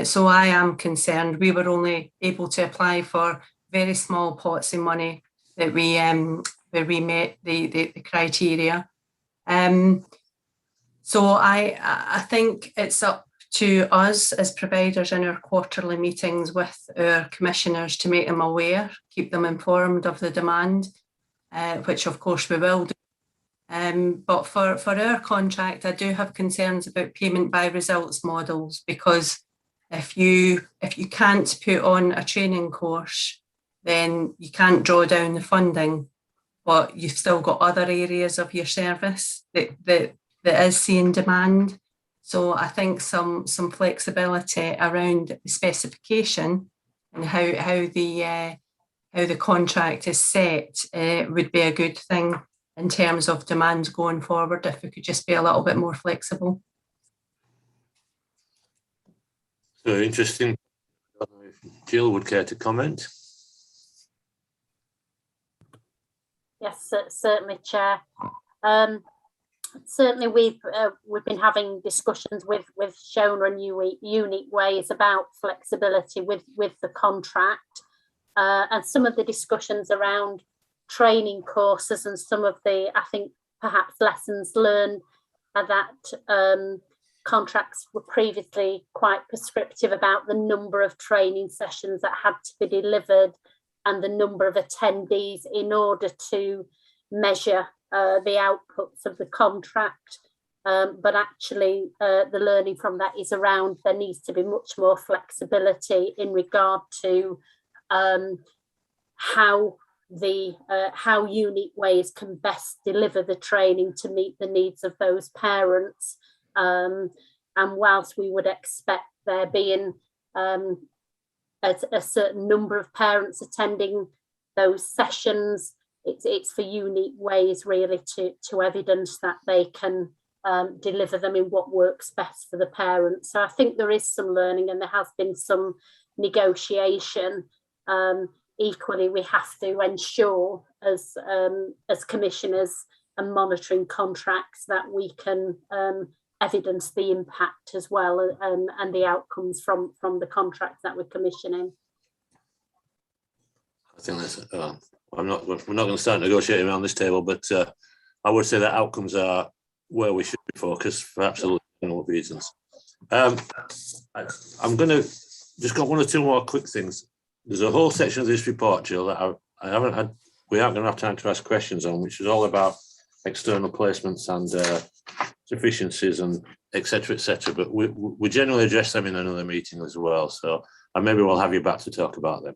So I am concerned. We were only able to apply for very small pots of money that we met the criteria. So I think it's up to us as providers in our quarterly meetings with our commissioners to make them aware, keep them informed of the demand, which of course we will do. But for our contract, I do have concerns about payment by results models, because if you can't put on a training course, then you can't draw down the funding, but you've still got other areas of your service that is seeing demand. So I think some flexibility around the specification and how the contract is set would be a good thing in terms of demand going forward, if we could just be a little bit more flexible. So interesting. I don't know if Jill would care to comment. Yes, certainly, Chair. Certainly, we've been having discussions with Shona and Unique Ways about flexibility with the contract, and some of the discussions around training courses and some of the, I think, perhaps lessons learned are that contracts were previously quite prescriptive about the number of training sessions that had to be delivered and the number of attendees in order to measure the outputs of the contract, but actually the learning from that is around there needs to be much more flexibility in regard to how Unique Ways can best deliver the training to meet the needs of those parents. And whilst we would expect there being a certain number of parents attending those sessions, it's for Unique Ways really to evidence that they can deliver them in what works best for the parents. So I think there is some learning and there has been some negotiation. Equally, we have to ensure as commissioners and monitoring contracts that we can evidence the impact as well and the outcomes from the contracts that we're commissioning. I think that's, we're not going to start negotiating around this table, but I would say that outcomes are where we should be focused for absolutely no reasons. I'm going to just got one or two more quick things. There's a whole section of this report, Jill, that we aren't going to have time to ask questions on, which is all about external placements and sufficiencies and et cetera, but we generally address them in another meeting as well. So maybe we'll have you back to talk about them.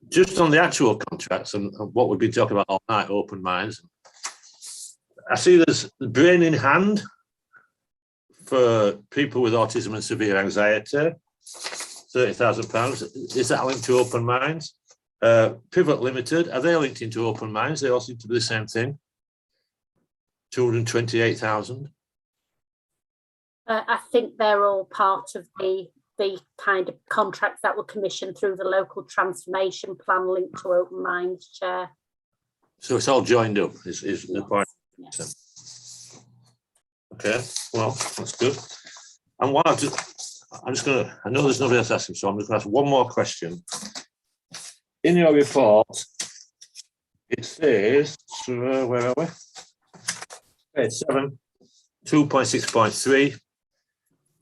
Just on the actual contracts and what we've been talking about all night, open minds. I see there's brain in hand for people with autism and severe anxiety, £30,000. Is that linked to open minds? Pivot Limited, are they linked into open minds? They all seem to be the same thing. 228,000. I think they're all part of the kind of contracts that were commissioned through the local transformation plan linked to open minds, Chair. So it's all joined up, is the point. Okay, well, that's good. And what I'm just going to, I know there's nobody else asking, so I'm just going to ask one more question. In your report, it says, where are we? Page 7, 2.6.3.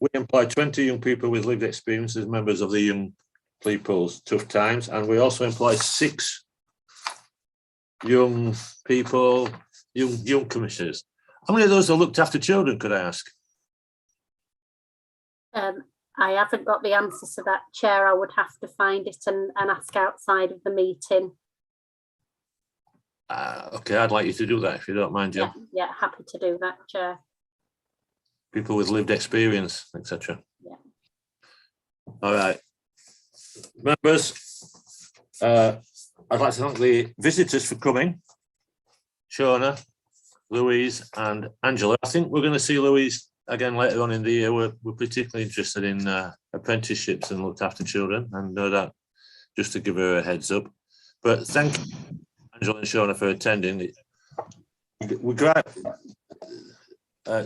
We employ 20 young people with lived experience as members of the Young People's Tough Times, and we also employ 6 young people, young commissioners. How many of those are looked after children, could I ask? I haven't got the answer to that, Chair. I would have to find it and ask outside of the meeting. Okay, I'd like you to do that if you don't mind, Jill. Yeah, happy to do that, Chair. People with lived experience, etc. Yeah. All right. Members, I'd like to thank the visitors for coming. Shona, Louise and Angela. I think we're going to see Louise again later on in the year. We're particularly interested in apprenticeships and looked after children, and know that just to give her a heads up. But thank you, Angela and Shona, for attending. We're glad.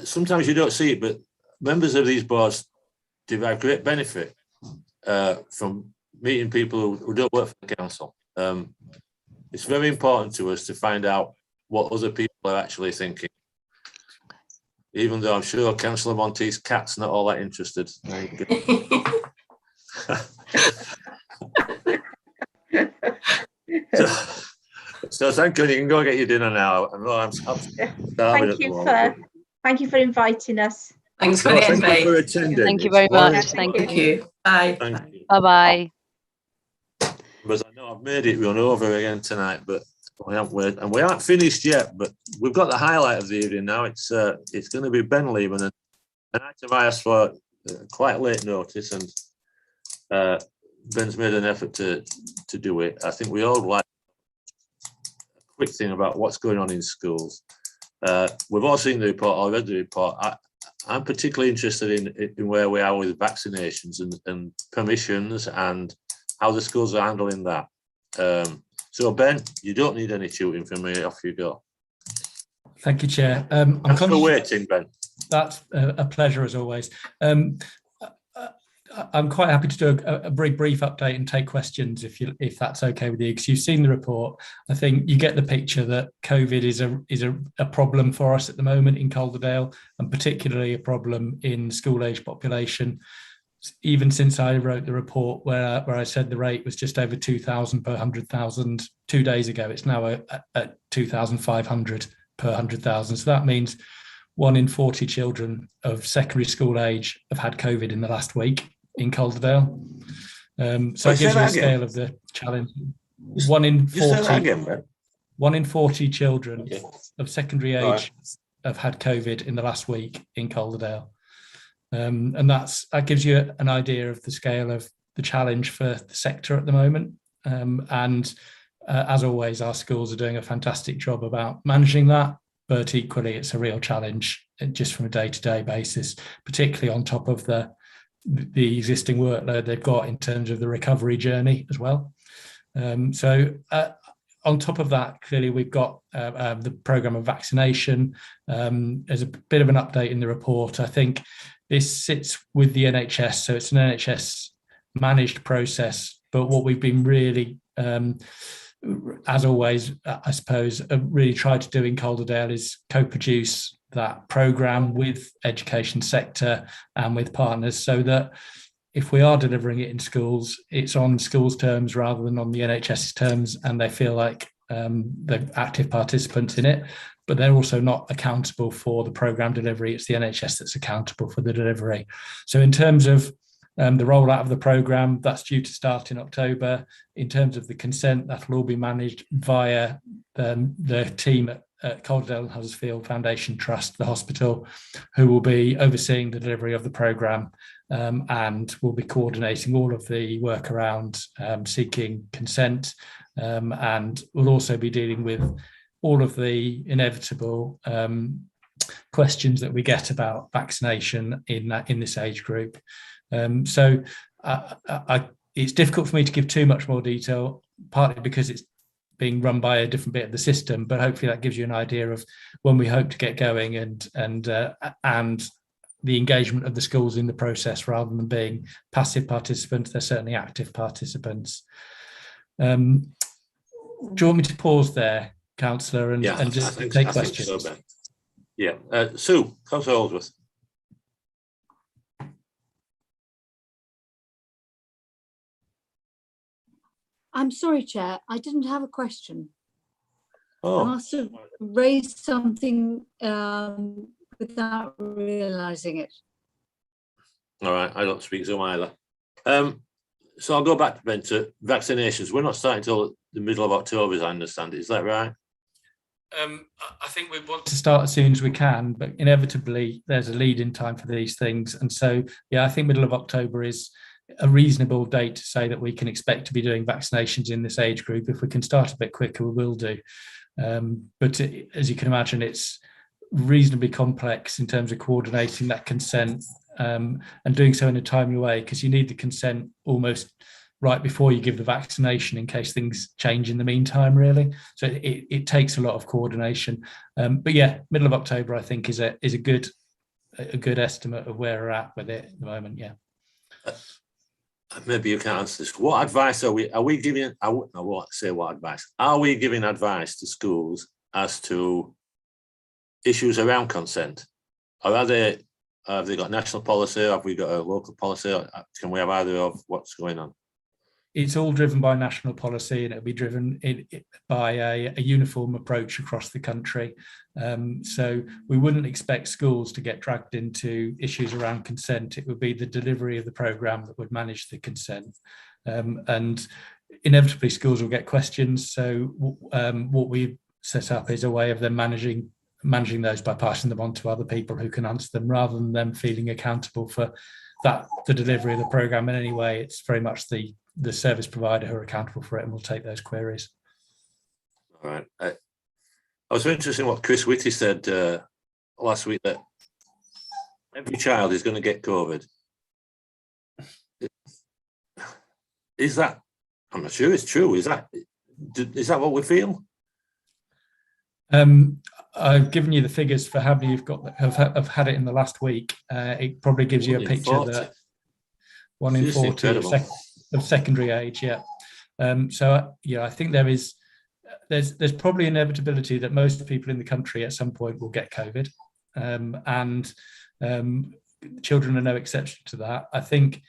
Sometimes you don't see it, but members of these boards derive great benefit from meeting people who don't work for the council. It's very important to us to find out what other people are actually thinking. Even though I'm sure Councillor Monteith's cat's not all that interested. So thank you. You can go and get your dinner now. I know I'm starving at the moment. Thank you for inviting us. Thanks for the invite. Thank you for attending. Thank you very much. Thank you. Bye. Bye-bye. Because I know I've made it run over again tonight, but we aren't finished yet. But we've got the highlight of the evening now. It's going to be Ben Lehman, an item I asked for quite late notice, and Ben's made an effort to do it. I think we all like a quick thing about what's going on in schools. We've all seen the report, or read the report. I'm particularly interested in where we are with vaccinations and permissions and how the schools are handling that. So Ben, you don't need any tutoring from me. Off you go. Thank you, Chair. Thanks for waiting, Ben. That's a pleasure as always. I'm quite happy to do a very brief update and take questions if that's okay with you, because you've seen the report. I think you get the picture that COVID is a problem for us at the moment in Calderdale, and particularly a problem in school-age population. Even since I wrote the report where I said the rate was just over 2,000 per 100,000 2 days ago, it's now at 2,500 per 100,000. So that means 1 in 40 children of secondary school age have had COVID in the last week in Calderdale. So it gives you a scale of the challenge. 1 in 40 children of secondary age have had COVID in the last week in Calderdale. And that gives you an idea of the scale of the challenge for the sector at the moment. As always, our schools are doing a fantastic job about managing that, but equally it's a real challenge just from a day-to-day basis, particularly on top of the existing workload they've got in terms of the recovery journey as well. On top of that, clearly we've got the programme of vaccination. There's a bit of an update in the report. I think this sits with the NHS, so it's an NHS managed process, but what we've been really, as always, I suppose, really tried to do in Calderdale is co-produce that programme with education sector and with partners, so that if we are delivering it in schools, it's on schools' terms rather than on the NHS's terms, and they feel like they're active participants in it, but they're also not accountable for the programme delivery. It's the NHS that's accountable for the delivery. So in terms of the rollout of the programme, that's due to start in October. In terms of the consent, that'll all be managed via the team at Calderdale and Huddersfield Foundation Trust, the hospital, who will be overseeing the delivery of the programme and will be coordinating all of the work around seeking consent, and will also be dealing with all of the inevitable questions that we get about vaccination in this age group. It's difficult for me to give too much more detail, partly because being run by a different bit of the system, but hopefully that gives you an idea of when we hope to get going and the engagement of the schools in the process rather than being passive participants. They're certainly active participants. Do you want me to pause there, Councillor, and just take questions? So, Ben. Yeah, Sue, Councillor Holdsworth. I'm sorry, Chair, I didn't have a question. Oh. I must have raised something without realising it. All right, I don't speak Zoom either. So I'll go back to Ben to vaccinations. We're not starting until the middle of October, as I understand it. Is that right? I think we want to start as soon as we can, but inevitably there's a lead in time for these things. And so, yeah, I think middle of October is a reasonable date to say that we can expect to be doing vaccinations in this age group. If we can start a bit quicker, we will do. But as you can imagine, it's reasonably complex in terms of coordinating that consent and doing so in a timely way, because you need the consent almost right before you give the vaccination in case things change in the meantime, really. So it takes a lot of coordination. But yeah, middle of October, I think, is a good estimate of where we're at with it at the moment. Yeah. Maybe you can't answer this. What advice are we giving? I won't say what advice. Are we giving advice to schools as to issues around consent? Or have they got national policy? Have we got a local policy? Can we have either of what's going on? It's all driven by national policy, and it'll be driven by a uniform approach across the country. So we wouldn't expect schools to get dragged into issues around consent. It would be the delivery of the programme that would manage the consent. And inevitably schools will get questions. So what we've set up is a way of them managing those by passing them on to other people who can answer them, rather than them feeling accountable for the delivery of the programme in any way. It's very much the service provider who are accountable for it and will take those queries. All right. I was interested in what Chris Whitty said last week, that every child is going to get COVID. Is that, I'm not sure it's true, is that what we feel? I've given you the figures for how many have had it in the last week. It probably gives you a picture 40. that 1 in 40 of secondary age. Yeah. So yeah, I think there's probably inevitability that most people in the country at some point will get COVID, and children are no exception to that. I think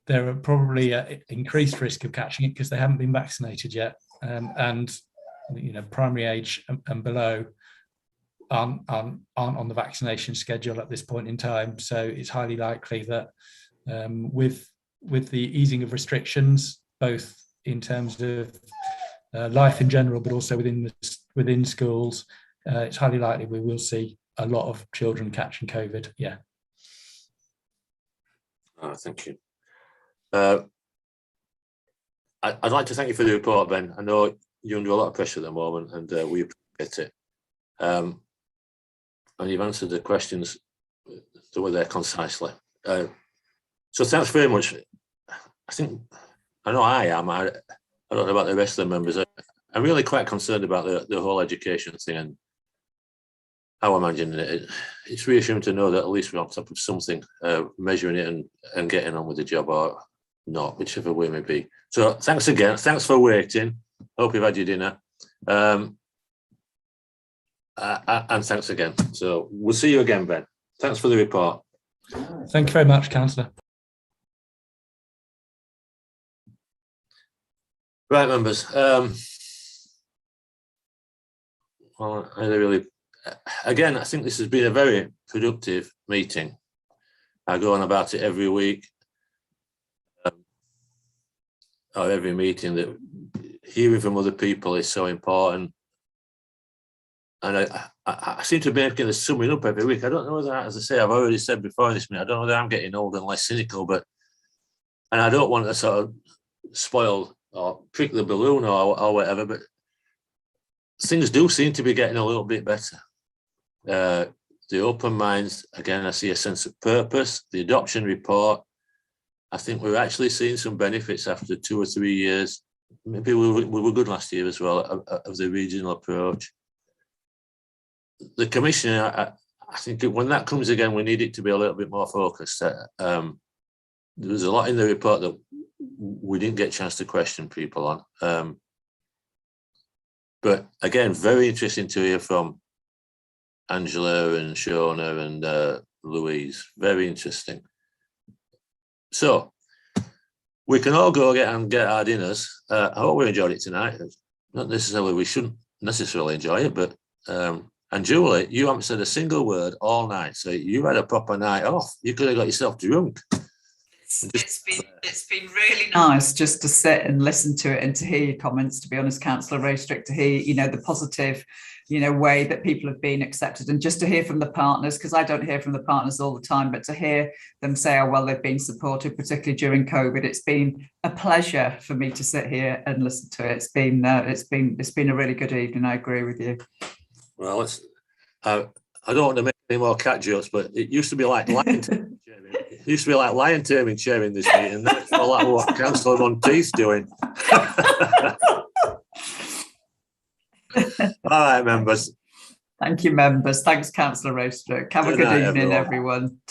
there are probably an increased risk of catching it because they haven't been vaccinated yet, and primary age and below aren't on the vaccination schedule at this point in time. So it's highly likely that with the easing of restrictions, both in terms of life in general, but also within schools, it's highly likely we will see a lot of children catching COVID. Yeah. Thank you. I'd like to thank you for the report, Ben. I know you're under a lot of pressure at the moment, and we appreciate it. And you've answered the questions that were there concisely. So thanks very much. I know I am. I don't know about the rest of the members. I'm really quite concerned about the whole education thing, and how I'm managing it. It's reassuring to know that at least we're on top of something, measuring it and getting on with the job, or not, whichever way it may be. So thanks again. Thanks for waiting. Hope you've had your dinner. And thanks again. So we'll see you again, Ben. Thanks for the report. Thank you very much, Councillor. Right, members. Well, again, I think this has been a very productive meeting. I go on about it every week, or every meeting, that hearing from other people is so important. And I seem to be making a summing up every week. I don't know whether, as I say, I've already said before in this meeting, I don't know whether I'm getting old and less cynical, and I don't want to sort of spoil or prick the balloon or whatever, but things do seem to be getting a little bit better. The open minds, again, I see a sense of purpose. The adoption report, I think we're actually seeing some benefits after 2 or 3 years. maybe we were good last year as well of the regional approach. The Commissioner, I think when that comes again, we need it to be a little bit more focused. There was a lot in the report that we didn't get a chance to question people on. But again, very interesting to hear from Angela and Shona and Louise. Very interesting. So we can all go and get our dinners. I hope we enjoyed it tonight. Not necessarily, we shouldn't necessarily enjoy it, but and Julie, you haven't said a single word all night, so you had a proper night off. You could have got yourself drunk. It's been really nice just to sit and listen to it and to hear your comments, to be honest, Councillor Raystrick, to hear, you know, the positive, you know, way that people have been accepted, and just to hear from the partners, because I don't hear from the partners all the time, but to hear them say how well they've been supported, particularly during COVID. It's been a pleasure for me to sit here and listen to it. It's been a really good evening. I agree with you. Well, I don't want to make any more cat jokes, but it used to be like lion taming chairing. It used to be like lion taming chairing this meeting, and that's all like what Councillor Monteith's doing. All right, members. Thank you, members. Thanks, Councillor Raystrick. Have a good evening, everyone.